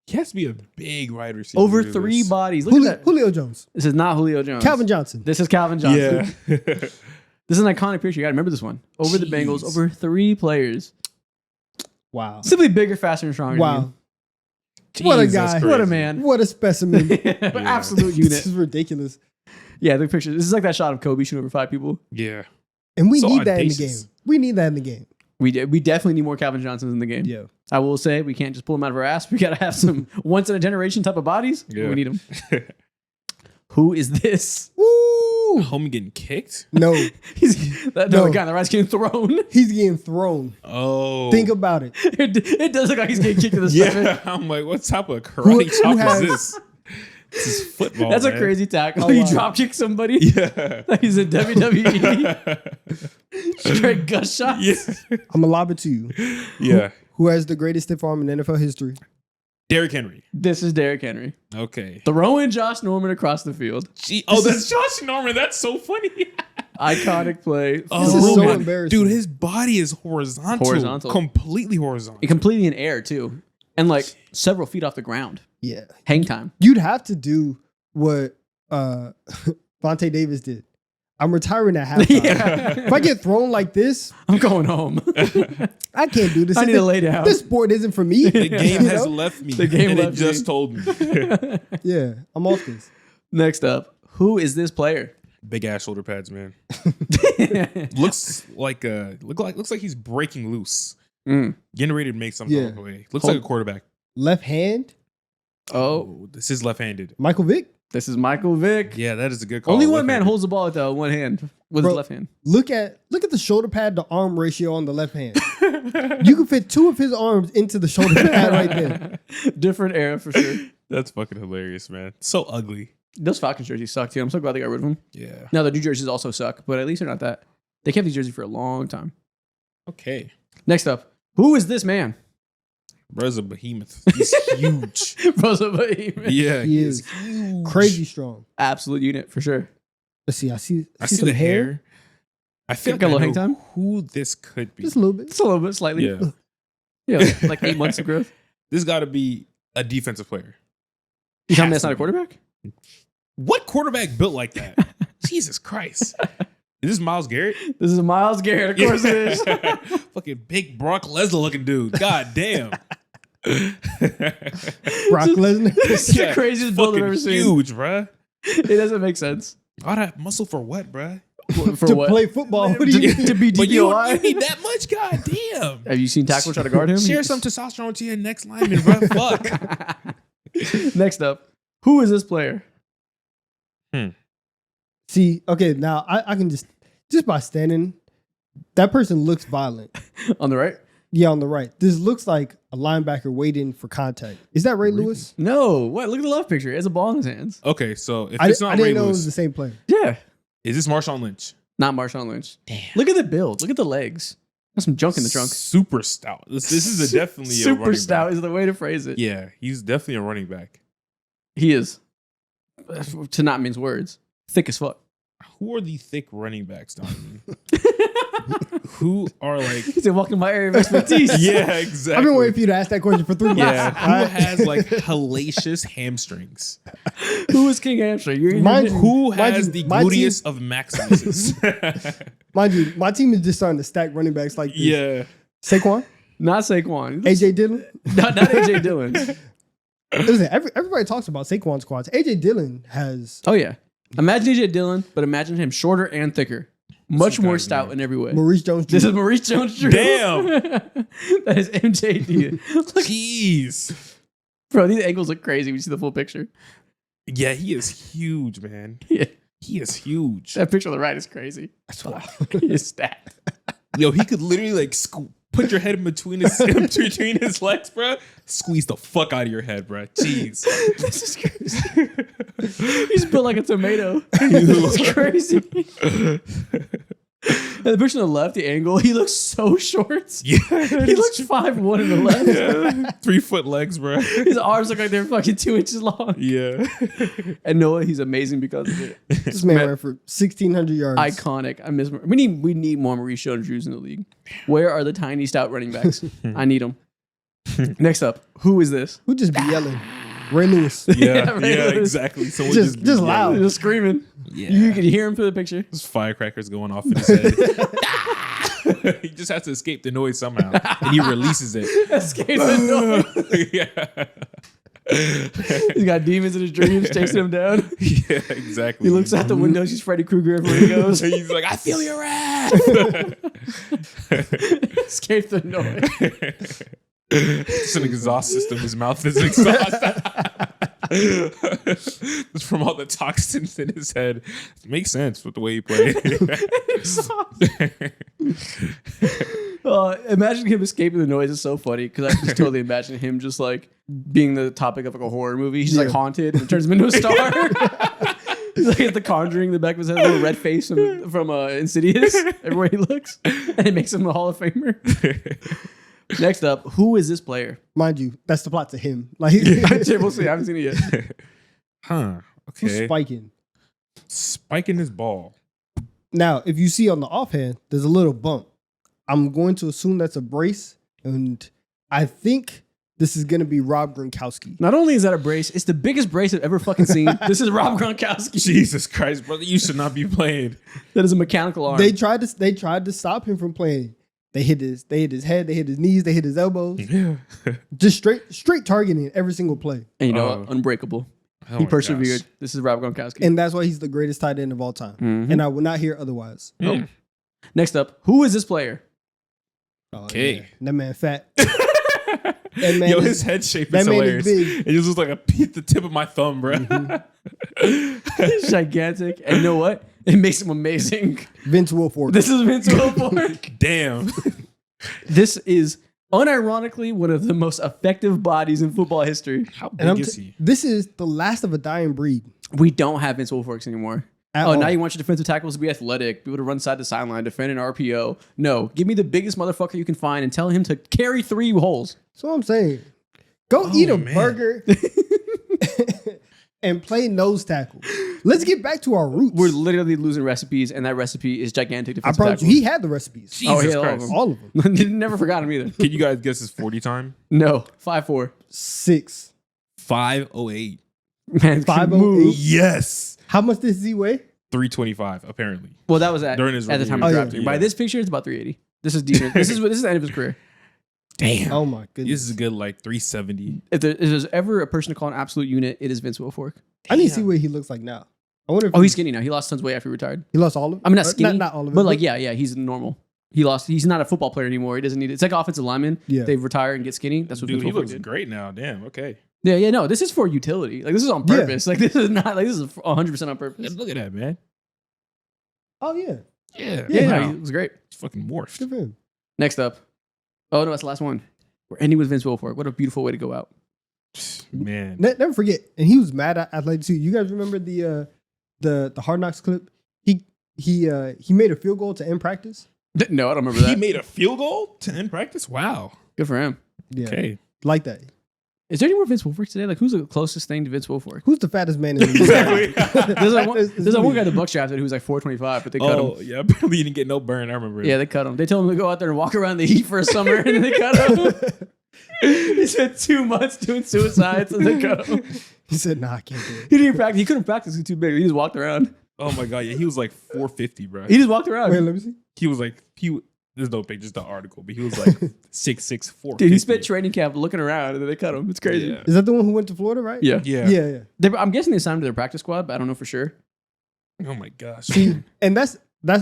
He has to be a big wide receiver. Over to do 3 this. bodies. Look at that. Julio Jones, This is not Julio Jones. Calvin Johnson. This is Calvin Johnson. Yeah. This is an iconic picture. You got to remember this one. Over the Bengals, Jeez. over 3 players. Wow. Simply bigger, faster, and stronger. Wow. Jeez, What a that's guy. crazy. What a man. What a specimen. Absolute This unit. is ridiculous. Yeah, the picture. This is like that shot of Kobe shooting over 5 people. Yeah. And we So need that in the audacious. game. We need that in the game. We definitely need more Calvin Johnsons in the game. Yeah. I will say we can't just pull them out of our ass. We got to have some once in a generation type of bodies. Yeah. We need them. Who is this? Woo! Homie getting kicked? No, He's the No. guy on the right's getting thrown. he's getting thrown. Oh. Think about it. It does look like he's getting kicked in the stomach. Yeah. I'm like, what type of karate Who chop has- is this? This is football. That's man. a crazy tackle. Oh, He wow. drop kicked somebody. Yeah. Like he's in WWE. Straight gut shots. Yeah. I'm gonna lob it to you. Yeah. Who has the greatest stiff arm in NFL history? Derrick Henry. This is Derrick Henry. Okay. Throwing Josh Norman across the field. Oh, that's Josh Norman. That's so funny. Iconic play. This is so man. embarrassing. Dude, his body is horizontal. Horizontal. Completely horizontal. Completely in air, too. And like several feet off the ground. Yeah. Hang time. You'd have to do what Vontae Davis did. I'm retiring at halftime. Yeah. If I get thrown like this, I'm going home. I can't do this. I need to lay down. This sport isn't for me. The game You has know? left me. The game and left it just me. told me. Yeah, I'm off this. Next up, who is this player? Big ass shoulder pads, man. Looks like he's breaking loose. Getting ready to make something Yeah. away. Looks like a quarterback. Left hand, Oh, This is left-handed. Michael Vick. this is Michael Vick. Yeah, that is a good call. Only one man Left-handed. holds the ball with one hand, with Bro. his left hand. Look at the shoulder pad to arm ratio on the left hand. You can fit 2 of his arms into the shoulder pad right there. Different era for sure. That's fucking hilarious, man. So ugly. Those Falcons jerseys suck too. I'm so glad they got rid of them. Yeah. Now the New jerseys also suck, but at least they're not that. They kept these jerseys for a long time. Okay. Next up, who is this man? Bro's a behemoth. He's huge. Rosa Behemoth. Yeah, He is huge. crazy strong. Absolute unit for sure. Let's see. I see the some hair. I feel Got a like I little hang know time? who this could be. Just a little bit. It's a little bit, slightly. Yeah. Yeah, like 8 months of growth. This got to be a defensive player. You telling me Has that's not to a be. quarterback? What quarterback built like that? Jesus Christ. Is this Myles Garrett? This is Myles Garrett. Of course it is. Fucking big Brock Lesnar looking dude. God damn. Brock Lesnar. This is the craziest build I've fucking ever seen. huge, bruh. It doesn't make sense. All that muscle for what, bruh? For to what? play football. What do you mean? to be But you DPOI? need that much? God damn. Have you seen Tackle try to guard him? Share some testosterone to your next lineman, bruh. Fuck. Next up, who is this player? See, okay, now I can just by standing, that person looks violent. On the right? Yeah, on the right. This looks like a linebacker waiting for contact. Is that Ray Lewis? No. What? Look at the love picture. He has a ball in his hands. Okay, so if I it's not didn't Ray know it was the Lewis, same player. Yeah. is this Marshawn Lynch? Not Marshawn Lynch. Damn. Look at the build. Look at the legs. There's some junk in the trunk. Super stout. This is definitely a Super running stout back. is the way to phrase it. Yeah, he's definitely a running back. He is. To not mince words. Thick as fuck. Who are the thick running backs, Donovan? Who are like? He's walking my area of expertise. Yeah, exactly. I've been waiting for you to ask that question for 3 months. Yeah, All right? who has like hellacious hamstrings? Who is King Hamstring? Mind you- Who Mind has you, the my team- gluteus of Maximus? Mind you, my team is just starting to stack running backs like this. Yeah, Saquon, Not Saquon. AJ Dillon. Not AJ Dillon. Listen, everybody talks about Saquon squads. AJ Dillon has Oh, yeah. Imagine AJ Dillon, but imagine him shorter and thicker. Much more guy's stout name. in every way. Maurice Jones Jr. This is Maurice Jones-Drew. Damn. That is MJD. Look, jeez. bro, these angles look crazy when you see the full picture. Yeah, he is huge, man. Yeah. He is huge. That picture on the right is crazy. That's wild. He is stacked. Yo, he could literally like put your head in between his legs, bro. Squeeze the fuck out of your head, bro. Jeez. This is crazy. He's built like a tomato. It's crazy. And the picture on the left, the angle, he looks so short. Yeah, He looks 5'1" in the left. yeah. 3 foot legs, bro. His arms look like they're fucking 2 inches long. Yeah. And Noah, he's amazing because of it. This man ran for 1,600 yards. Iconic. I miss. We need more Maurice Jones-Drews in the league. Where are the tiny stout running backs? I need them. Next up, who is this? Who just be yelling? Ray Lewis. Yeah, Ray yeah, Lewis. exactly. Someone Just loud. Just screaming. Yeah. You can hear him through the picture. There's firecrackers going off in his head. He just has to escape the noise somehow, and he releases it. Escape the noise. Yeah. He's got demons in his dreams chasing him down. Yeah, exactly. He looks out the window. She's Freddy Krueger everywhere he goes. He's like, I feel your wrath. Escape the noise. It's an exhaust system. His mouth is an exhaust. It's from all the toxins in his head. It makes sense with the way he played. Imagine him escaping the noise is so funny because I just totally imagine him just like being the topic of like a horror movie. He's like haunted and turns him into a star. He's like at The Conjuring, the back of his head, a little red face from Insidious everywhere he looks, and it makes him a Hall of Famer. Next up, who is this player? Mind you, that's the plot to him. Like We'll see. I haven't seen it yet. Huh. who's Okay. spiking. Spiking his ball. Now, if you see on the offhand, there's a little bump. I'm going to assume that's a brace, and I think this is going to be Rob Gronkowski. Not only is that a brace, it's the biggest brace I've ever fucking seen. This is Rob Gronkowski. Jesus Christ, brother. You should not be playing. That is a mechanical arm. They tried to stop him from playing. They hit his head, they hit his knees, they hit his elbows. Yeah. Just straight targeting every single play. and you know what? Unbreakable. Oh He my persevered. gosh. This is Rob Gronkowski. And that's why he's the greatest tight end of all time. Mhm. And I will not hear otherwise. Mm. Next up, who is this player? Oh, Okay. yeah. That man fat. That man Yo, is- his head shape that is man hilarious. is big. It just looks like the tip of my thumb, bro. He's gigantic. And you know what? It makes him amazing. Vince Wilfork. This is Vince Wilfork. Damn. This is unironically one of the most effective bodies in football history. How And I'm big is he? this is the last of a dying breed. We don't have Vince Wilforks anymore. At Oh, all. now you want your defensive tackles to be athletic, be able to run side to sideline, defend an RPO. No, give me the biggest motherfucker you can find and tell him to carry 3 holes. That's what I'm saying. Go eat a man. burger and play nose tackle. Let's get back to our roots. We're literally losing recipes, and that recipe is gigantic I defensive promise you, tackles. he had the recipes. Oh, Jesus yeah, all of Christ. them. All of them. Never forgot him either. Can you guys guess his 40 time? No, 5'4". 6. 508. Man, 508. Yes. How much does he weigh? 325, apparently. Well, that was at During his the rookie time year. of Oh, yeah. drafting. By Yeah. this picture, it's about 380. This is decent. This is the end of his career. Damn. Oh my goodness. This is a good, like, 370. If there's ever a person to call an absolute unit, it is Vince Wilfork. I need to see what he looks like now. I wonder if Oh, he's skinny now. He lost tons of weight after he retired. he lost all of it. I mean, not skinny, Not all of it. but like, yeah, he's normal. He's not a football player anymore. He doesn't need it. It's like offensive lineman. Yeah. They retire and get skinny. That's what Dude, Vince he Wilfork looks did. great now. Damn. Okay. Yeah, no, this is for utility. Like, this is on Yeah. purpose. Like, this is not, like, this is 100% on purpose. Look at that, man. Oh yeah. Yeah. Yeah, wow. no, it was great. He's fucking morphed. Good for him. Next up. Oh, no, that's the last one. We're ending with Vince Wilfork. What a beautiful way to go out. Man. Never forget. And he was mad at athletic too. You guys remember the Hard Knocks clip? He made a field goal to end practice. No, I don't remember that. He made a field goal to end practice? Wow. Good for him. Yeah. Okay. Like that. Is there any more Vince Wilforks today? Like, who's the closest thing to Vince Wilfork? Who's the fattest man in the league? Exactly. There's that one, It's there's that one me. guy the Bucks drafted who was like 425, but they cut Oh, him. yeah. Apparently he didn't get no burn. I remember it. Yeah, they cut him. They told him to go out there and walk around the heat for a summer, and then they cut him. He spent 2 months doing suicides, and they cut him. He said, "Nah, I can't do it." He didn't even practice. He couldn't practice. He was too big. He just walked around. Oh, my God. Yeah. He was like 450, bro. He just walked around. Wait, let me see. He was like, there's no picture, just the article, but he was like 6'6", 450. Dude, he spent training camp looking around, and then they cut him. It's crazy. Yeah. Is that the one who went to Florida, right? Yeah. Yeah. Yeah. I'm guessing they signed him to their practice squad, but I don't know for sure. Oh, my gosh. See, and that's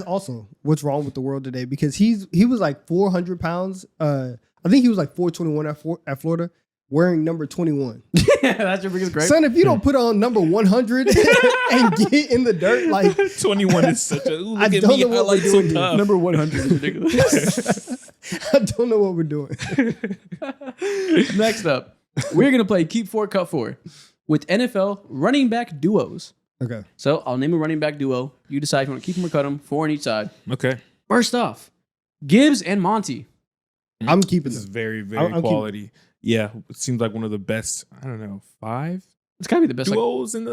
also what's wrong with the world today because he was like 400 pounds. I think he was like 421 at Florida, wearing number 21. That's your biggest gripe. Son, if you don't put on number 100 and get in the dirt, like 21 is such a, ooh, I look at don't me, know what I we're like doing so here. tough. Number 100 is ridiculous. I don't know what we're doing. Next up, we're going to play Keep 4, Cut 4 with NFL running back duos. Okay. So I'll name a running back duo. You decide if you want to keep them or cut them, 4 on each side. Okay. First off, Gibbs and Monty. I'm keeping This is this. very, I'm very keeping- quality. Yeah. It seems like one of the best, I don't know, 5 It's got to be the best. Like, duos in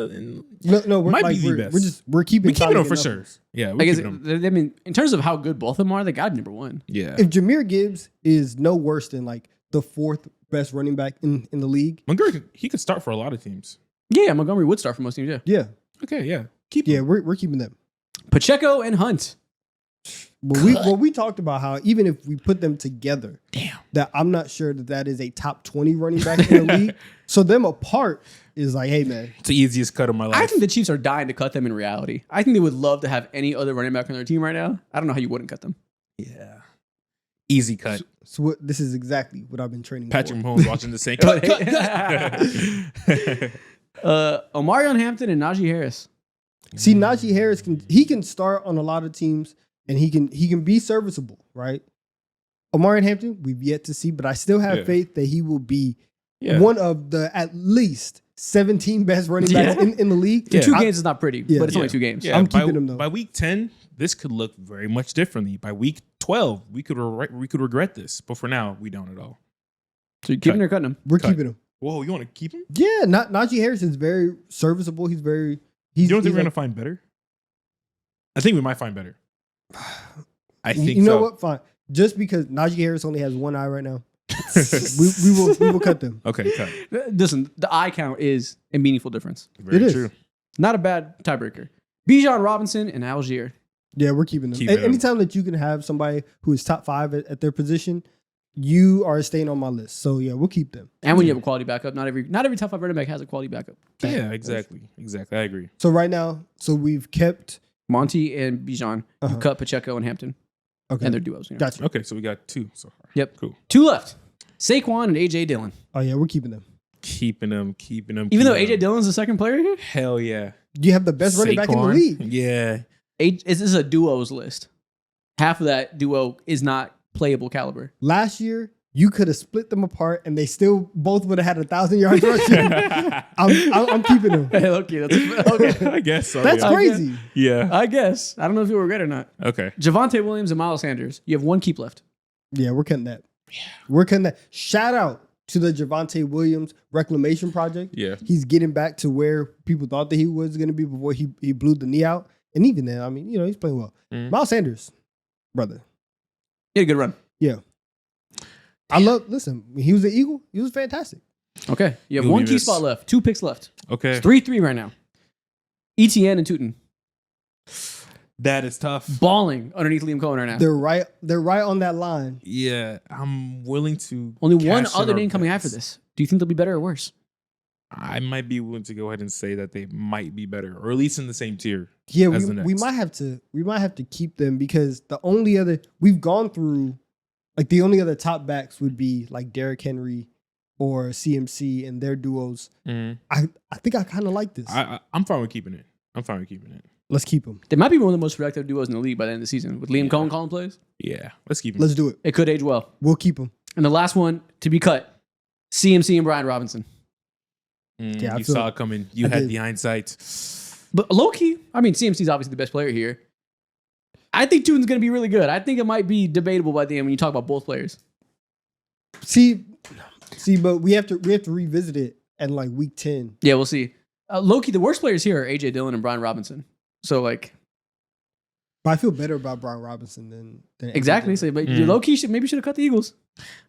No, we're Might like, be the we're, best. we're just we're keeping. we keeping them solid for enough. sure. Yeah. I We're guess, keeping them. I mean, in terms of how good both of them are, they got to be number 1. Yeah. If Jahmyr Gibbs is no worse than like the fourth best running back in the league. Montgomery, he could start for a lot of teams. Yeah, Montgomery would start for most teams. Yeah. Yeah, Okay, yeah. Keep yeah, him. we're keeping them. Pacheco and Hunt. But we talked about how even if we put them together, that I'm not sure that is a top 20 running back in the league. So them apart is like, hey man, It's the easiest cut of my life. I think the Chiefs are dying to cut them in reality. I think they would love to have any other running back on their team right now. I don't know how you wouldn't cut them. yeah. Easy cut. so this is exactly what I've been training Patrick for. Mahomes watching the same. Cut. Omarion Hampton and Najee Harris. See, Najee Harris can start on a lot of teams and he can be serviceable, right? Omarion Hampton, we've yet to see, but I still have faith that he will be one of the at least 17 best running backs in the league. Two games is not pretty, but it's only 2 games. Yeah, I'm keeping him though. By week 10, this could look very much differently. By week 12, we could regret this, but for now, we don't at all. So you're keeping or cutting him? We're keeping him. Whoa, you want to keep him? Yeah, Najee Harris is very serviceable. He's You don't think we're gonna find better? I think we might find better. I think you know so. what? Fine. Just because Najee Harris only has one eye right now, we will cut them. Okay, cut. Listen, the eye count is a meaningful difference. Very It is. true. Not a bad tiebreaker. Bijan Robinson and Algier. Yeah, we're keeping them. Keep them. Anytime that you can have somebody who is top 5 at their position, you are staying on my list. So yeah, we'll keep them. And when you have a quality backup, not every top 5 running back has a quality backup. Yeah, exactly. I agree. So right now, we've kept Monty and Bijan. You cut Pacheco and Hampton. okay. And their duos. You know. Gotcha. Okay, so we got 2 so far. Yep. Cool. 2 left. Saquon and AJ Dillon. Oh yeah, we're keeping them. Keeping them. Even though AJ Dillon's the second player here, Hell yeah. You have the best running back in the Saquon. league. Yeah. this is a duos list. Half of that duo is not playable caliber. Last year, you could have split them apart, and they still both would have had 1,000 yards rushing. I'm keeping them. Hey, okay, that's okay. I guess so. That's yeah. crazy. Yeah. I guess. I don't know if you'll regret it or not. Okay. Javonte Williams and Miles Sanders. You have 1 keep left. Yeah, we're cutting that. We're cutting that. Shout out to the Javonte Williams reclamation project. Yeah. He's getting back to where people thought that he was going to be before he blew the knee out. And even then, I mean, he's playing well. Miles Sanders, brother. He had a good run. Yeah. Listen, when he was an Eagle, he was fantastic. Okay. You have Who 1 we key miss? spot left. 2 picks left. Okay. It's 3-3 right now. ETN and Tootin. That is tough. Balling underneath Liam Cohen right now. They're right on that line. Yeah. I'm willing to. Only one cash in other our name coming bets. after this. Do you think they'll be better or worse? I might be willing to go ahead and say that they might be better, or at least in the same tier. Yeah, as the we Nets. might have to keep them because the only other we've gone through, like the only other top backs would be like Derrick Henry or CMC and their duos. I think I kind of like this. I'm fine with keeping it. Let's keep them. They might be one of the most productive duos in the league by the end of the season. With Liam Cohen calling plays, Yeah, let's keep it. Let's do it. it could age well. We'll keep them. And the last one to be cut, CMC and Brian Robinson. Yeah, I You feel- saw it coming. You I had did. the hindsight. But low key, I mean, CMC is obviously the best player here. I think Tootin's going to be really good. I think it might be debatable by the end when you talk about both players. See, but we have to revisit it at like week 10. Yeah, we'll see. Low key, the worst players here are AJ Dillon and Brian Robinson. So like, But I feel better about Brian Robinson than exactly. So, but you low key should have cut the Eagles.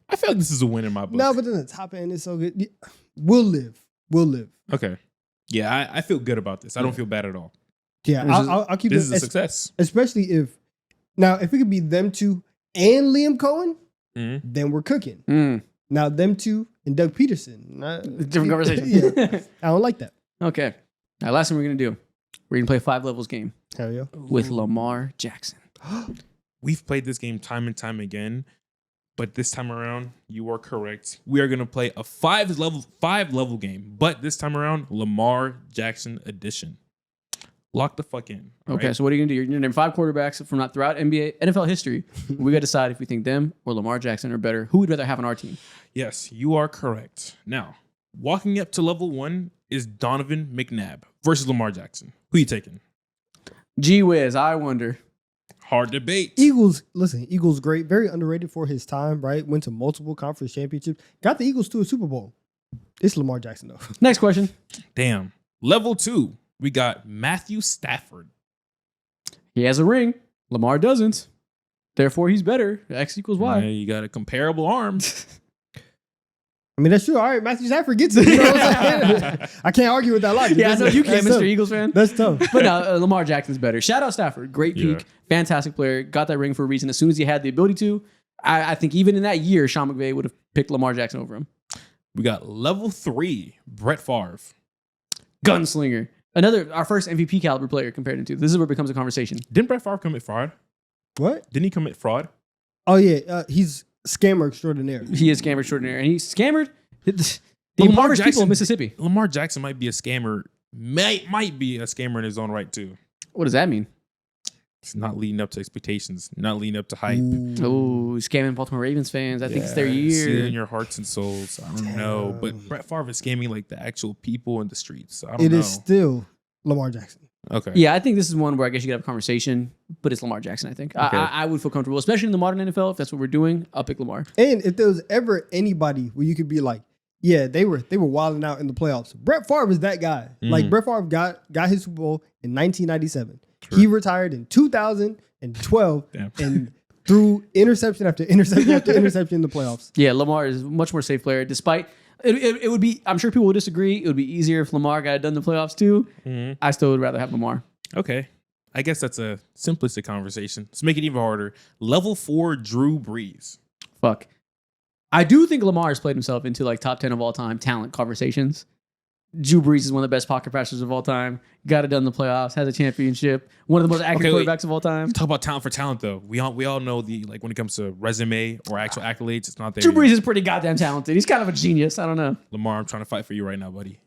I feel like this is a win in my book. No, but then the top end is so good. Yeah, We'll live. Okay. Yeah, I feel good about this. I don't feel bad at all. Yeah, This is- I'll keep This them, is a success. especially if it could be them two and Liam Cohen, Mhm. then we're cooking. Now them two and Doug Peterson, Different conversation. Yeah, I don't like that. Okay. Now, last thing we're going to do, we're going to play a 5 levels game Hell yeah. with Lamar Jackson. We've played this game time and time again, but this time around, you are correct. We are going to play a 5 level game, but this time around, Lamar Jackson edition. Lock the fuck in. all Okay, right? so what are you going to do? You're going to name 5 quarterbacks from not throughout NFL history. We got to decide if we think them or Lamar Jackson are better. Who would rather have on our team? Yes, you are correct. Now, walking up to level 1 is Donovan McNabb versus Lamar Jackson. Who you taking? Gee whiz, I wonder. Hard debate. Eagles great, very underrated for his time, right? Went to multiple conference championships, got the Eagles to a Super Bowl. It's Lamar Jackson though. Next question. Damn. Level 2, we got Matthew Stafford. He has a ring. Lamar doesn't. Therefore, he's better. X equals Y. Yeah, you got a comparable arm. I mean, that's true. All right, Matthew Stafford gets it. You know what I'm saying? I can't argue with that logic. Yeah, I know you can't, That's Mr. tough. Eagles fan. That's tough. But no, Lamar Jackson's better. Shout out Stafford. Great peak. Fantastic player. Got that ring for a reason. As soon as he had the ability to, I think even in that year, Sean McVay would have picked Lamar Jackson over him. We got level 3, Brett Favre. Gunslinger. Our first MVP caliber player compared to. This is where it becomes a conversation. Didn't Brett Favre commit fraud? What? Didn't he commit fraud? Oh, yeah. He's scammer extraordinaire. He is scammer extraordinaire. And he's scammered the impoverished people of Mississippi. Lamar Jackson might be a scammer. Might be a scammer in his own right, too. What does that mean? It's not leading up to expectations, not leading up to hype. Oh, scamming Baltimore Ravens fans. I think it's their See it in year. your hearts and souls. I don't know. But Brett Favre is scamming like the actual people in the streets. I don't know. It is still Lamar Jackson. Okay. Yeah, I think this is one where I guess you could have a conversation, but it's Lamar Jackson, I think. Okay. I would feel comfortable, especially in the modern NFL. If that's what we're doing, I'll pick Lamar. And if there was ever anybody where you could be like, yeah, they were wilding out in the playoffs. Brett Favre is that guy. Like Brett Favre got his Super Bowl in 1997. He retired in 2012 and threw interception after interception after interception in the playoffs. Yeah, Lamar is a much more safe player. Despite it would be, I'm sure people would disagree. It would be easier if Lamar got it done in the playoffs too. I still would rather have Lamar. Okay. I guess that's a simplistic conversation. Let's make it even harder. Level 4, Drew Brees. Fuck. I do think Lamar has played himself into like top 10 of all time talent conversations. Drew Brees is one of the best pocket passers of all time. Got it done in the playoffs. Has a championship. One of the most accurate quarterbacks of all time. Talk about talent for talent, though. We all know the like when it comes to resume or actual accolades, it's not there. Drew yet. Brees is pretty goddamn talented. He's kind of a genius. I don't know. Lamar, I'm trying to fight for you right now, buddy.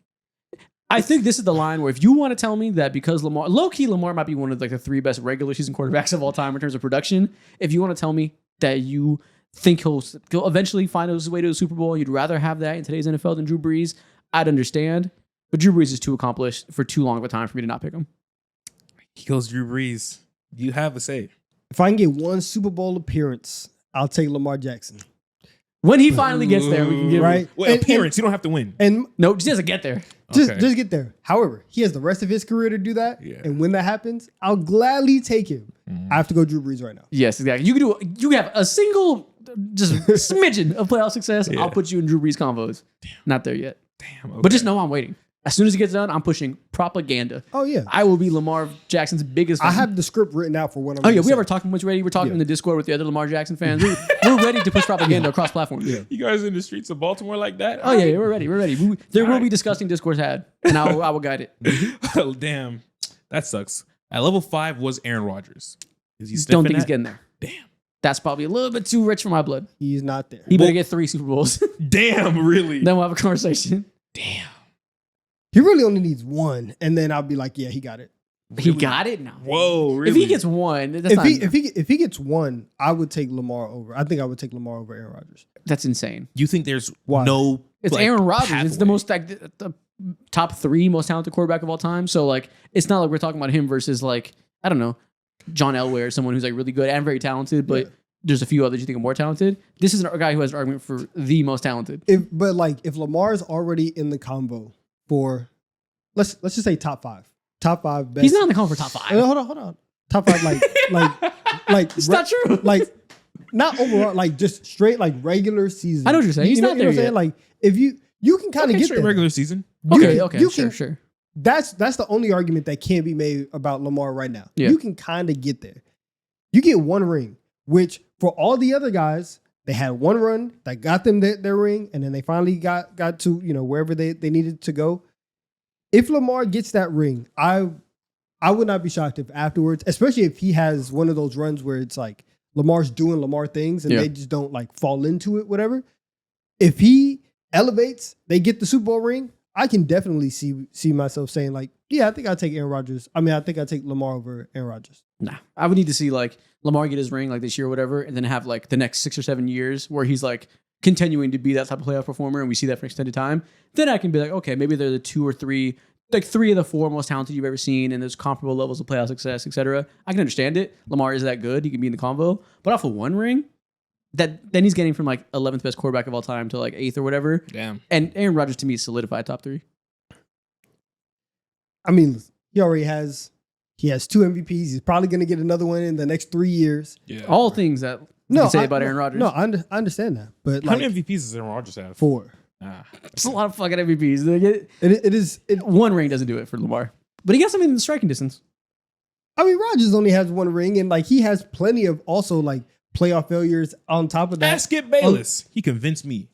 I think this is the line where if you want to tell me that because Lamar might be one of like the 3 best regular season quarterbacks of all time in terms of production. If you want to tell me that you think he'll eventually find his way to the Super Bowl, you'd rather have that in today's NFL than Drew Brees, I'd understand. But Drew Brees is too accomplished for too long of a time for me to not pick him. He goes Drew Brees. You have a say. If I can get one Super Bowl appearance, I'll take Lamar Jackson. When he finally gets there, we can give him. Right? Well, appearance. You don't have to win. And No, just doesn't get there. Okay. just get there. However, he has the rest of his career to do that. Yeah. And when that happens, I'll gladly take him. I have to go Drew Brees right now. Yes, exactly. You have a single just smidgen of playoff success. Yeah. I'll put you in Drew Brees combos. Not there yet. Damn. Okay. But just know I'm waiting. As soon as he gets done, I'm pushing propaganda. Oh, yeah. I will be Lamar Jackson's biggest fan. I have the script written out for what I'm Oh, yeah. gonna We say. ever talking much ready? We're talking in the Discord with the other Lamar Jackson fans. We're ready to push propaganda across platforms. Yeah. You guys in the streets of Baltimore like that? Oh, yeah. We're ready. We're ready. There will right. be disgusting discourse had, and I will guide it. Damn. That sucks. At level 5 was Aaron Rodgers. Is he Don't think sniffing he's that? getting there. Damn. That's probably a little bit too rich for my blood. He's not there. He better get 3 Super Bowls. Damn, really? Then we'll have a conversation. Damn. He really only needs one, and then I'll be like, yeah, he got it. He got it? No. Whoa, really? If he gets one, that's If he gets one, I would take Lamar over. I think I would take Lamar over Aaron Rodgers. that's insane. You think there's Why? no It's like, Aaron Rodgers. It's the pathway? most like the top 3 most talented quarterback of all time. So like, it's not like we're talking about him versus like, I don't know, John Elway or someone who's like really good and very talented, but there's a few others you think are more talented. This is a guy who has an argument for the most talented. If Lamar's already in the combo for, let's just say top 5 best. He's not in the combo for top 5. Hold on. Top 5 like It's not true. like not overall, like just straight like regular season. I know what you're saying. He's not there what I'm saying? yet. Like if you can kind of Okay, get straight there. regular season. Okay, you sure, can- sure. That's the only argument that can be made about Lamar right now. Yeah. You can kind of get there. You get one ring, which for all the other guys, they had one run that got them their ring, and then they finally got to wherever they needed to go. If Lamar gets that ring, I would not be shocked if afterwards, especially if he has one of those runs where it's like Lamar's doing Lamar things and Yeah. they just don't like fall into it, whatever. If he elevates, they get the Super Bowl ring. I can definitely see myself saying like, yeah, I think I'll take Aaron Rodgers. I mean, I think I'll take Lamar over Aaron Rodgers. Nah, I would need to see like Lamar get his ring like this year or whatever, and then have like the next 6 or 7 years where he's like continuing to be that type of playoff performer, and we see that for extended time. Then I can be like, okay, maybe they're the 2 or 3, like 3 of the 4 most talented you've ever seen, and there's comparable levels of playoff success, etc. I can understand it. Lamar is that good; he can be in the convo, but off of one ring, then he's getting from like 11th best quarterback of all time to like 8th or whatever. Damn. And Aaron Rodgers to me is solidified top 3. I mean, he has 2 MVPs. He's probably going to get another one in the next 3 years. Yeah. All things that you can say about Aaron Rodgers. No, I understand that, but How like many MVPs does Aaron Rodgers have? 4. It's a lot of fucking MVPs. Like, It is. one ring doesn't do it for Lamar, but he got something in the striking distance. I mean, Rodgers only has one ring, and like he has plenty of also like playoff failures on top of that. Ask Skip Bayless. He convinced me.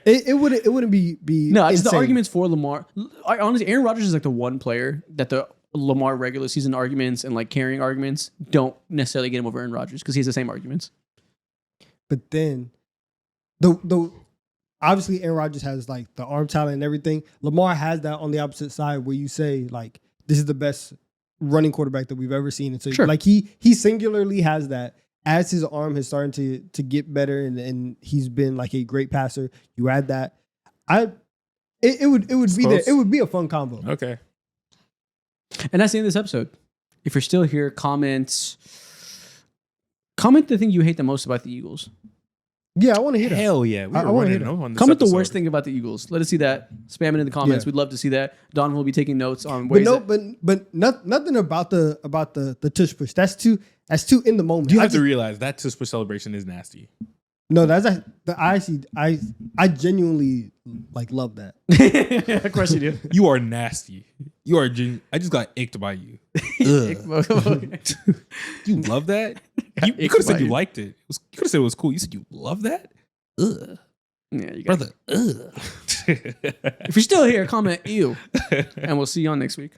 It wouldn't be No, it's the insane. arguments for Lamar. Honestly, Aaron Rodgers is like the one player that the Lamar regular season arguments and like carrying arguments don't necessarily get him over Aaron Rodgers because he has the same arguments. But then the obviously Aaron Rodgers has like the arm talent and everything. Lamar has that on the opposite side where you say like this is the best running quarterback that we've ever seen. And so Sure. like he singularly has that. As his arm has started to get better and he's been like a great passer, you add that. It would be there. Close. It would be a fun combo. Okay. And that's the end of this episode. If you're still here, comment the thing you hate the most about the Eagles. Yeah, I want to hear that. Hell yeah. We I were wanna running hear over on this Comment the episode. worst thing about the Eagles. Let us see that. Spam it in the comments. Yeah. We'd love to see that. Don will be taking notes on But ways. nothing about the tush push. That's too in the moment. You I have to just- realize that Tush Push celebration is nasty. No, I genuinely like love that. Of course you do. You are nasty. You are. I just got icked by you. Ugh. You love that? You Icked could have by said you you. liked it. You could have said it was cool. You said you love that? Ugh. Yeah, you got Brother. Ugh. If you're still here, comment ew. And we'll see you on next week.